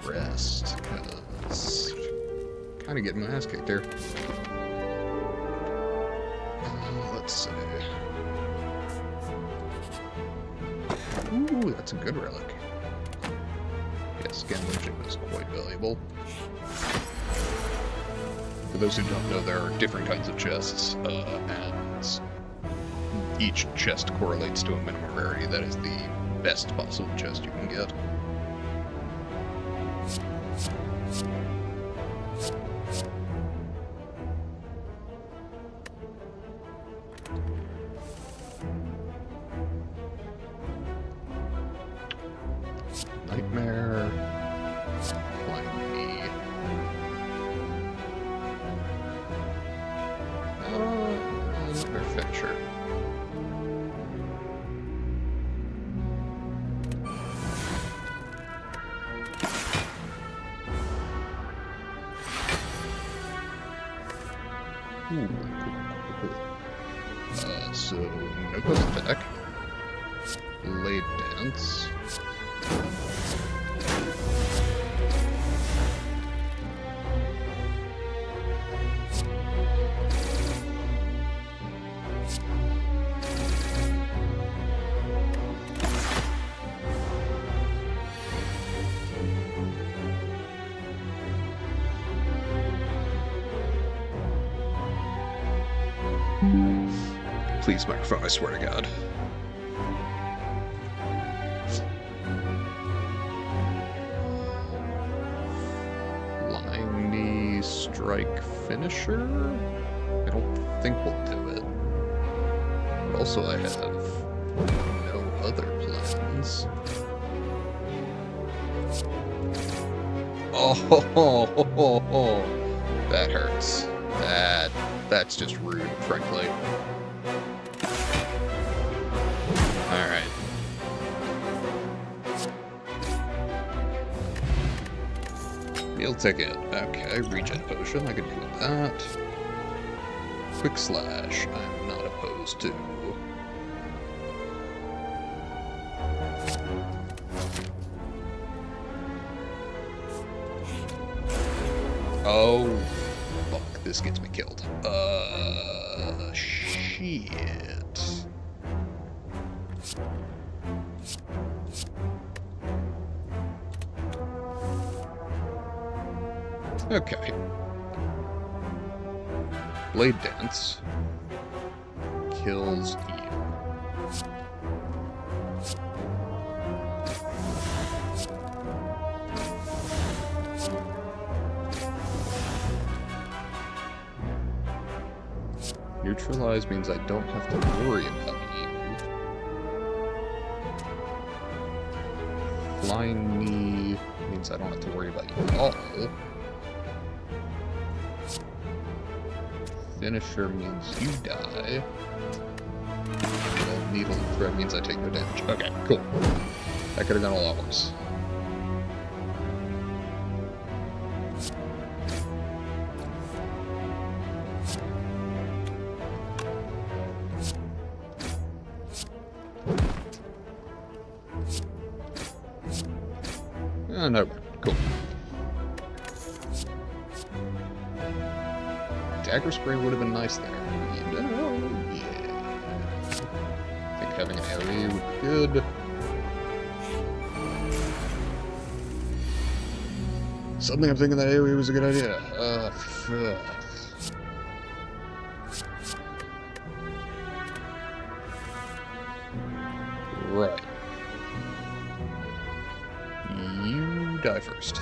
rest, because kind of getting my ass kicked here. Let's see. Ooh, that's a good relic. Yes, skin lynching is quite valuable. For those who don't know, there are different kinds of chests, and each chest correlates to a minimum rarity. That is the best possible chest you can get. Nightmare. Flying Knee. Nightmare Fetcher. Ooh, cool. So, no ghost attack. Blade Dance. Please, microphone, I swear to God. Flying Knee Strike Finisher? I don't think we'll do it. But also, I have no other plans. Oh, that hurts. That's just rude, frankly. Alright. Meal ticket. Okay, regen potion, I could do with that. Quick slash, I'm not opposed to. Oh, fuck, this gets me killed. Shit. Okay. Blade Dance kills you. Neutralize means I don't have to worry about you. Flying Knee means I don't have to worry about you at all. Finisher means you die. And Needle and Thread means I take no damage. Okay, cool. That could have gone a lot worse. No, cool. Dagger spray would have been nice there. You know, yeah. I think having an AoE would be good. Suddenly I'm thinking that AoE was a good idea. Right. You die first.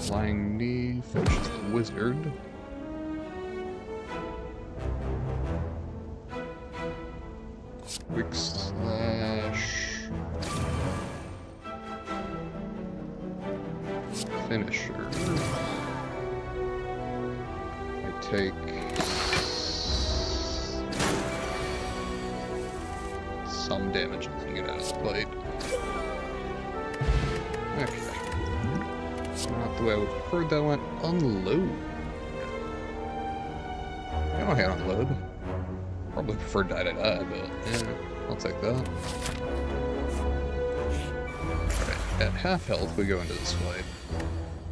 Flying knee finishes the wizard. Quick slash. Finisher. I take some damage and then get out of the plate. Okay. Not the way I would have preferred that went. Unload. I don't hate unload. Probably prefer die to die, but yeah, I'll take that. Alright, at half health we go into this fight.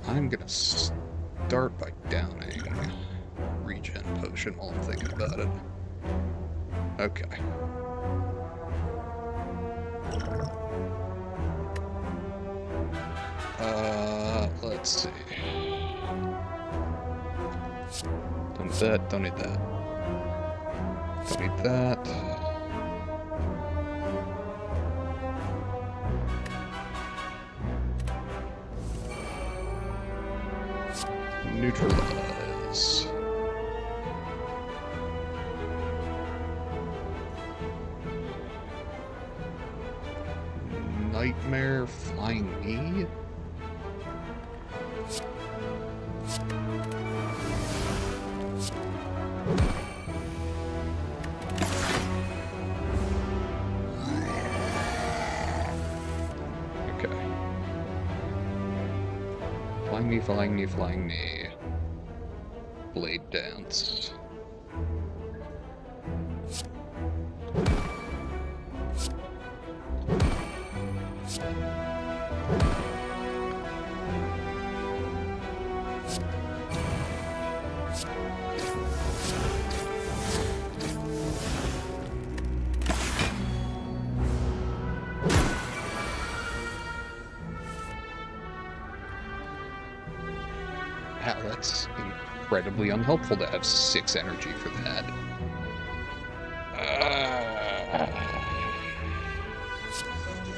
I'm gonna start by downing regen potion while I'm thinking about it. Okay. Let's see. Don't need that, don't need that. Don't need that. Neutralize. Nightmare flying knee? Okay. Flying knee, flying knee, flying knee. Blade dance. Wow, that's incredibly unhelpful to have 6 energy for that.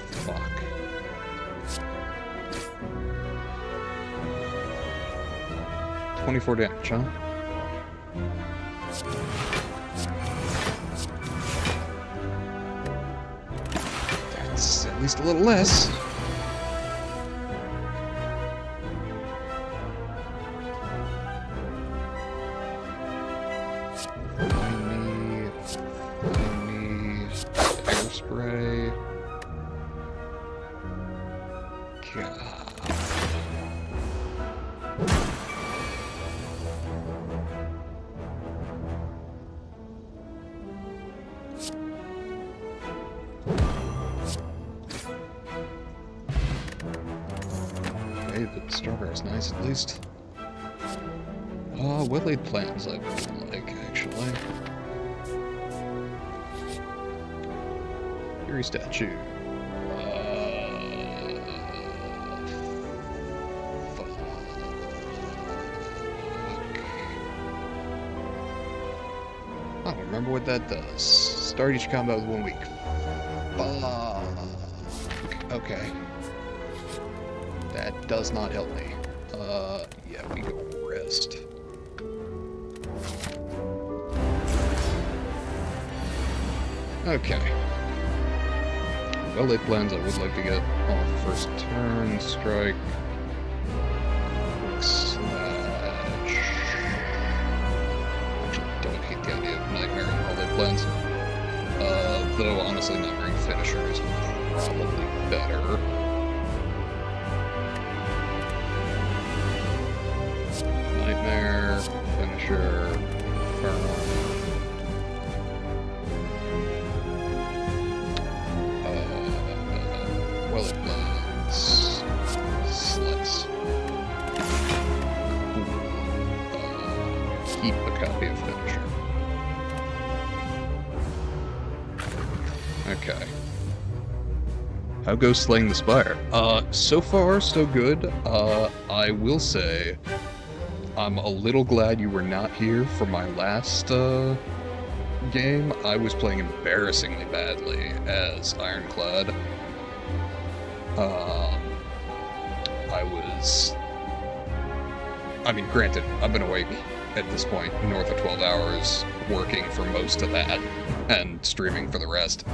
Fuck. $24 damage, huh? That's at least a little less. Spray. God. Okay, but Starfire is nice at least. Well-laid plans I would like, actually. Fury statue. Fuck. I don't remember what that does. Start each combat with 1 week. Fuck. Okay. That does not help me. Yeah, we go rest. Okay. Well-laid plans I would like to get off first turn, strike, quick slash. Actually, don't hate the idea of Nightmare and well-laid plans. Though honestly, Nightmare Finisher is probably better. Nightmare, Finisher, Firm. Well-laid plans. Slice. Keep a copy of Finisher. Okay. How goes Slaying the Spire? So far, so good. I will say, I'm a little glad you were not here for my last, game. I was playing embarrassingly badly as Ironclad. I was I mean, granted, I've been awake at this point north of 12 hours, working for most of that, and streaming for the rest.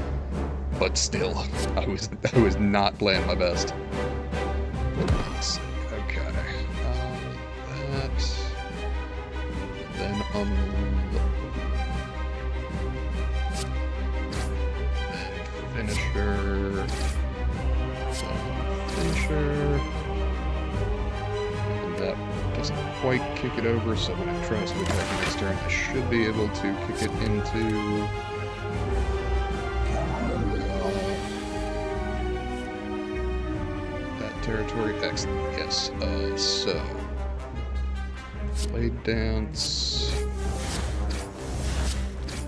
But still, I was not playing my best. Let's see. Okay. That. Then finisher. Finisher. And that doesn't quite kick it over, so when it tries to attack next turn, I should be able to kick it into that territory. Excellent. Yes. So Blade Dance.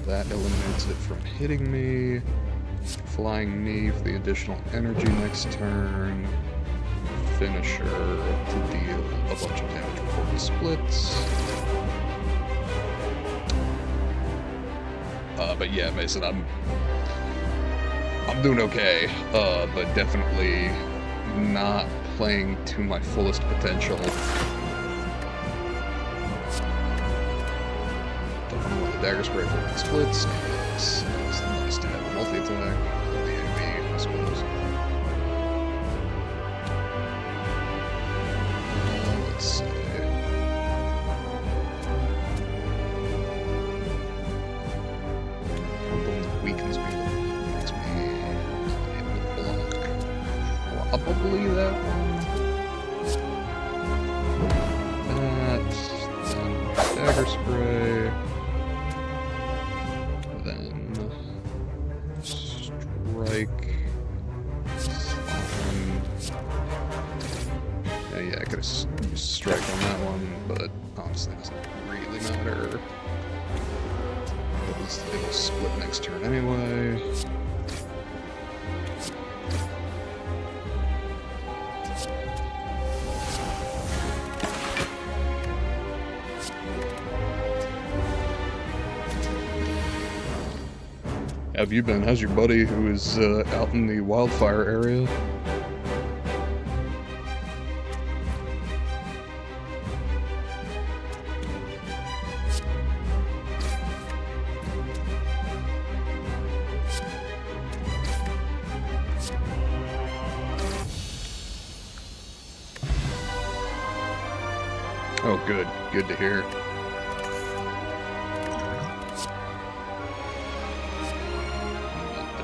That eliminates it from hitting me. Flying Knee for the additional energy next turn. Finisher to deal a bunch of damage before he splits. But yeah, Mason, I'm doing okay, but definitely not playing to my fullest potential. Definitely want the Dagger Spray for the splits. It's nice to have a multi-attack. The AoE, I suppose. Let's see. Something that weakens me, makes me able to block. Probably that one. That, then Dagger Spray. Then Strike. Yeah, I could have used Strike on that one, but honestly, it doesn't really matter. It'll split next turn anyway. How have you been? How's your buddy who is out in the wildfire area? Oh, good. Good to hear.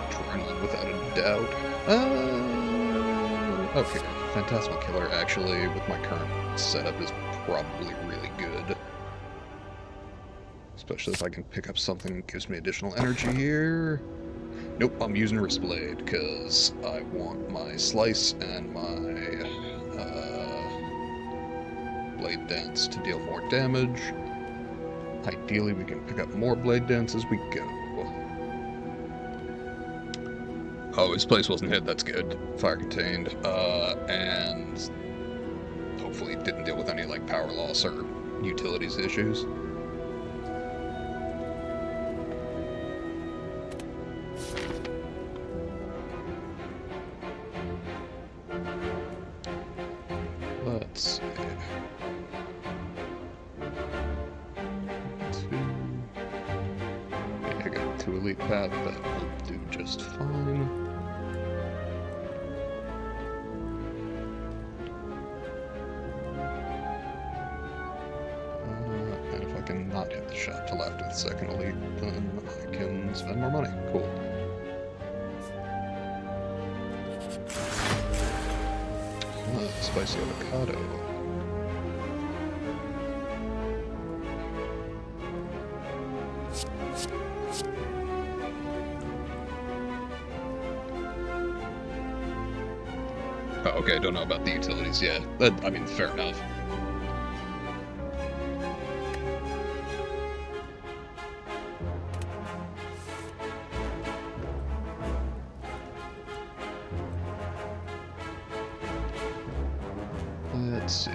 Adrenaline, without a doubt. Okay. Phantasmal Killer, actually, with my current setup, is probably really good. Especially if I can pick up something that gives me additional energy here. Nope, I'm using Wrist Blade, because I want my Slice and my Blade Dance to deal more damage. Ideally, we can pick up more Blade Dance as we go. Oh, his place wasn't hit, that's good. Fire contained, and hopefully didn't deal with any, like, power loss or utilities issues. Let's see. Yeah, I got 2 Elite Path, that will do just fine. And if I can not hit the shot till after the second Elite, then I can spend more money. Cool. Spicy avocado. Oh, okay, I don't know about the utilities yet. I mean, fair enough. Let's see.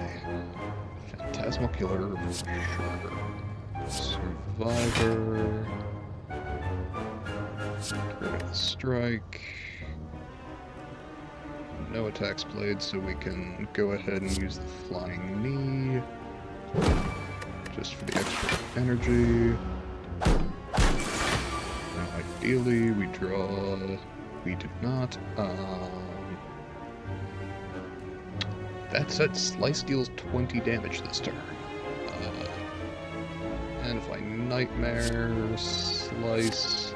Phantasmal Killer, for sure. Survivor. Get rid of the Strike. No attacks played, so we can go ahead and use the Flying Knee. just for the extra energy. Now, ideally, we draw. We did not. That said, Slice deals 20 damage this turn. And if I Nightmare Slice,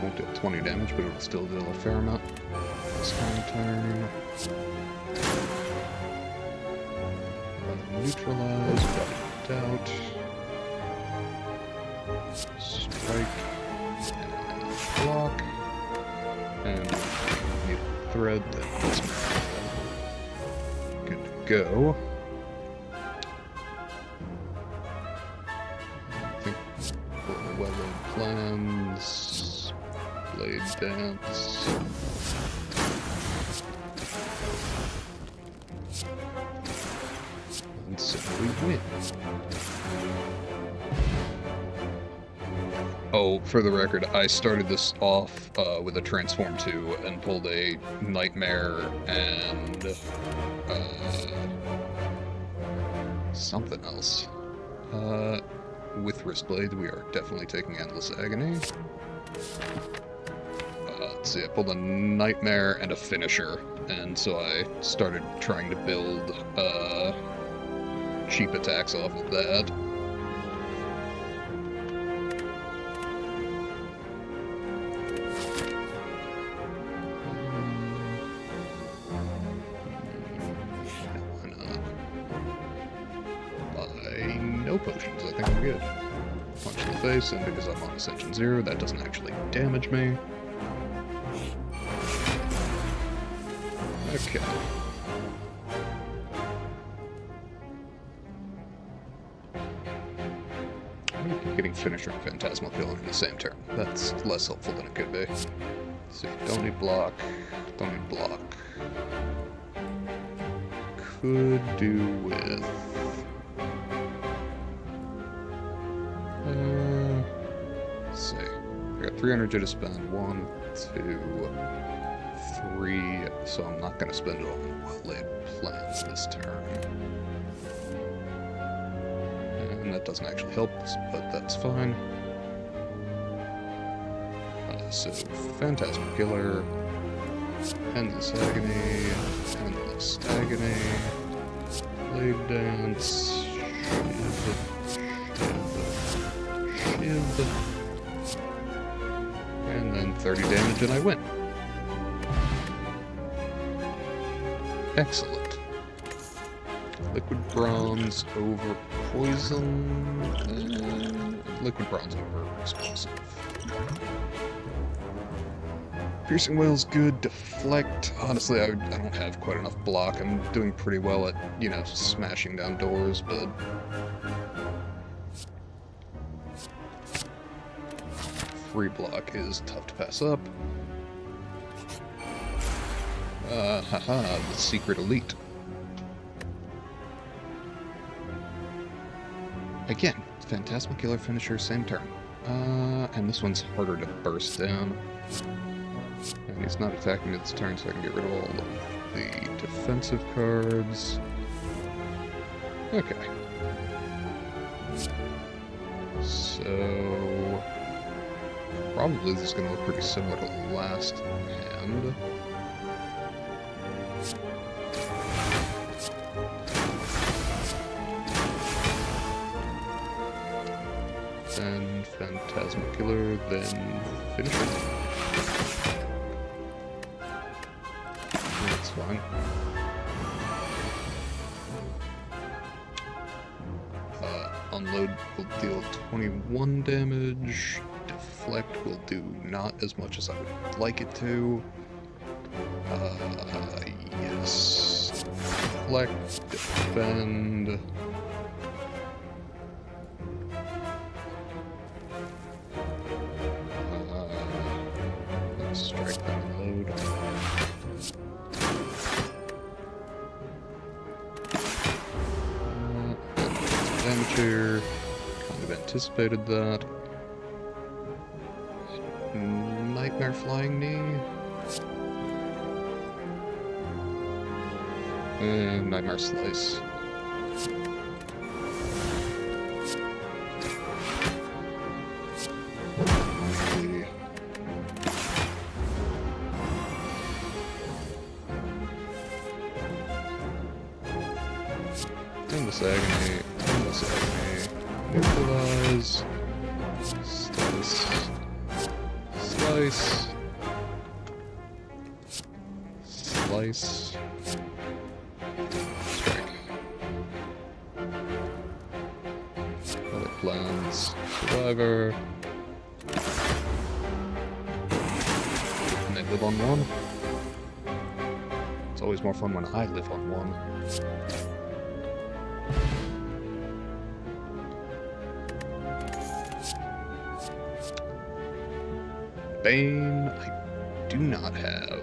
won't do 20 damage, but it'll still deal a fair amount this turn. Neutralize, without doubt. Strike, and block, and need a thread that's good to go. I think well-laid plans, blade dance. And so we win. Oh, for the record, I started this off with a Transform 2 and pulled a Nightmare and something else. With Wristblade, we are definitely taking Endless Agony. Let's see, I pulled a Nightmare and a Finisher, and so I started trying to build cheap attacks off of that. No potions, I think I'm good. Punch in the face, and because I'm on Ascension 0, that doesn't actually damage me. Okay. I'm gonna keep getting Finisher and Phantasmal Killer in the same turn. That's less helpful than it could be. So don't need block, don't need block. Could do with... let's see. I got 3 energy to spend. 1, 2, 3. So I'm not going to spend it on well-laid plans this turn. And that doesn't actually help, but that's fine. So Phantasmal Killer, Endless Agony, Endless Agony, Blade Dance, Shiv, and then 30 damage and I win. Excellent. Liquid Bronze over Poison, Liquid Bronze over Explosive. Piercing Wail's good. Deflect. Honestly, I don't have quite enough block. I'm doing pretty well at, smashing down doors, but... free block is tough to pass up. Haha, the Secret Elite. Again, Phantasmal Killer Finisher, same turn. And this one's harder to burst down. And he's not attacking me this turn, so I can get rid of all of the defensive cards. Okay. So... probably this is going to look pretty similar to the last hand. Then Phantasmal Killer, then Finisher. That's fine. Unload will deal 21 damage. Deflect will do not as much as I would like it to. Yes. Deflect, defend. Let's strike that load. Damage here. Kind of anticipated that. Nightmare Flying Knee. And Nightmare Slice. Endless agony. Endless agony. Neutralize. Slice. Slice. Slice. Strike. Other plans. Survivor. And they live on one. It's always more fun when I live on one. Bane, I do not have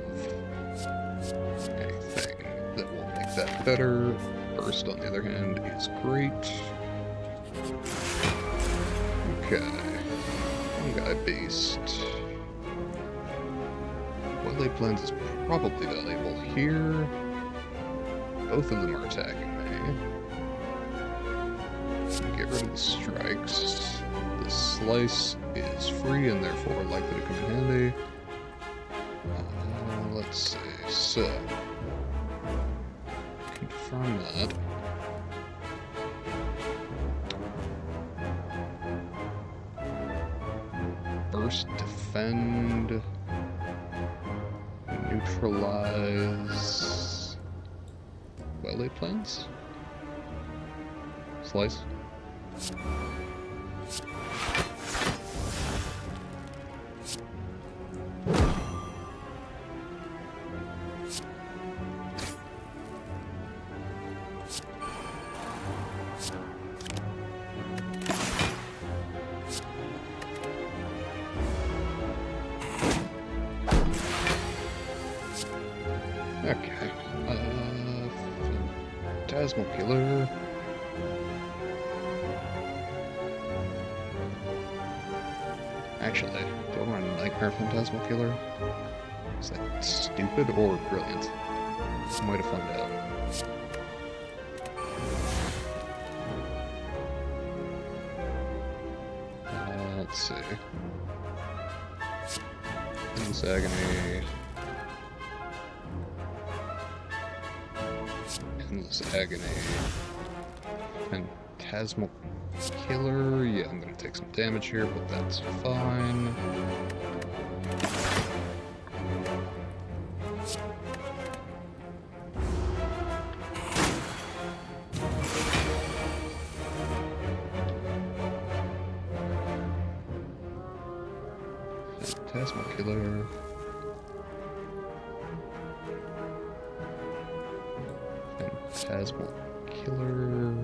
anything that will make that better. Burst, on the other hand, is great. Okay. One guy beast. Wildlife Plans is probably valuable here. Both of them are attacking me. Get rid of the strikes. The slice is free and therefore likely to come in handy. Let's see. So, confirm that. Burst, defend, neutralize. Wildlife Plans? Slice. Okay. Phantasmal Killer. Actually, do I want a Nightmare Phantasmal Killer? Is that stupid or brilliant? Some way to find out. Let's see. Endless agony. Endless agony. Phantasmal Killer. Yeah, I'm gonna take some damage here, but that's fine. Phantasmal Killer. Phantasmal Killer.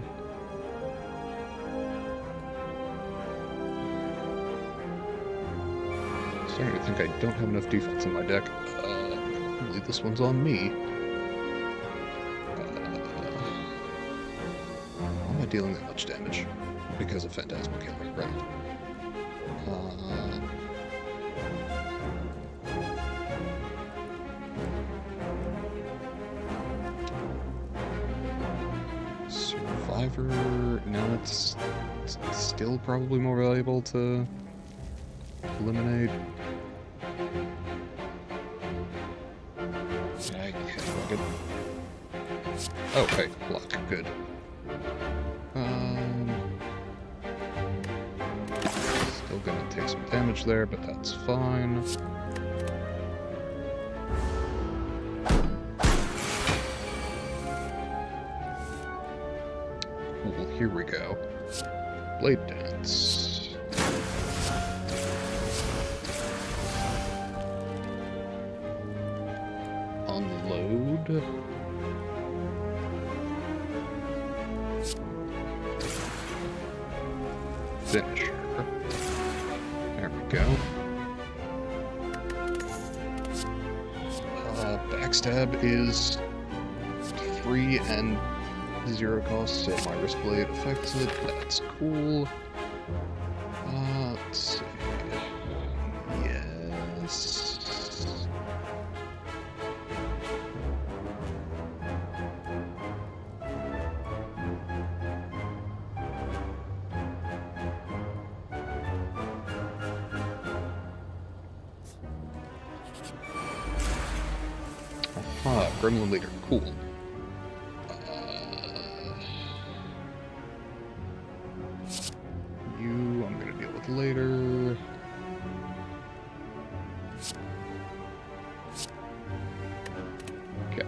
Starting to think I don't have enough defense in my deck. Probably this one's on me. Why am I dealing that much damage? Because of Phantasmal Killer, right? Survivor. Now it's still probably more valuable to eliminate. Oh, hey, block. Good. Still gonna take some damage there, but that's fine. Cool, here we go. Blade Dance. Unload. Finisher. There we go. Backstab is free and 0 cost, so my wrist blade affects it. That's cool. Let's see. Yes. Gremlin Leader, cool. with later. Okay.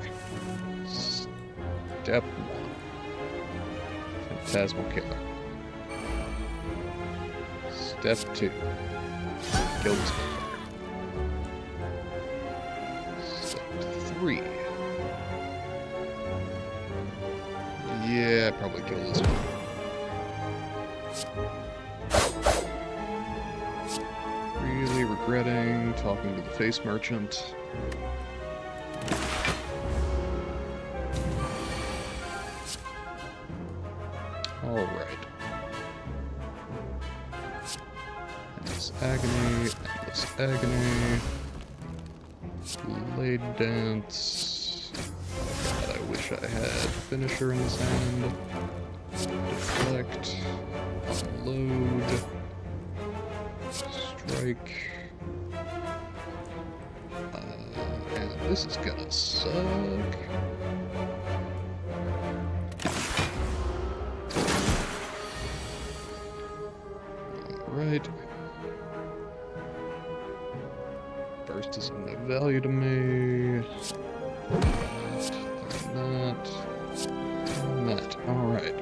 Step 1. Phantasmal Killer. Step 2. Kill this motherfucker. Step 3. Yeah, probably kill this one. Really regretting talking to the face merchant. Alright. Endless agony, endless agony. Slay dance. God, I wish I had finisher in his hand. Deflect. Unload. Strike. And this is gonna suck. Alright. Burst is of no value to me. That. Alright.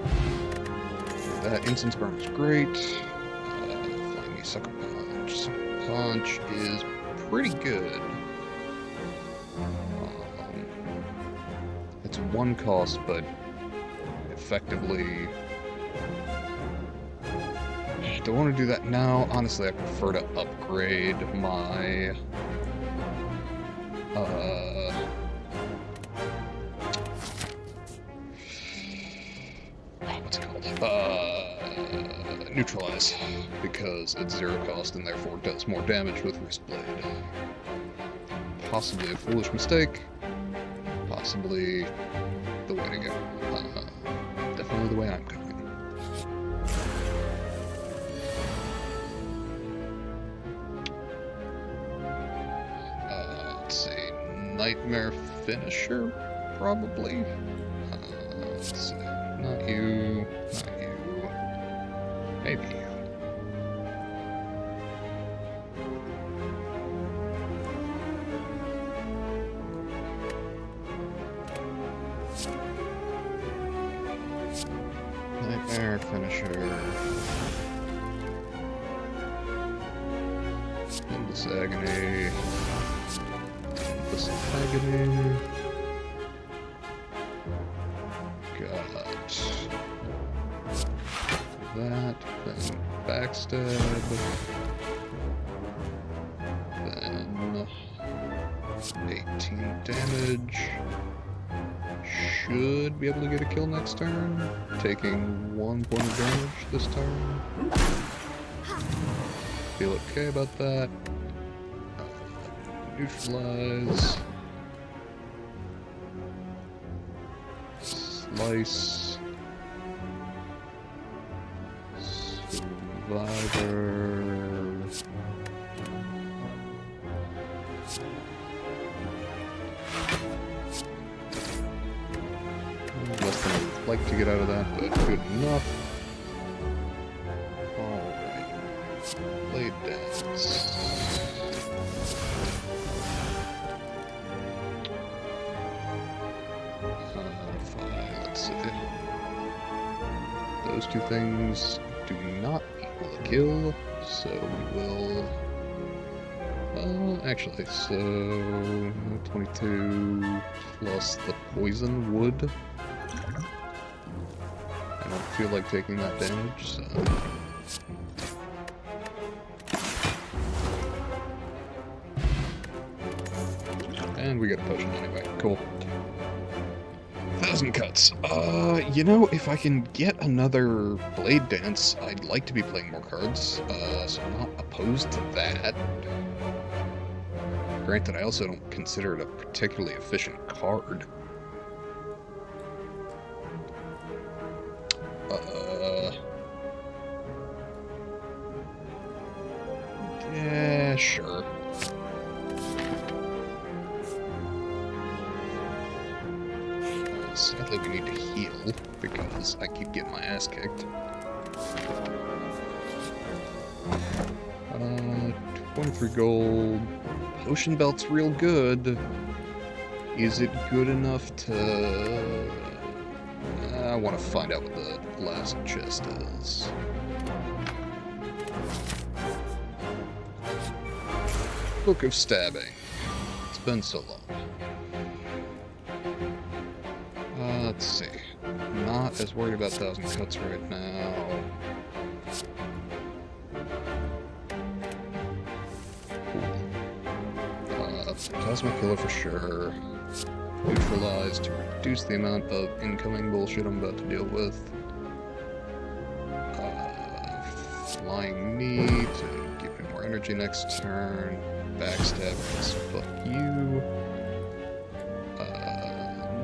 That instance burn is great. Flying me sucker punch. Sucker punch is pretty good. It's 1 cost, but effectively... Do I want to do that now? Honestly, I prefer to upgrade my... what's it called? Neutralize. Because it's 0 cost and therefore does more damage with Wrist Blade. Possibly a foolish mistake. Possibly the way to go. Definitely the way I'm going. Let's see. Nightmare Finisher, probably. Let's see. Not you. Not you. Maybe you. Nightmare Finisher. Endless Agony. Endless Agony. Got that. Then backstab. Then 18 damage. Should be able to get a kill next turn. Taking 1 point of damage this turn. Feel okay about that. Neutralize. Slice. Survivor. Less than I would like to get out of that, but good enough. Alright. Blade dance. Fine, let's see. Those 2 things do not equal a kill, so we will... actually, so... 22 plus the poison wood. I don't feel like taking that damage, so... And we get a potion anyway. Cool. 1,000 cuts. You know, if I can get another Blade Dance, I'd like to be playing more cards, so I'm not opposed to that. Granted, I also don't consider it a particularly efficient card. Yeah, sure. Sadly, we need to heal, because I keep getting my ass kicked. 23 gold. Potion belt's real good. Is it good enough to... I want to find out what the last chest is. Book of Stabbing. It's been so long. Let's see. Not as worried about 1,000 cuts right now. Plasma Killer for sure. Neutralize to reduce the amount of incoming bullshit I'm about to deal with. Flying Knee to give me more energy next turn. Backstab because fuck you.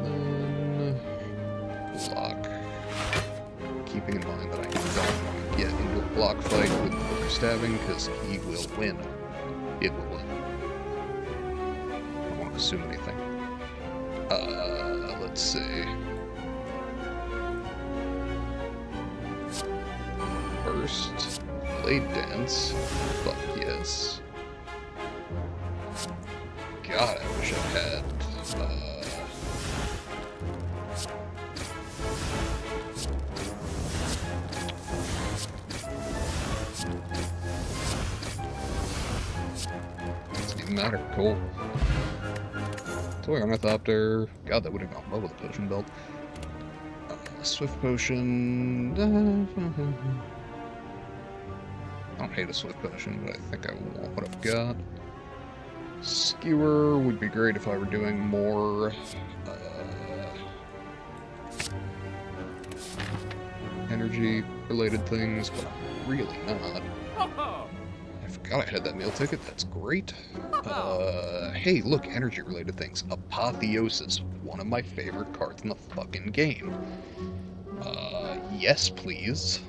Then block. Keeping in mind that I don't want to get into a block fight with Book of Stabbing because he will win. It will win. I don't want to assume anything. Let's see. First, Blade Dance. Fuck yes. God, I wish I had. Doesn't even matter. Cool. Toy Ornithopter. God, that would have gone well with a potion belt. Swift Potion. I don't hate a Swift Potion, but I think I want what I've got. Skewer would be great if I were doing more energy-related things, but I'm really not. I forgot I had that meal ticket. That's great. Hey, look, energy-related things. Apotheosis, one of my favorite cards in the fucking game. Yes, please.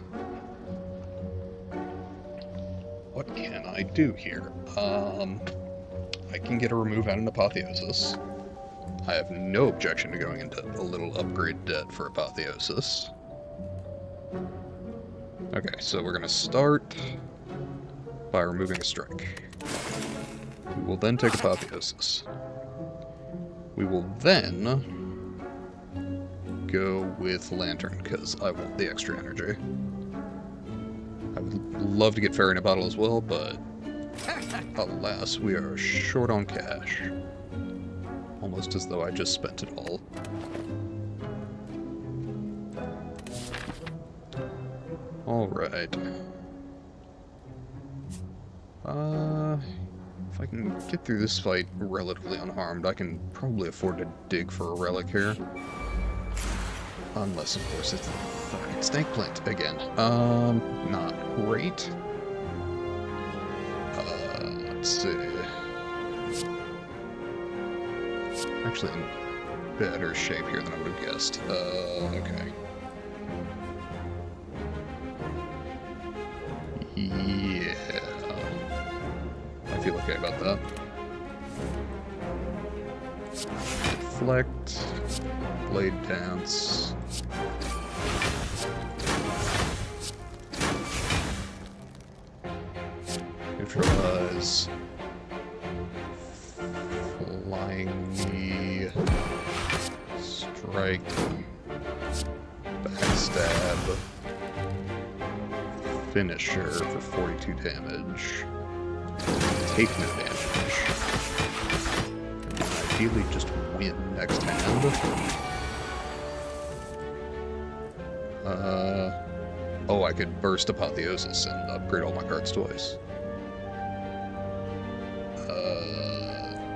What can I do here? I can get a remove and an Apotheosis. I have no objection to going into a little upgrade debt for Apotheosis. Okay, so we're gonna start by removing a strike. We will then take Apotheosis. We will then go with Lantern, because I want the extra energy. I would love to get Fairy in a Bottle as well, but alas, we are short on cash. Almost as though I just spent it all. Alright. If I can get through this fight relatively unharmed, I can probably afford to dig for a relic here. Unless, of course, it's the fucking snake plant again. Not great. Let's see. Actually, in better shape here than I would have guessed. Okay. Yeah. I feel okay about that. Deflect. Blade Dance. Neutralize. Flying Knee. Strike. Backstab. Finisher for 42 damage. Take no damage. Ideally just win next hand. Oh, I could burst Apotheosis and upgrade all my cards twice.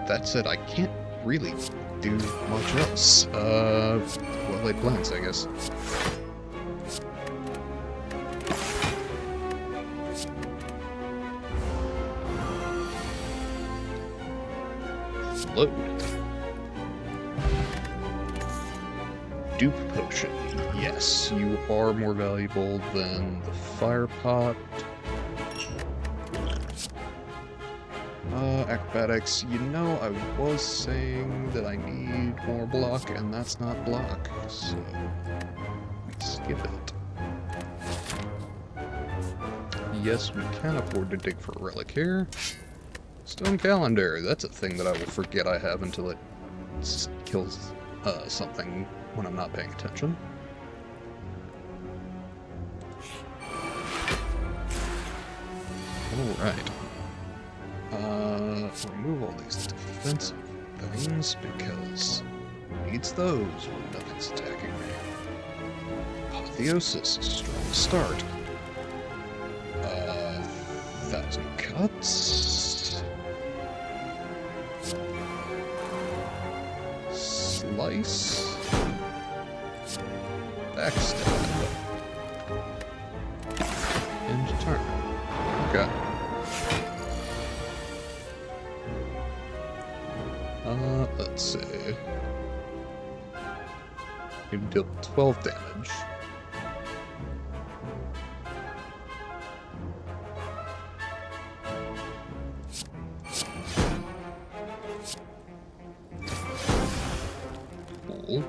That said, I can't really do much else. Well-laid plans, I guess. Load. Dupe Potion. Yes, you are more valuable than the Fire Pot. Acrobatics. You know, I was saying that I need more block, and that's not block, so skip it. yes, we can afford to dig for a relic here. Stone calendar. That's a thing that I will forget I have until it kills something when I'm not paying attention. Alright. Remove all these defensive things because who needs those when nothing's attacking me? Apotheosis, strong start. 1,000 cuts. Slice. Backstab. End turn. Okay. Let's see. You deal 12 damage. Cool.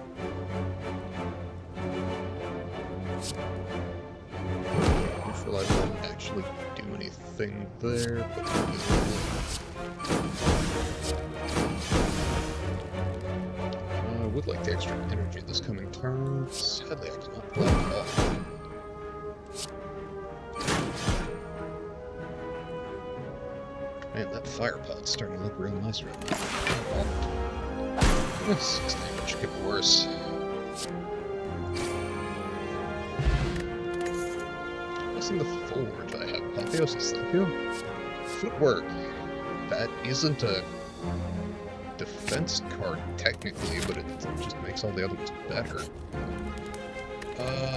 I feel like I won't actually do anything there, but I would like the extra energy this coming turn. Sadly, I cannot play it at all. Man, that fire pod's starting to look real nice right now. 6 damage could be worse. Pressing the forge, I have Apotheosis, thank you. Footwork. That isn't a defense card technically, but it just makes all the other ones better.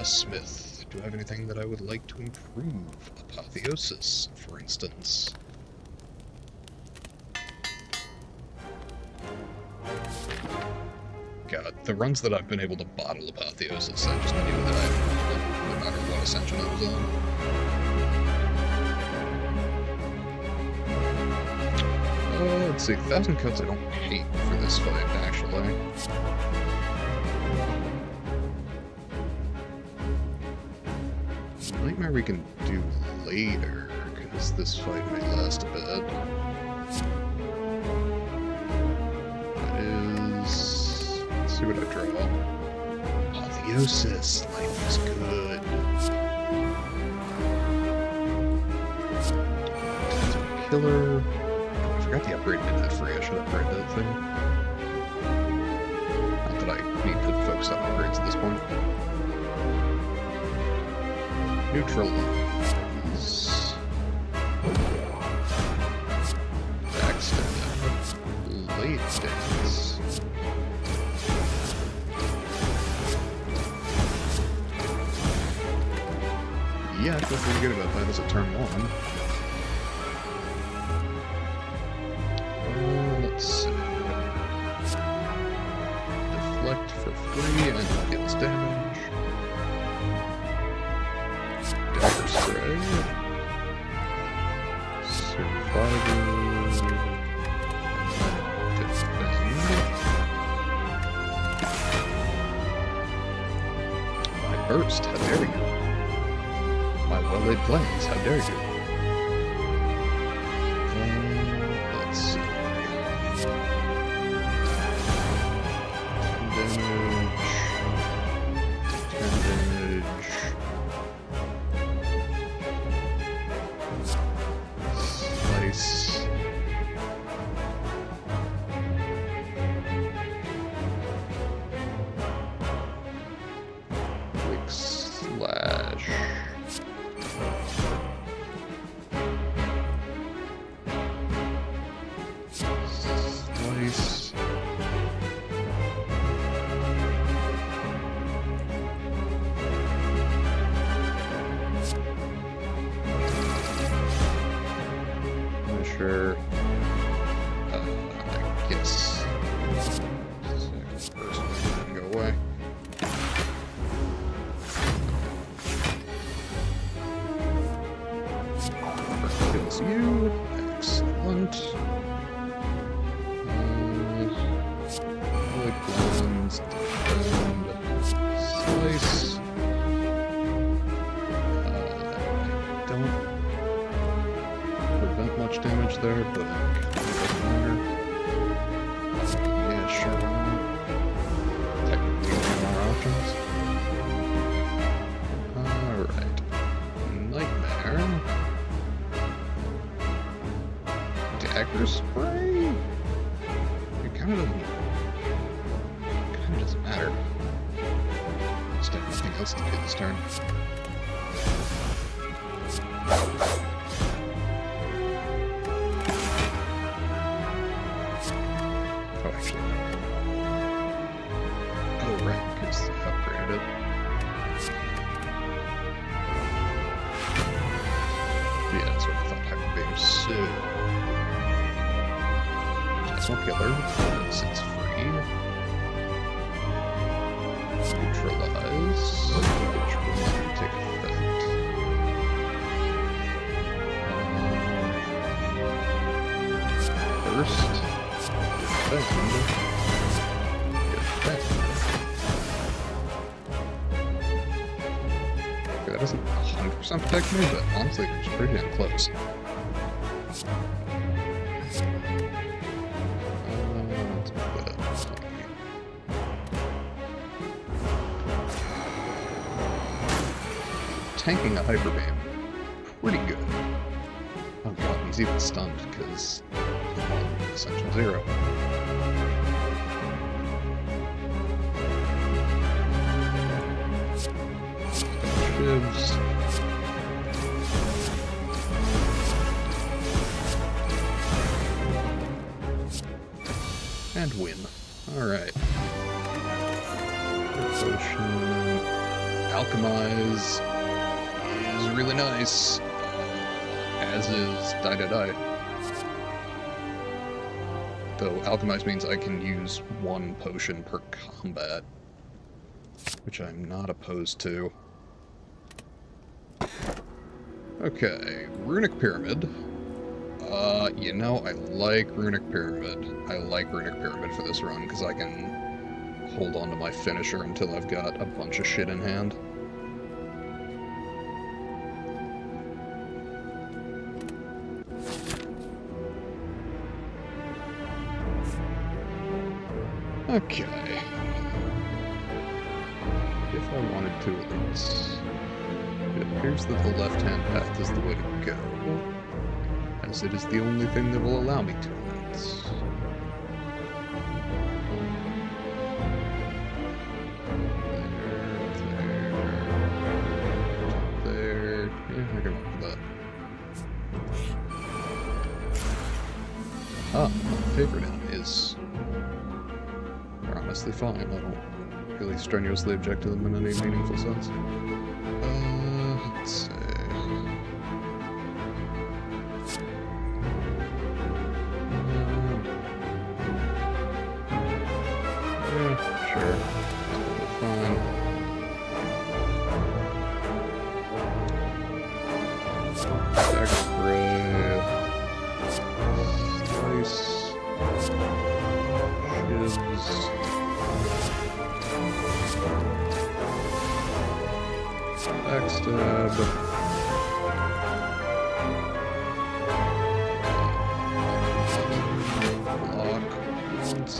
Smith. Do I have anything that I would like to improve? Apotheosis, for instance. God, the runs that I've been able to bottle Apotheosis, I just knew that I no matter what ascension I was on. Let's see, 1,000 cuts I don't hate for this fight, actually. Nightmare we can do later, because this fight may last a bit. Let's see what I draw. Apotheosis, life is good. Killer. Oh, I forgot the upgrade midnight free. I should upgrade that thing. Not that I need to focus on upgrades at this point. Neutralize. Backstab. Blade dance. Yeah, I feel pretty good about that as a turn 1. Let's see. Deflect for free and it deals damage. Dagger spray. Survivor. Defend. My burst, how dare you? My well-laid plans, how dare you? Let's see. Slice. Quick slash. Slice. Sure. I guess. Second person can go away. Kills you. Excellent. Really plans. Defend. Slice. I don't spray? It kind of doesn't matter. Just have nothing else to do this turn. Oh, actually, no. Oh, right, because I upgraded it. Yeah, that's what I thought Hyper Beam. So, Plasma Killer, because it's free. Neutralize, which will not take effect. Burst. Defend. Okay, that doesn't 100% protect me, but honestly, it's pretty damn close. Let's move that. Tanking a Hyper Beam. Pretty good. Oh god, he's even stunned because Essential 0. Shivs. And win. Alright. Potion. Alchemize is really nice. As is Die Die Die. Though Alchemize means I can use one potion per combat, which I'm not opposed to. Okay, Runic Pyramid. You know, I like Runic Pyramid. I like Runic Pyramid for this run, because I can hold on to my finisher until I've got a bunch of shit in hand. Okay. If I wanted to at least. It appears that the left-hand path is the way to go, as it is the only thing that will allow me to advance. There. Yeah, I can work with that. Ah, my favorite enemy is... They're honestly fine. I don't really strenuously object to them in any meaningful sense. Let's see. Yeah, sure. Totally fine. Dagger Grave. Slice. Shivs. Backstab. Block once.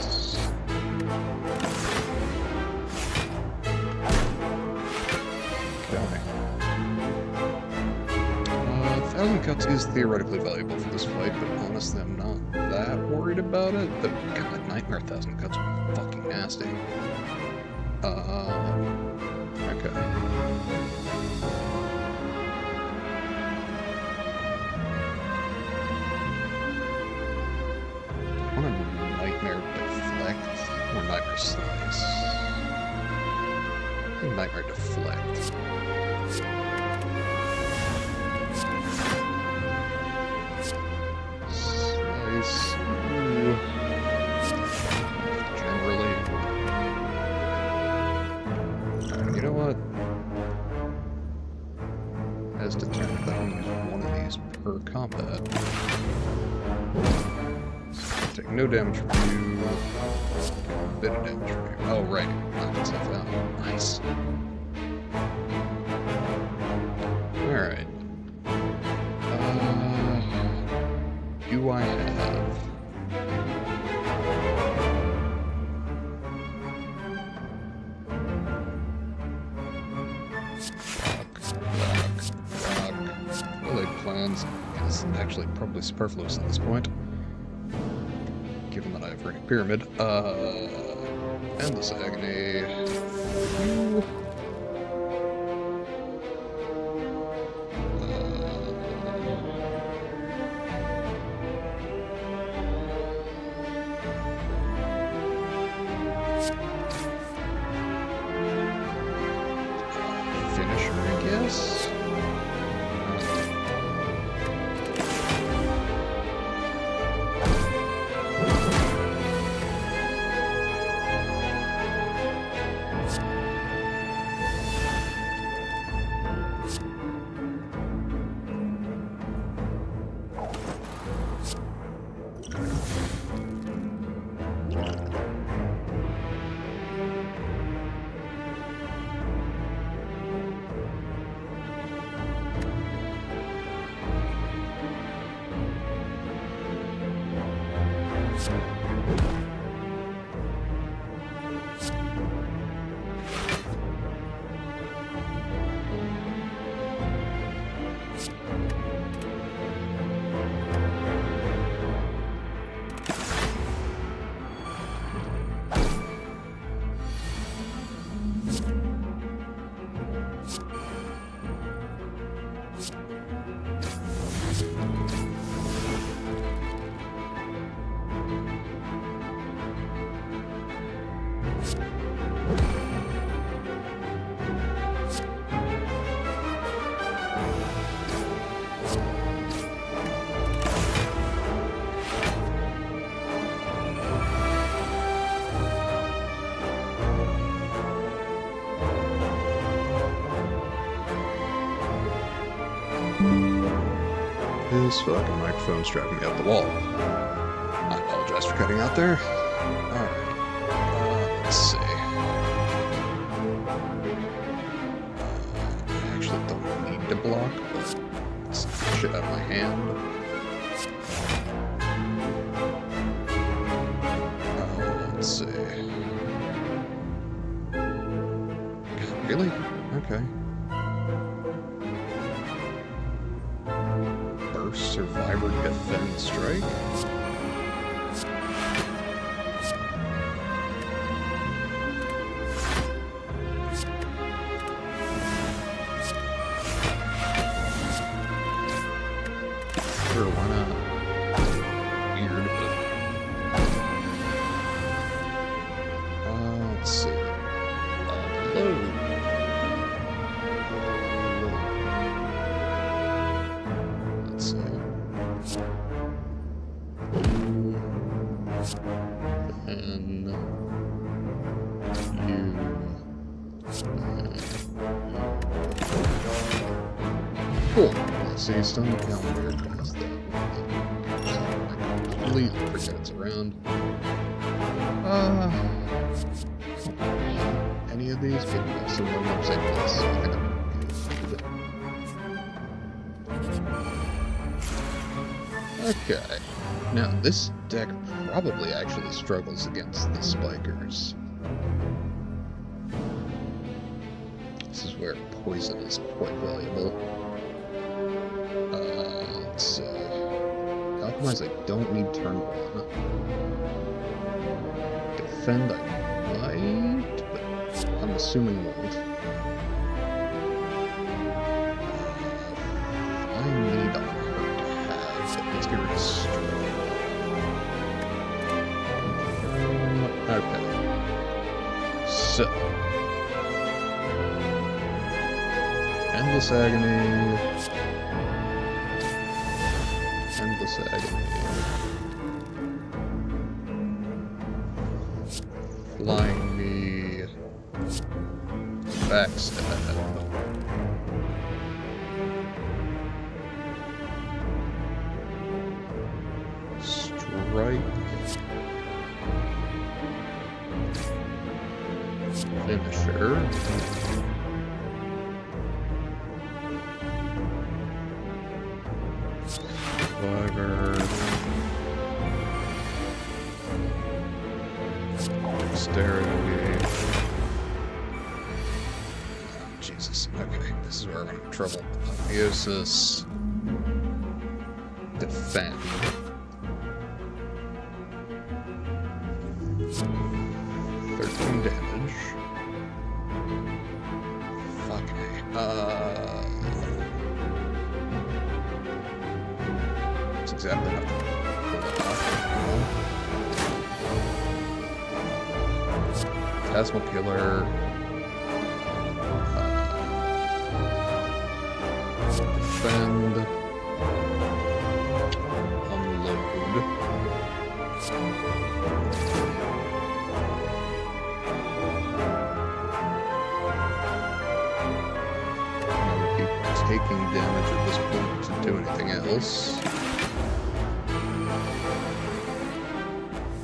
Okay. 1,000 Cuts is theoretically valuable for this fight, but honestly I'm not that worried about it. The God, Nightmare 1,000 Cuts are fucking nasty. Okay. I want a Nightmare Deflect or Nightmare Slice. I think Nightmare Deflect. Slice. Ooh. Generally. You know what? As determined, I only use one of these per combat. Take no damage from you. Take a bit of damage from you. Oh, right. Knocked itself out. Nice. Alright. Do I have... Plans is actually probably superfluous at this point. Vibranium Pyramid. Endless Agony. Ooh. Finisher, I guess? This fucking microphone's driving me up the wall. I apologize for cutting out there. Alright. Let's see. I actually don't need to block, but let's get shit out of my hand. Let's see. God, really? Okay. Survivor Defend Strike. Sure, why not? Weird, but... let's see. Load. Cool. See, stone calendar across that. I completely forget it's around. Any of these? Maybe some of them I'm saying this. I think I'm okay. Now, this deck probably actually struggles against the spikers. This is where poison is quite valuable. Let's see. Alchemize, I don't need turn 1. Defend, I might, but I'm assuming won't. I need a hurt to have. Let's get rid of strength. Okay. So. Endless Agony. Endless Agony. Flying me. Backstab. Strike. Finisher. Survivor. Dexterity. Oh, Jesus. Okay, this is where I'm in trouble. Apotheosis. Defend. exactly enough to pull it off. Plasma Killer. Defend. Unload. Taking damage at this point to do anything else.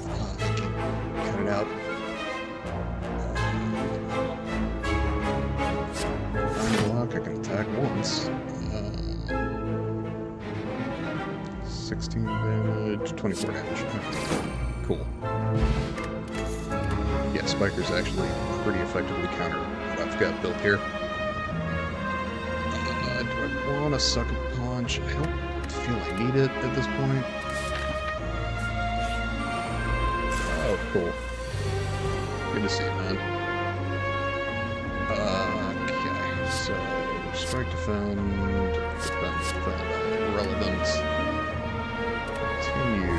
I can cut it out. Unlock, I can attack once. 16 damage, 24 damage. Cool. Yeah, Spiker's actually pretty effectively counter what I've got built here. Do I want to Sucker Punch? I don't feel I need it at this point. Oh, cool. Good to see you, man. Okay, so Strike, Defend, Irrelevant. Continue.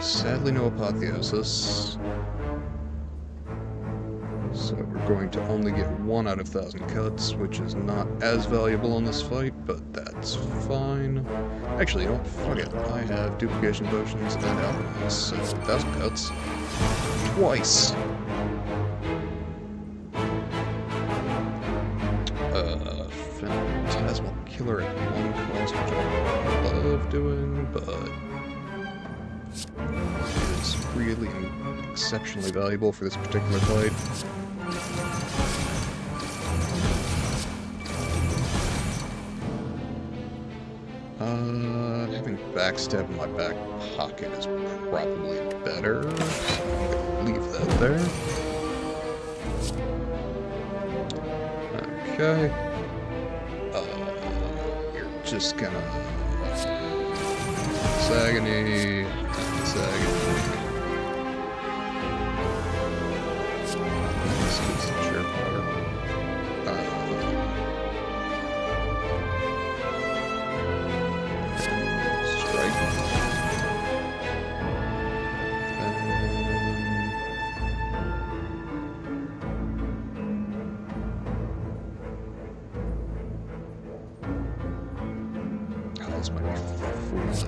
Sadly, no Apotheosis. So we're going to only get 1 out of 1,000 cuts, which is not as valuable on this fight, but that's fine. Actually, you know what? Fuck it. I have duplication potions and alchemy, so 1,000 cuts. Twice. Phantasmal Killer at 1 cost, which I love doing, but it's really exceptionally valuable for this particular fight. Having Backstab in my back pocket is probably better, so I'm gonna leave that there. Okay. You're just gonna Sagony, this might be foolish.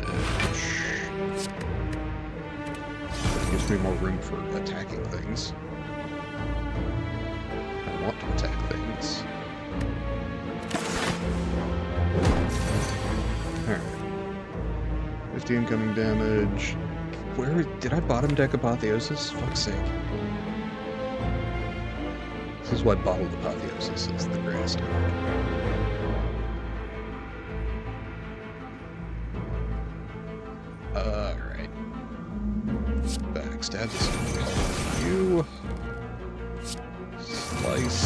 It gives me more room for attacking things. I want to attack things. Alright. 50 incoming damage. Where did I bottom deck Apotheosis? Fuck's sake. This is why bottled Apotheosis is the greatest card. Alright. Backstab is going to help you. Slice.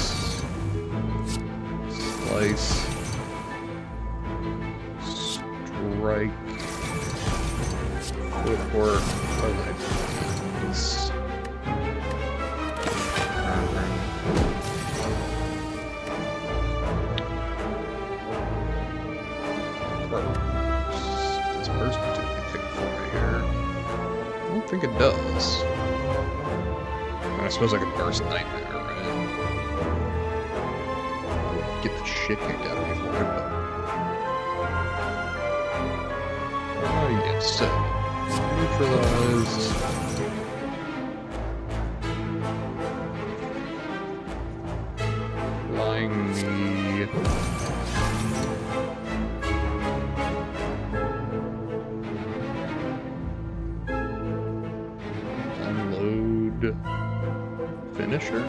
Slice. Strike. Footwork. Does burst do anything for me here? I don't think it does. I suppose I could burst Nightmare, right? Get the shit kicked out of me for it, but... Oh, yes, so... Neutralize... Flying me... Unload... Finisher?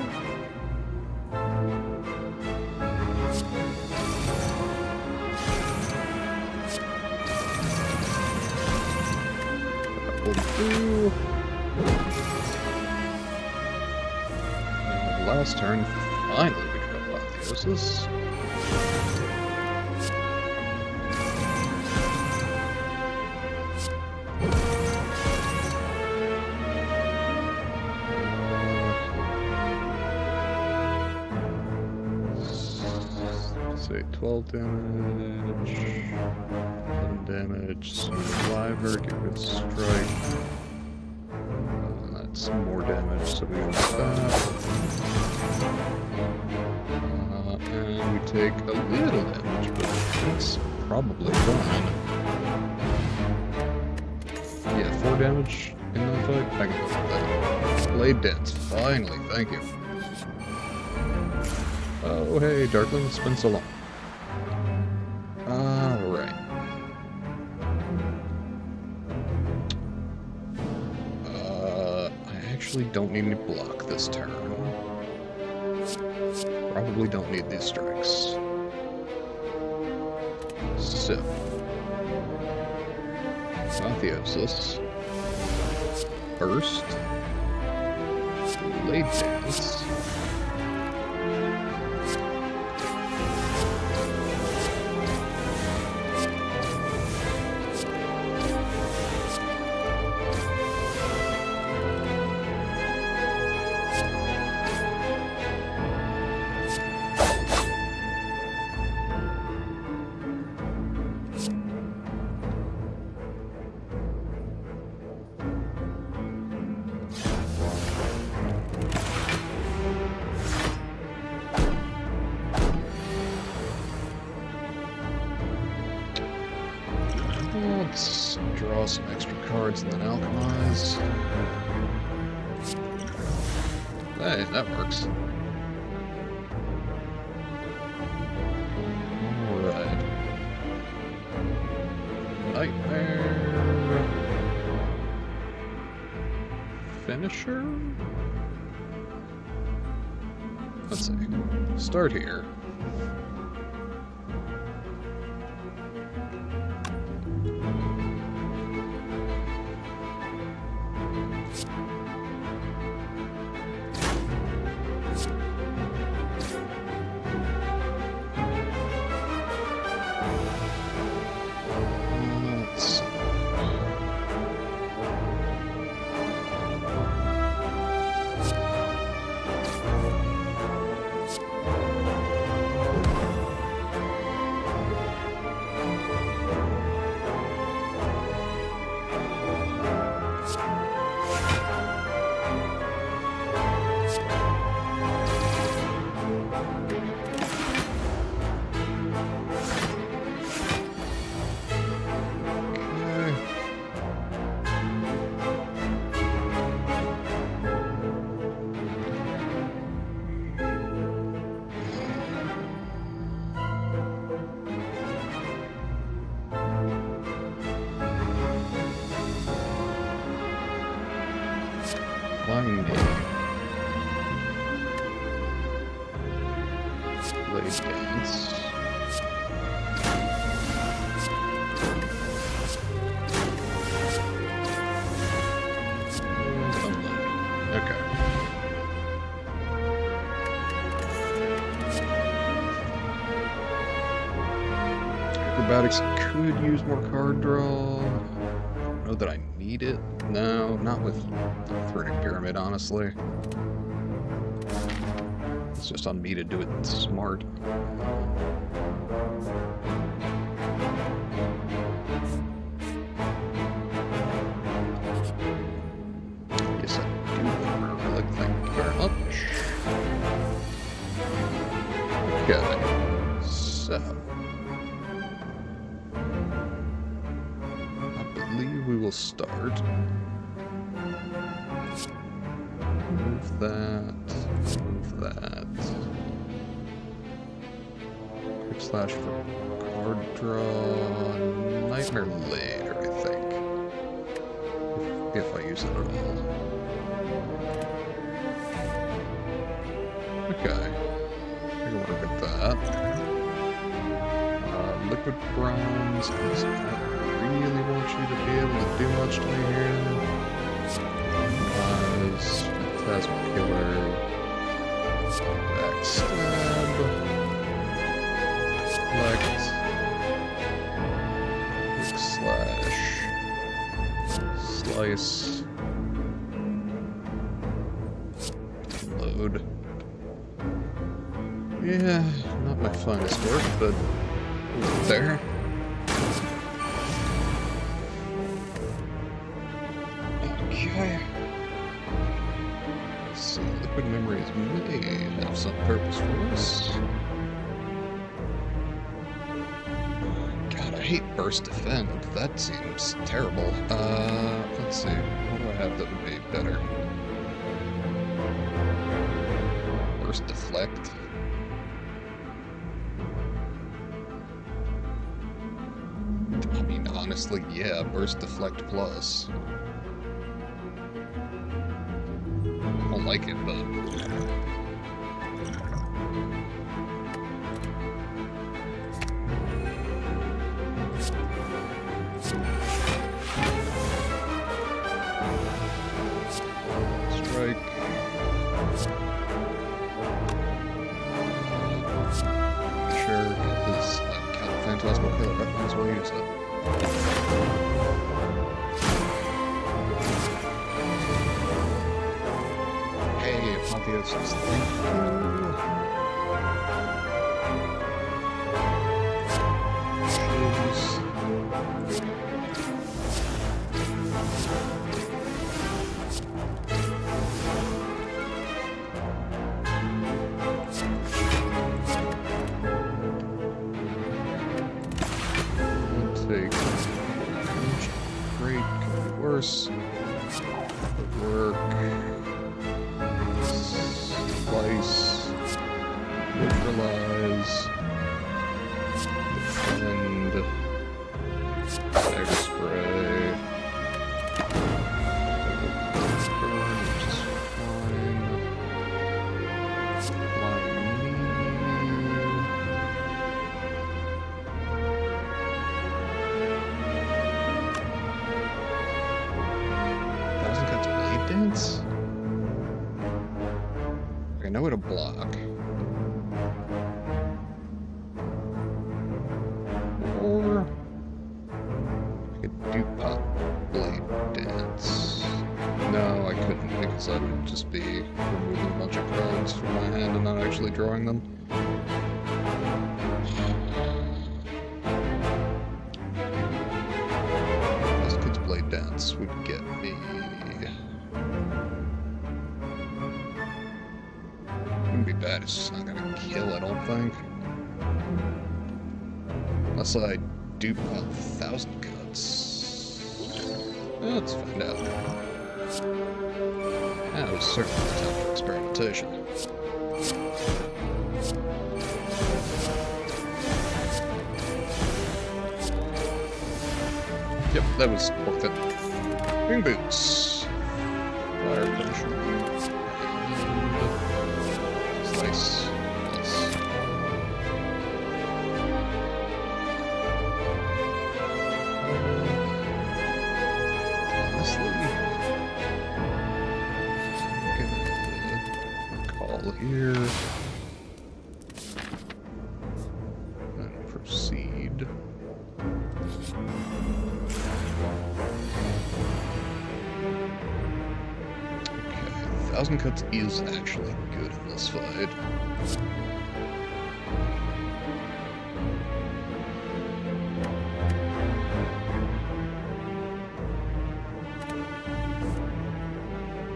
Last turn, finally we draw Apotheosis. take 12 damage, 11 damage, Survivor, give it a strike. That's more damage, so we got that. And we take a little damage, but that's probably fine. Yeah, 4 damage in that fight? I can live with that. Blade Dance, finally, thank you. Oh, hey, Darkling, it's been so long. Alright. I actually don't need any block this turn. Probably don't need these strikes. So. Apotheosis. Burst. Blade Dance. Let's draw some extra cards and then alchemize. Hey, that works. Alright. Nightmare. Finisher? Let's see. Start here. Blade Dance. Okay. Acrobatics could use more card draw. I don't know that I need it. No, not with Threading Pyramid, honestly. It's just on me to do it smart. Yes, I do remember relic. Thank you very much. Okay, so I believe we will start. Move that. Move that. Quick slash for card draw. Nightmare later, I think. If I use it at all. Okay. I can work at that. Liquid bronze, because I don't really want you to be able to do much to me here. Plasma Killer. Backstab. Select. Quick slash. Slice. Load. Yeah, not my finest work, but we'll get there. Okay. Let's see, liquid memories may have some purpose for us. God, I hate burst defend. That seems terrible. Let's see. What do I have that would be better? Burst deflect. I mean, honestly, yeah, burst deflect plus. I don't like it, but strike. Sure, because I've got a phantasmal killer, I might as well use it. Hey, Apotheosis, thank you. Take great, could be worse. Lurk. Slice. Neutralize. Defend. Dagger spray. Burn, which is fine. Blind knee. Thousand Cuts Blade Dance? I know what to block. Or I could do Pop Blade Dance. No, I couldn't because I would just be removing a bunch of cards from my hand and not actually drawing them. Thousand Cuts Blade Dance would get me. Wouldn't be bad, it's just not gonna kill, I don't think. Unless I do pop 1,000 cuts. Let's find out. That was certainly the time for experimentation. Yep, that was worth it. Wing boots. Fire potion. And slice. Plus. Honestly, I'm gonna call here and proceed. Okay, 1,000 Cuts is actually good in this fight.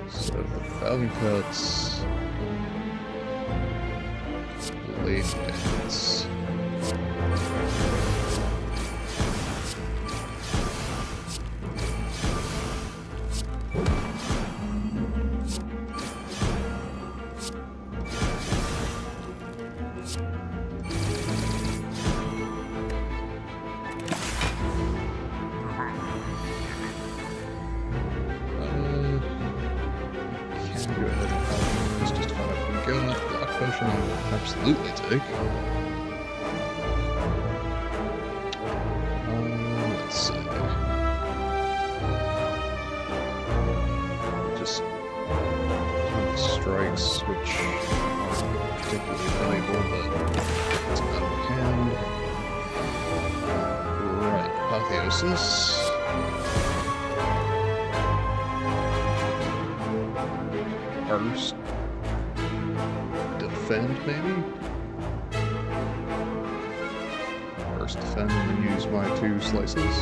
So the 1,000 Cuts, Blade Dance. Can go ahead and help. It's just fine if we go. Block potion I will absolutely take. Let's see. Just do the strikes, which aren't particularly valuable, but it's out of hand. Right, Apotheosis. Burst. Defend, maybe? first defend and then use my 2 slices.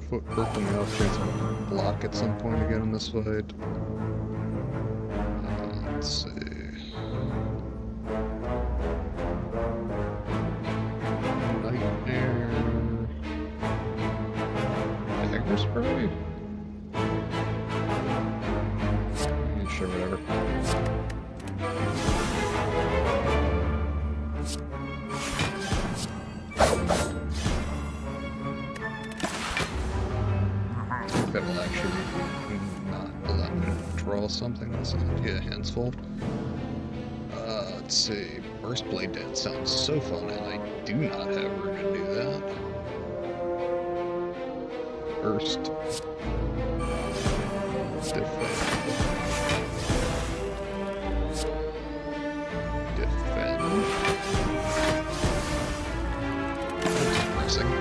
Footwork on the off chance I'm gonna block at some point again in this fight. Let's see. Nightmare. Dagger spray? Yeah, sure, whatever. That'll actually not allow me to draw something. That's yeah, hands full. Let's see. Burst Blade Dance sounds so fun, and I do not have room to do that. Burst. Defend. Defend. That's depressing.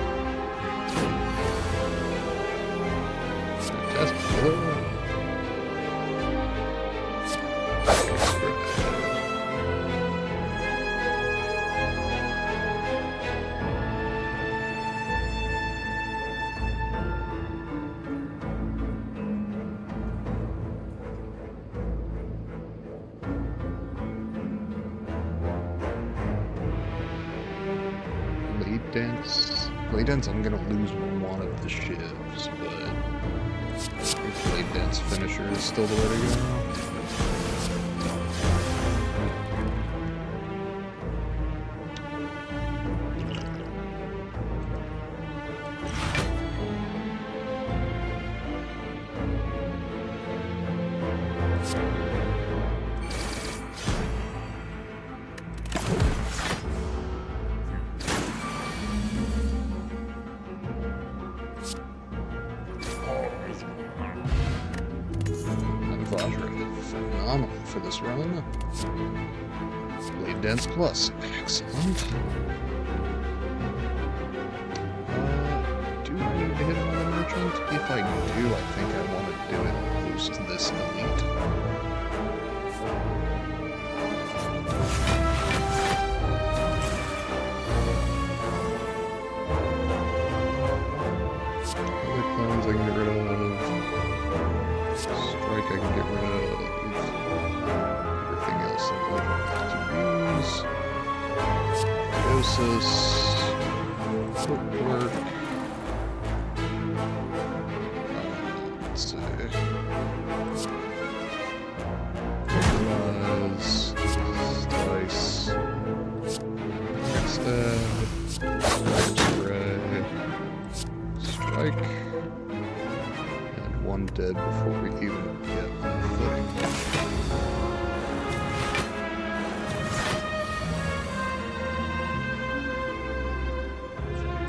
Blade Dance, I'm gonna lose one of the shivs, but I think Blade Dance finisher is still the way to go. Phenomenal for this run. Blade Dance Plus. Excellent. Do I need to hit another merchant? If I do, I think I want to do it post this elite. Other clones I can get rid of. Strike I can get rid of. Everything else I would like to use. Theosis. Footwork. Let's see. Visualize. Slice. Stab. Spray. Strike. And one dead before we even get on footing.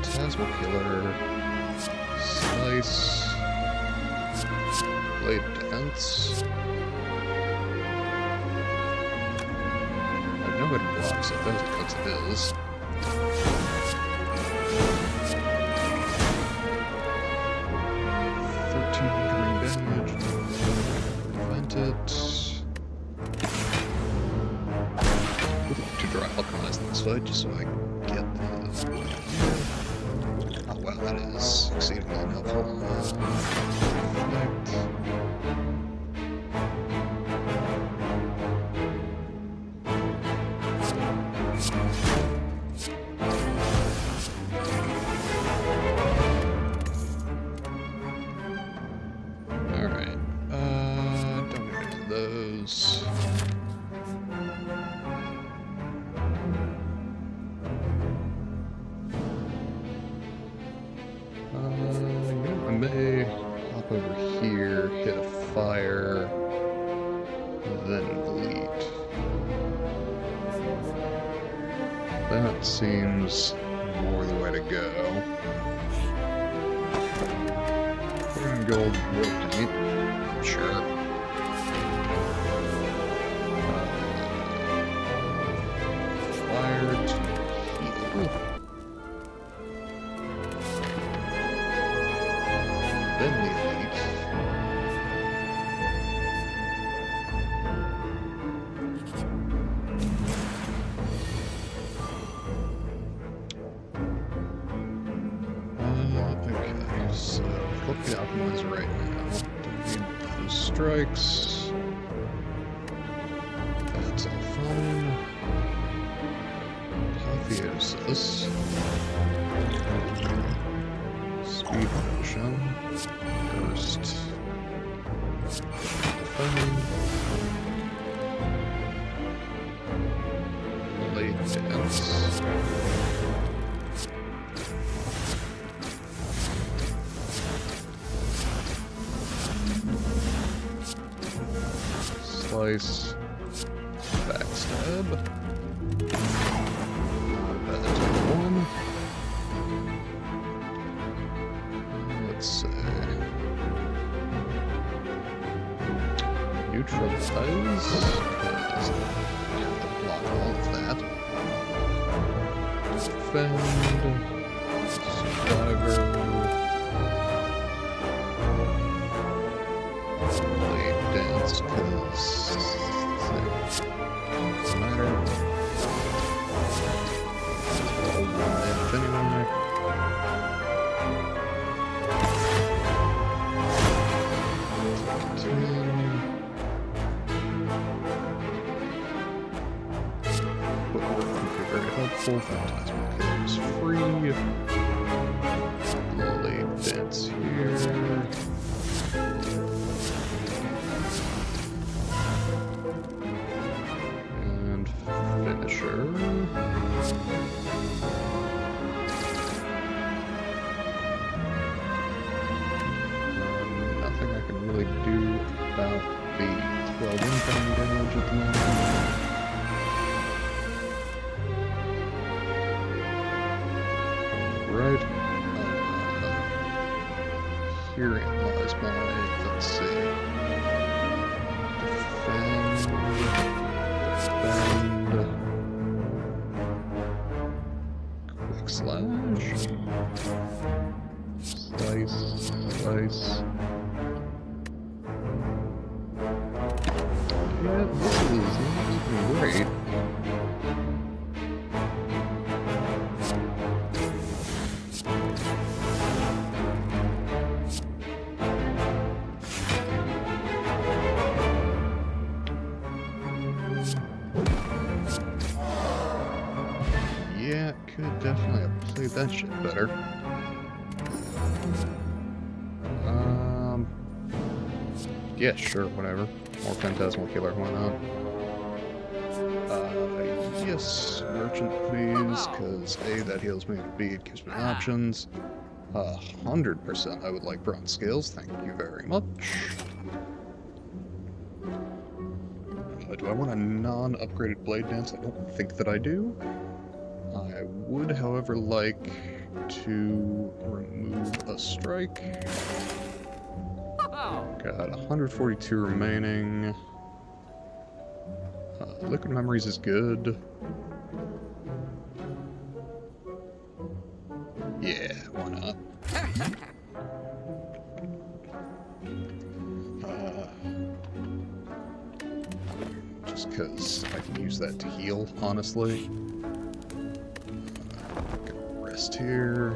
Plasma Killer, Slice, Blade Dance. I have nobody blocks it, that's because it is. Damage. Prevent it. To draw Alchemize in this fight, just so I can get the. Oh wow, that is exceedingly unhelpful. Alright, don't need any of those. That seems more the way to go. Green gold war paint. Sure. Fire to heal. Then the elite. Okay, so flip the optimizer right now. Don't need those strikes. That's all fun. Apotheosis. Speed potion. Burst. Defend. Blade dance. Slice. Backstab. Not bad, take one. Let's see. Neutralize. Because you have to block all of that. Defend. Survivor. Blade dance, because doesn't matter. Hold one damage anyway. Footwork would be very helpful. Phantasmal Kill is free. Blade dance here. And finisher. Nothing I can really do about the 12 incoming damage at the moment. Right. Herein lies my, let's see. Defend. Quick slash. Slice. Slice. Yeah, this is not great. Yeah, could definitely have played that shit better. Yeah, sure, whatever. More Phantasmal Killer, why not? Yes, Merchant, please, because A, that heals me, and B, it gives me options. 100% I would like Bronze Scales, thank you very much. Do I want a non-upgraded Blade Dance? I don't think that I do. I would, however, like to remove a strike. Got 142 remaining. Liquid Memories is good. Yeah, why not? Just because I can use that to heal, honestly. Gonna rest here.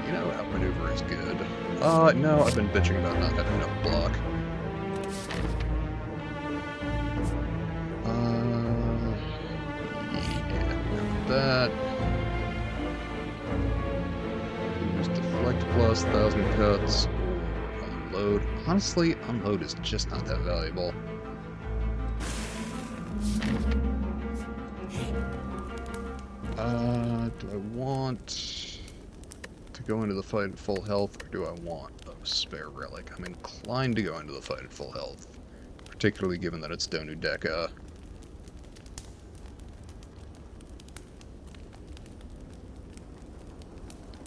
You know, outmaneuver is good. No, I've been bitching about not having enough block. Yeah, that. Use Deflect plus 1,000 cuts. Unload. Honestly, Unload is just not that valuable. Do I want to go into the fight at full health, or do I want a spare relic? I'm inclined to go into the fight at full health, particularly given that it's Donu Deka.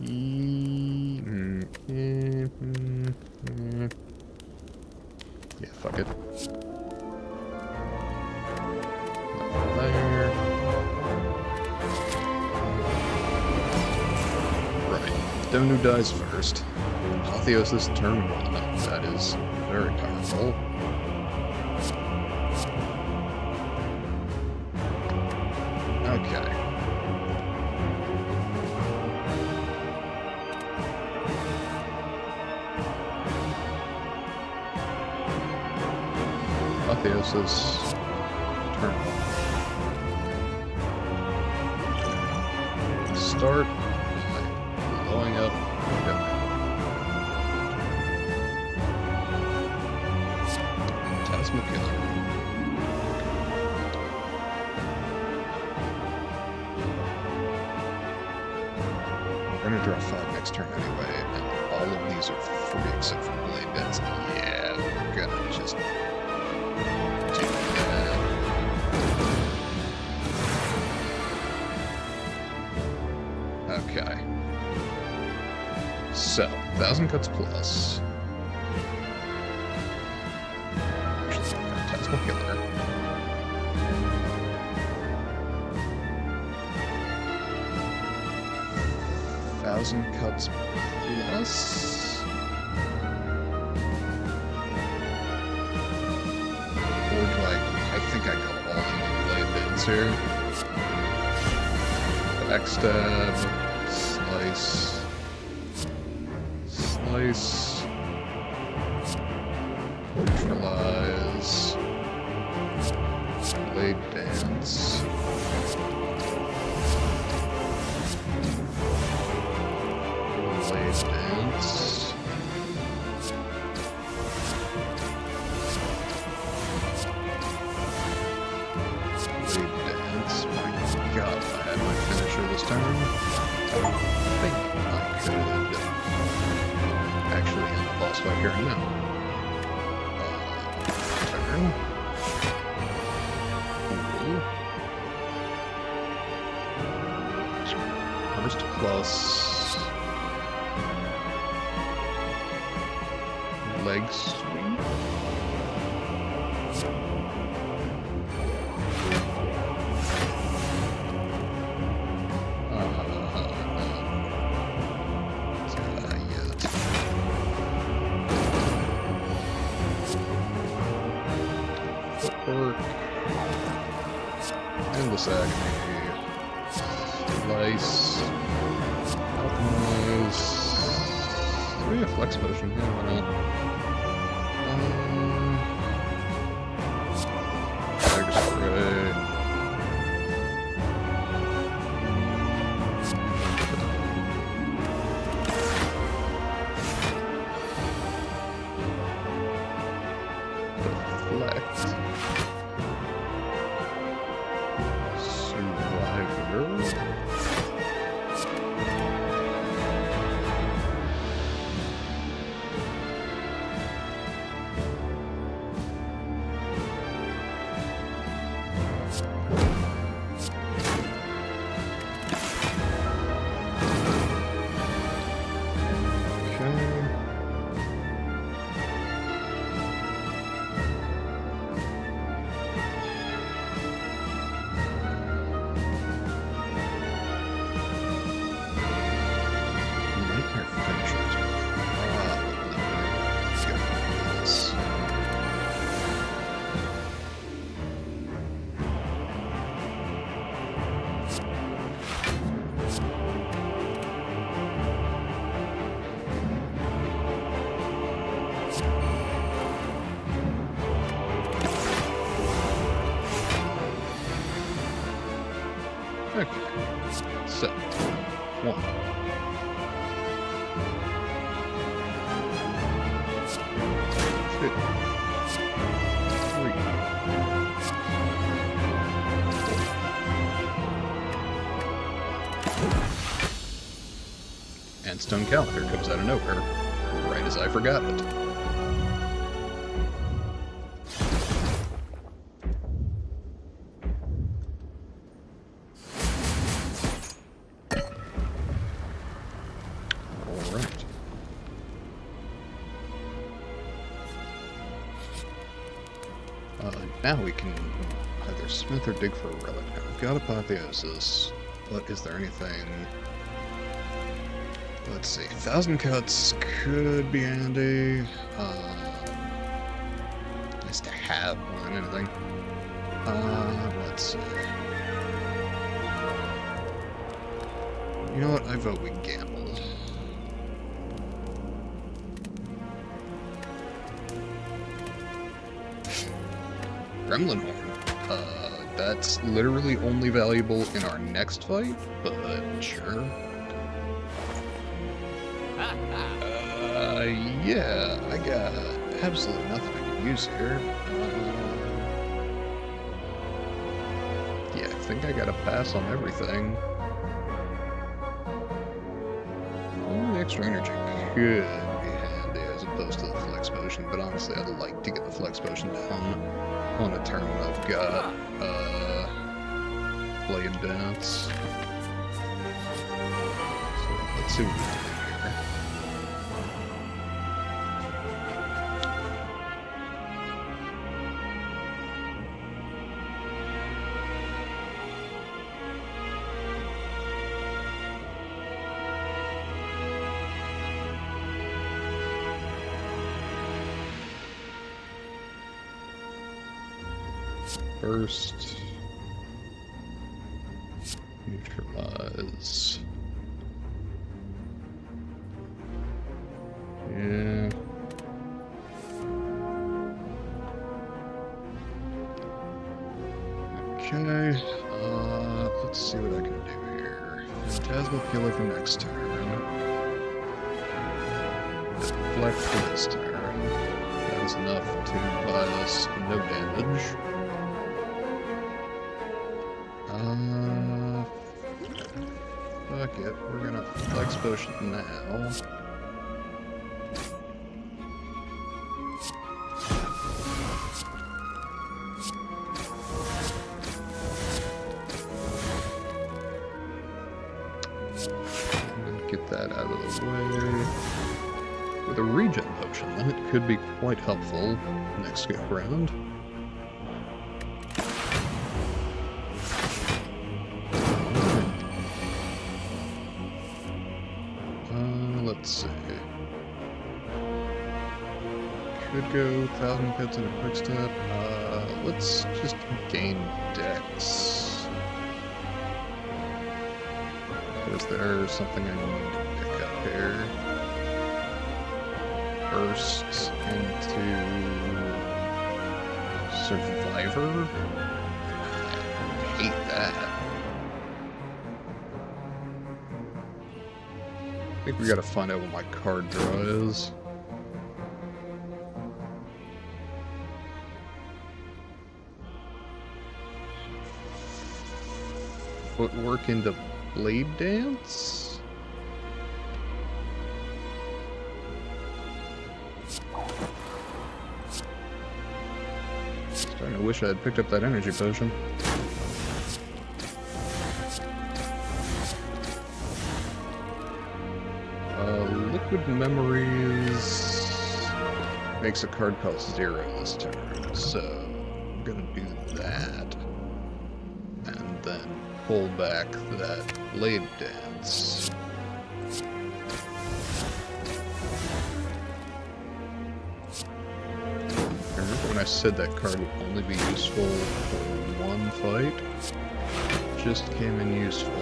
Yeah, fuck it. Nothing there. Right. Don't who dies first. Apotheosis turn 1. That is very powerful. Okay. Apotheosis turn 1. Start by blowing up Tasma Killer. We're gonna draw 5 next turn anyway, and all of these are free except for Blade Dance. Yeah, we're gonna just do that. Okay. So, 1,000 cuts plus. Actually, Phantasmal Killer. Thousand cuts plus. Or do I think I go all in on Blade Dance here. Backstab, slice, slice, neutralize, Blade Dance. Blade Dance. Blade Dance. My god, if I had my finisher this turn, I think I could actually end the boss fight here and now. Turn. Cool. First plus leg sweep. Footwork. Endless agony. Slice. Alchemize. Do we have flex potion? Yeah, why not? Tiger spray. Deflect. Survivor. Nightmare finishers. Let's go for this. Okay, so 1. 2. 3. 4. And Stone Calendar comes out of nowhere, right as I forgot it. now we can either smith or dig for a relic. Now we've got apotheosis, but is there anything... Let's see, 1,000 cuts could be handy. Nice to have more than anything. Let's see. You know what? I vote we gamble. Gremlin Horn. That's literally only valuable in our next fight, but sure. Yeah, I got absolutely nothing I can use here. Yeah, I think I gotta pass on everything. The extra energy could be handy as opposed to the flex potion, but honestly I'd like to get the flex potion down on a turn when I've got Blade Dance. So let's see what we do here. First, neutralize. Yeah. Okay. Let's see what I can do here. Phantasmal Killer for next turn. Deflect for this turn. That is enough to buy us no damage. Fuck it, we're gonna flex potion now. And get that out of the way. With a regen potion, then it could be quite helpful next go round. Let's see. Could go 1,000 cuts in a quick step. Let's just gain dex. Is there something I need to pick up here? Burst into Survivor? I hate that. I think we gotta find out what my card draw is. Footwork into Blade Dance? Starting to wish I had picked up that energy potion. Liquid Memories makes a card cost 0 this turn, so I'm gonna do that. And then pull back that Blade Dance. Remember when I said that card would only be useful for one fight? Just came in useful.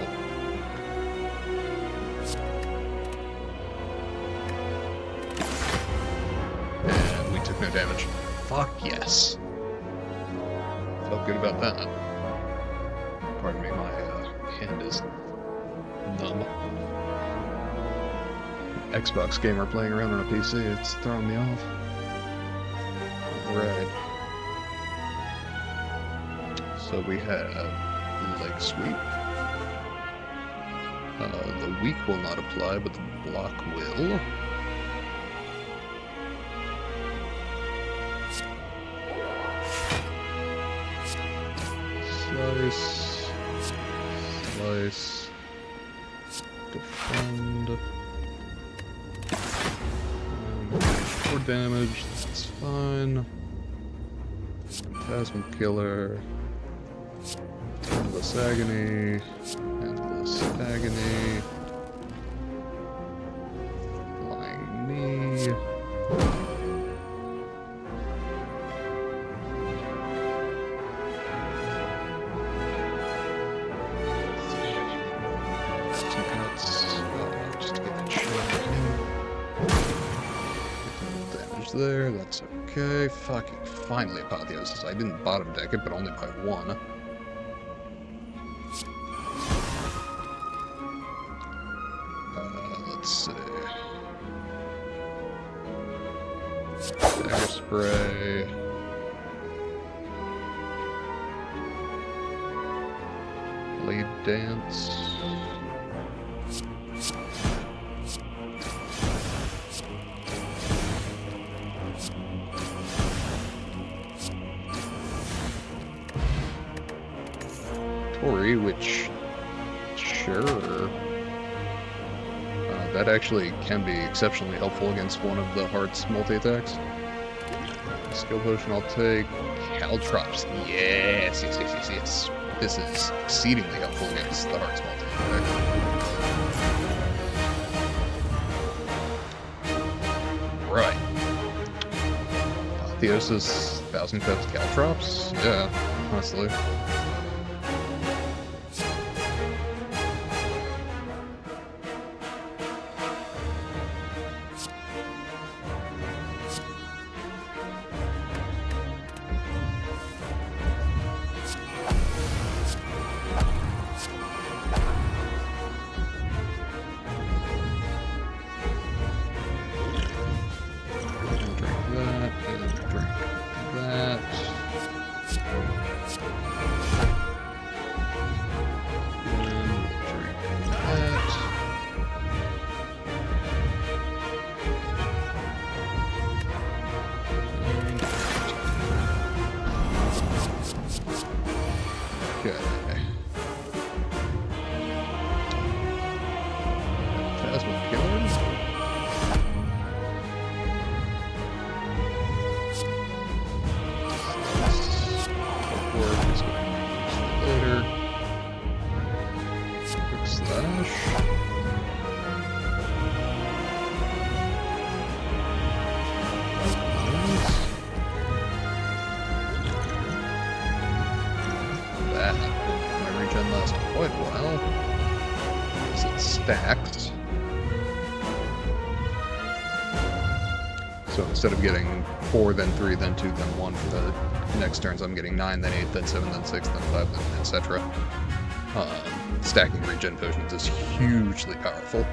No damage. Fuck yes. Felt good about that. Pardon me, my hand is numb. Xbox gamer playing around on a PC, it's throwing me off. Alright. So we have Leg Sweep. The weak will not apply, but the block will. Slice, slice, defend, 4 damage, that's fine. Phantasmal Killer. Endless Agony. Endless Agony. Flying Knee. Just to get that shot damage there, that's okay. Fucking finally Apotheosis. I didn't bottom deck it, but only by one. Let's see. Dagger Spray. Blade Dance. Tori, which, sure, that actually can be exceptionally helpful against one of the heart's multi-attacks. Skill Potion I'll take. Caltrops, yes, yes, yes, yes, yes. This is exceedingly helpful against the heart's multi-attack. Right. Apotheosis, 1,000 cuts Caltrops? Yeah, honestly. Okay. Phantasmal Killer. Work is going to be used later. Quick Slash. Last quite a while, because it's stacked. So instead of getting 4, then 3, then 2, then 1 for the next turns, I'm getting 9, then 8, then 7, then 6, then 5, then etc. Stacking regen potions is hugely powerful.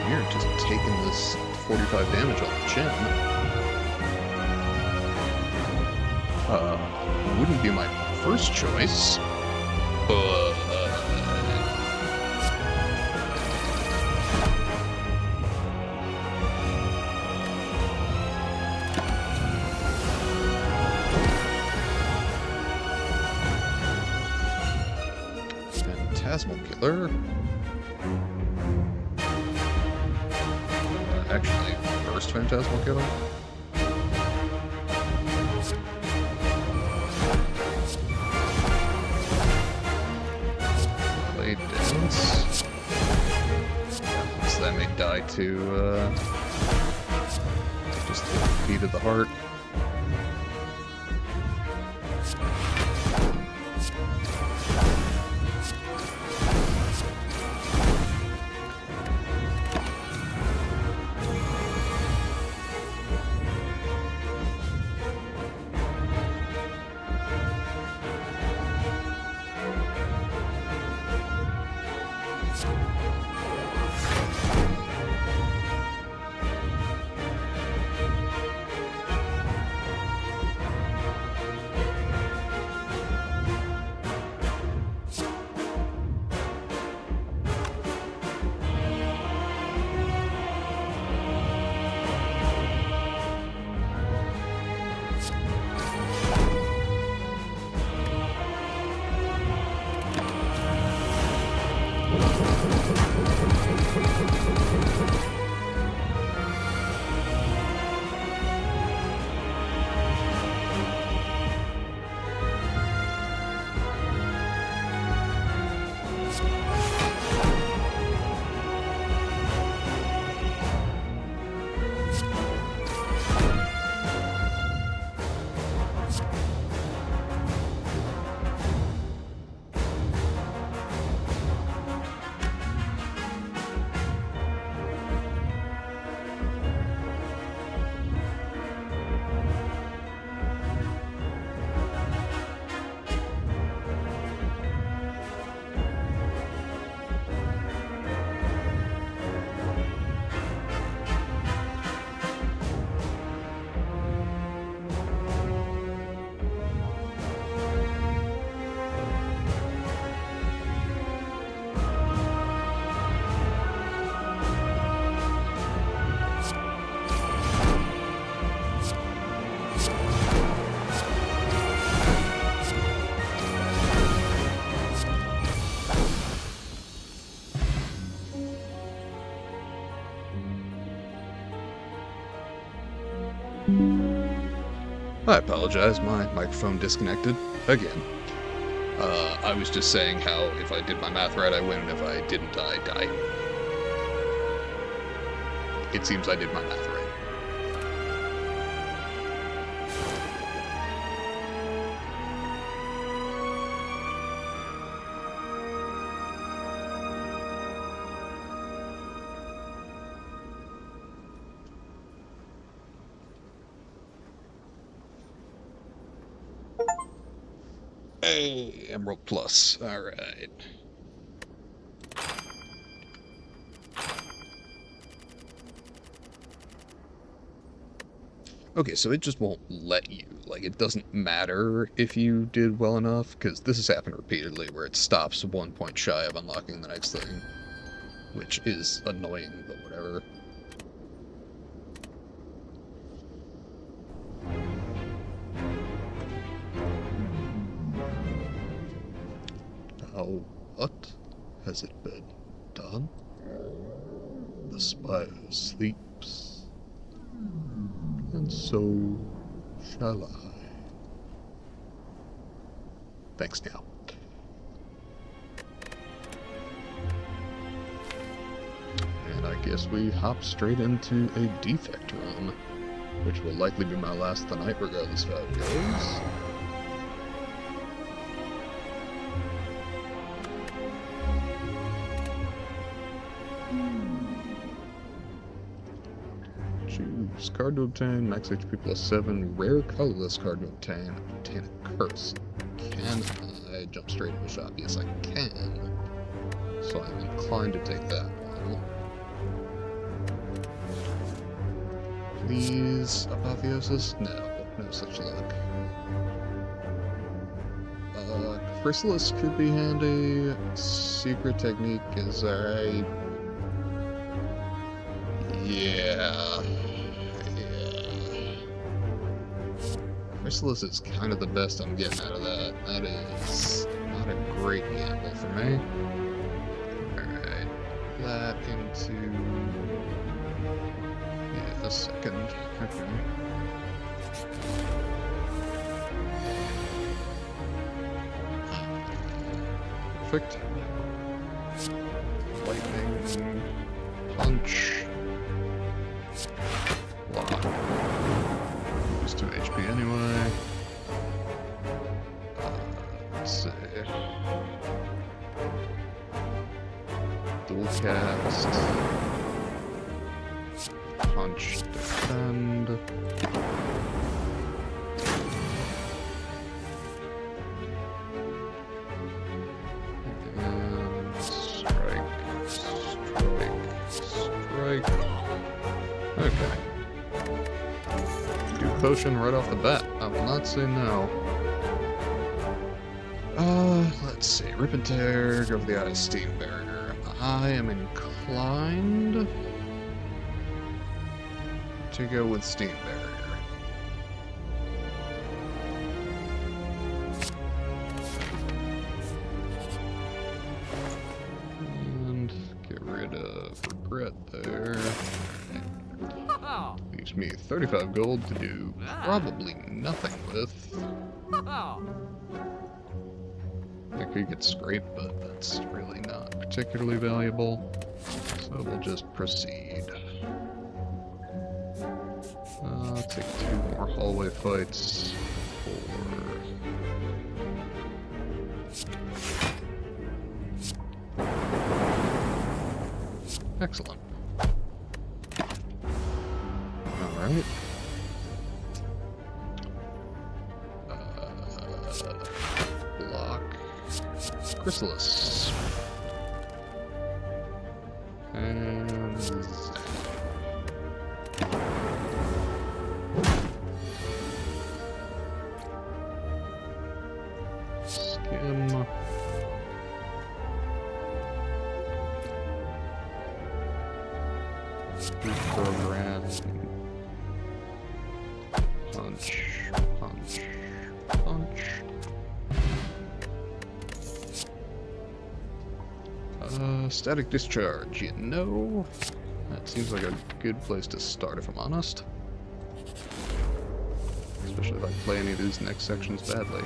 You're just taking this 45 damage on the chin. Wouldn't be my first choice, but Phantasmal Killer. Actually, first Phantasmal Killer. Blade Dance. Yeah, so that may die to just the beat of the heart. I apologize, my microphone disconnected again. I was just saying how if I did my math right, I win, and if I didn't, I die. It seems I did my math right. Hey, Emerald Plus. Alright. Okay, so it just won't let you. Like, it doesn't matter if you did well enough, because this has happened repeatedly where it stops 1 point shy of unlocking the next thing. Which is annoying, but whatever. Now, what has it been done? The spire sleeps, and so shall I. Thanks now. And I guess we hop straight into a defect run, which will likely be my last of the night regardless of how it goes. Choose card to obtain, max HP plus 7, rare colorless card to obtain a curse. Can I jump straight into the shop? Yes, I can. So I'm inclined to take that one. Please, apotheosis? No such luck. Chrysalis could be handy. Secret technique is alright. Yeah. Chrysalis is kind of the best I'm getting out of that. That is not a great gamble for me. Alright. That into... yeah, a second. Okay. Perfect. Lightning. Punch. Block. Lose 2 HP anyway. Let's see. Dual cast. Punch, defend. And strike. Okay. Do potion right off the bat. I will not say no. Let's see. Rip and tear, go for the Eye Steam Barrier. I am inclined to go with Steam Barrier. And get rid of regret there. Leaves me 35 gold to do probably nothing with. I could get scrape, but that's really not particularly valuable. So we'll just proceed. I'll take 2 more hallway fights for... excellent. Alright. Block. Chrysalis. And... skim. Reprogram. Punch. Static discharge, you know? That seems like a good place to start, if I'm honest. especially if I play any of these next sections badly.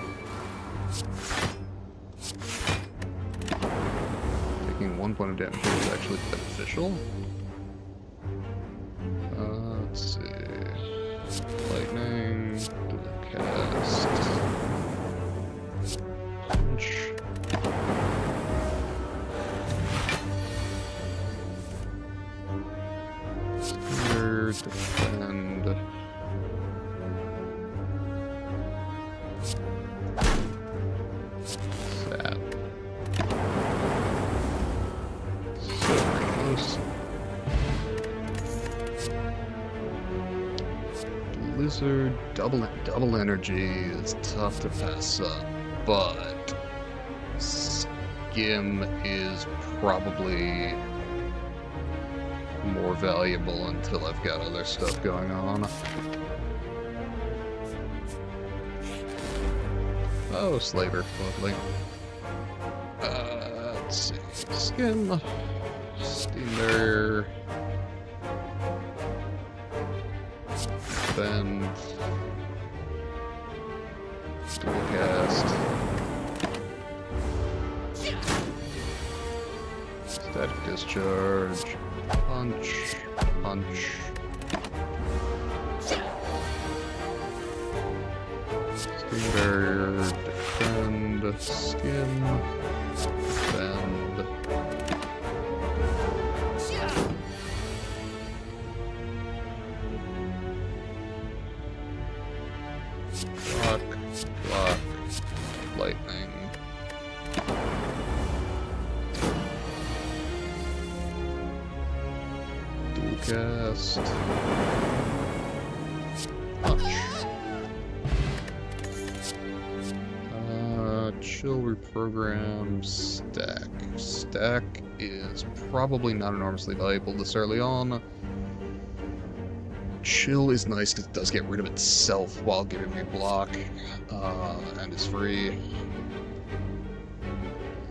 Taking 1 point of damage is actually beneficial. Let's see. Lightning, dual cast, punch. Defend. Sap. So close. Blizzard, double energy is tough to pass up, but Skim is probably more valuable until I've got other stuff going on. Oh, Slaver, lovely. Let's see. Skim, Steam Barrier, Defend, Dual Cast, Static Discharge, Punch, punch. Steam Barrier, defend, skim, defend. Block, lightning. Cast. Punch. Chill, reprogram, stack. Stack is probably not enormously valuable this early on. Chill is nice because it does get rid of itself while giving me block, and is free.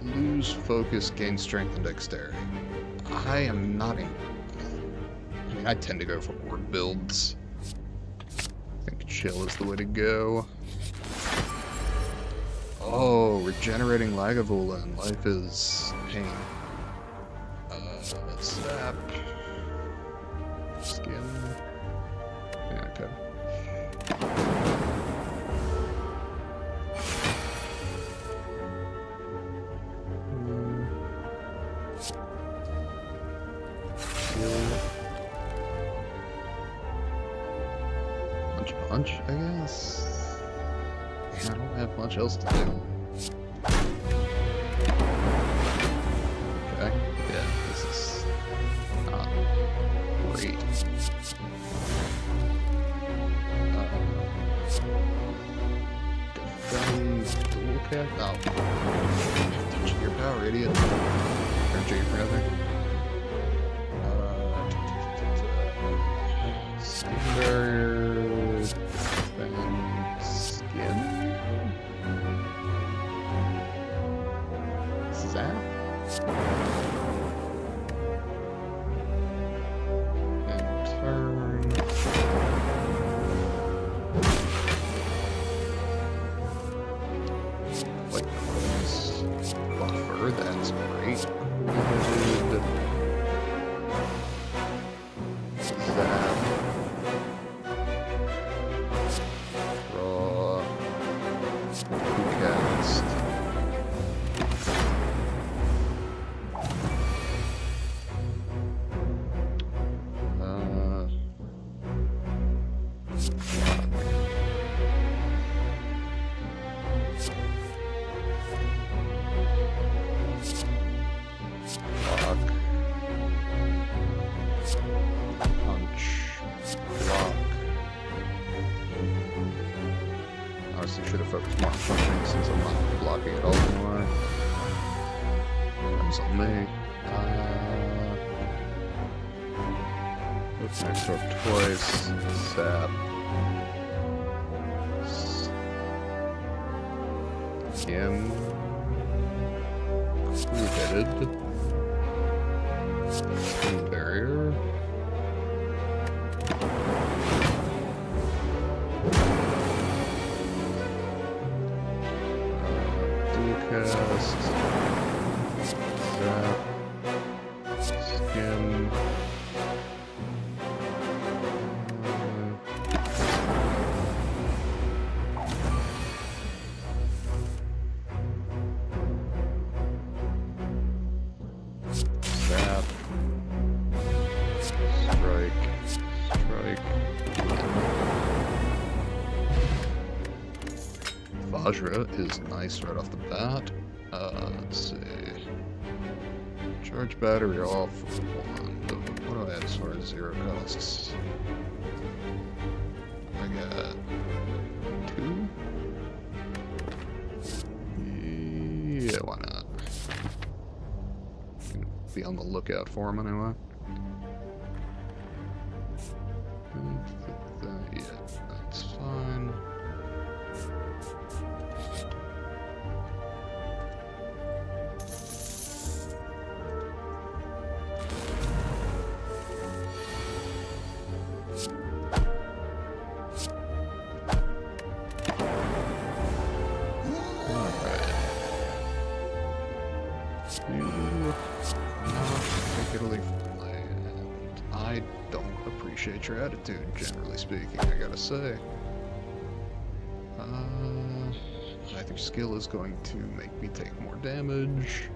Lose focus, gain strength and dexterity. I am not in. I tend to go for orb builds. I think chill is the way to go. Oh, regenerating Lagavulin. Life is pain. Sap. Skin. Yeah, okay. Punch, I guess. I don't have much else to do. Okay, yeah, this is not great. Defend dual cat? Oh. Touching your power, idiot. Energy for nothing. Steam Barrier. Defend skin. Zap. And turn. Like this. Buffer, that's great. Zap. Draw. Cast. Honestly, should have focused more on punching since I'm not blocking at all anymore. That's on me. What's next up? Twice. Sap. Skim. Cool-headed. Skin barrier. strike. Vajra is nice right off the bat. Let's see. Charge battery off for 1. What do I have as far as 0 costs? I got 2? Yeah, why not? Be on the lookout for him anyway. Yeah, that's fine. I don't appreciate your attitude, generally speaking, I gotta say. I think skill is going to make me take more damage.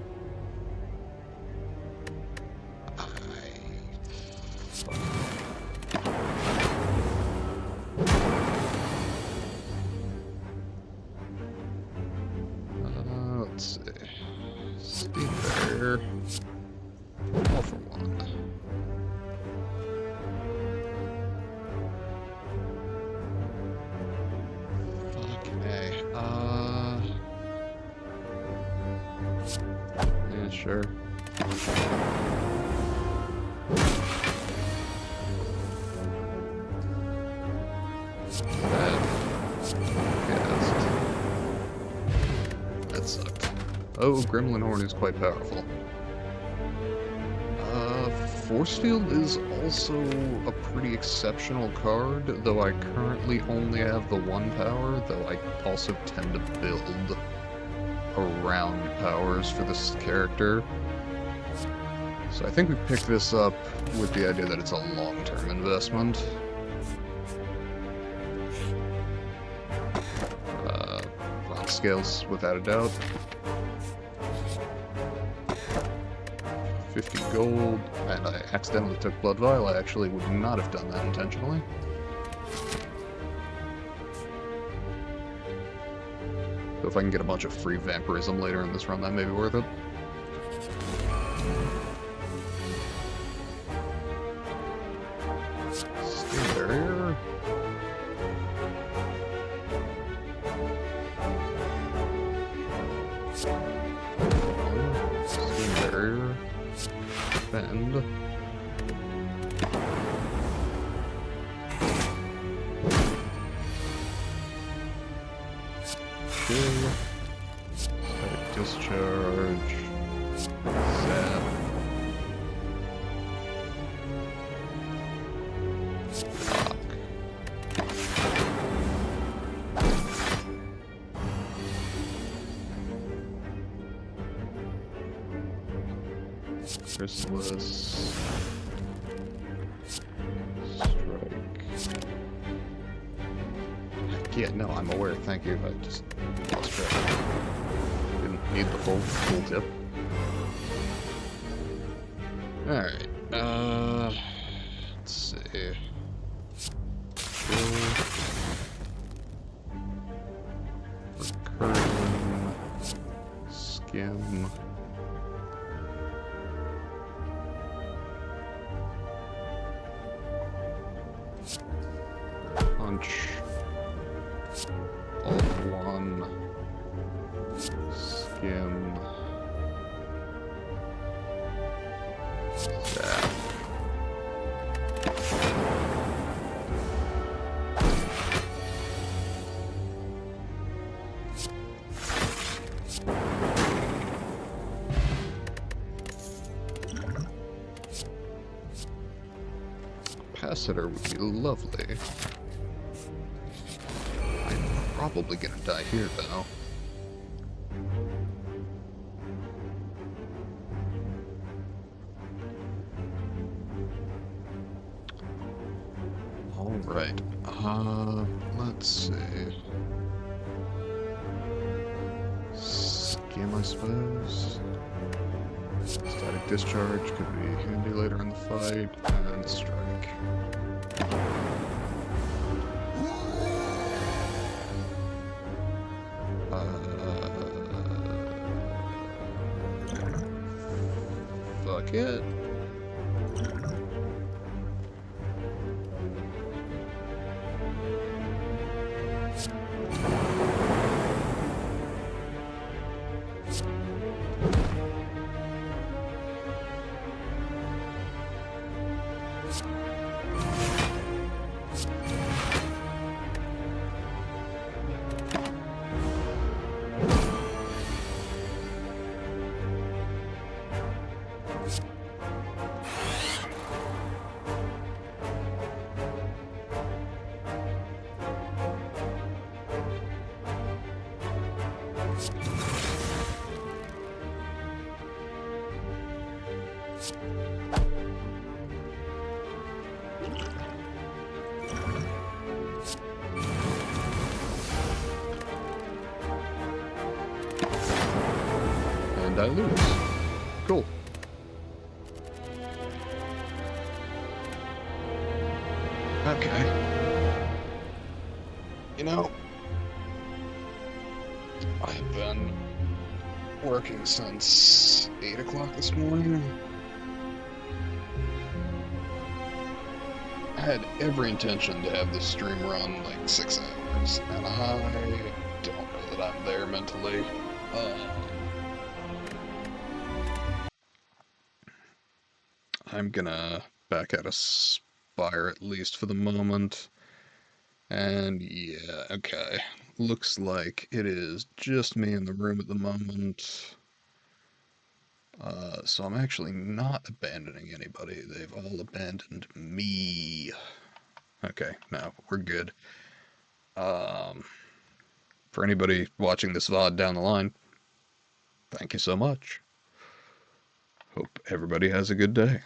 Let's see. Steam Barrier. All for 1. Fucking A. Yeah, sure. That sucked. Oh, Gremlin Horn is quite powerful. Force Field is also a pretty exceptional card, though I currently only have the 1 power, though I also tend to build around powers for this character. So I think we picked this up with the idea that it's a long-term investment. Bronze scales, without a doubt. 50 gold, and I accidentally took Blood Vial. I actually would not have done that intentionally. So if I can get a bunch of free vampirism later in this run, that may be worth it. Steam Barrier. Steam Barrier. Bend. Chill. Static discharge. Zap. Fuck. Chrysalis. Strike. Yeah, no, I'm aware, thank you. I just lost track. Didn't need the full tip. Alright, let's see. Recursion. Skim. Punch. All for 1. Skim. Zap. Capacitor would be lovely. I'm probably gonna die here, though. Alright, let's see. Skim, I suppose. Static discharge could be handy later in the fight, Mind Strike. Fuck it. And I lose. Cool. Okay. You know, I've been working since 8 o'clock this morning. I had every intention to have this stream run like 6 hours, and I don't know that I'm there mentally. I'm gonna back out of Spire at least for the moment. And yeah, okay. Looks like it is just me in the room at the moment. So I'm actually not abandoning anybody. They've all abandoned me. Okay, now we're good. For anybody watching this VOD down the line, thank you so much. Hope everybody has a good day.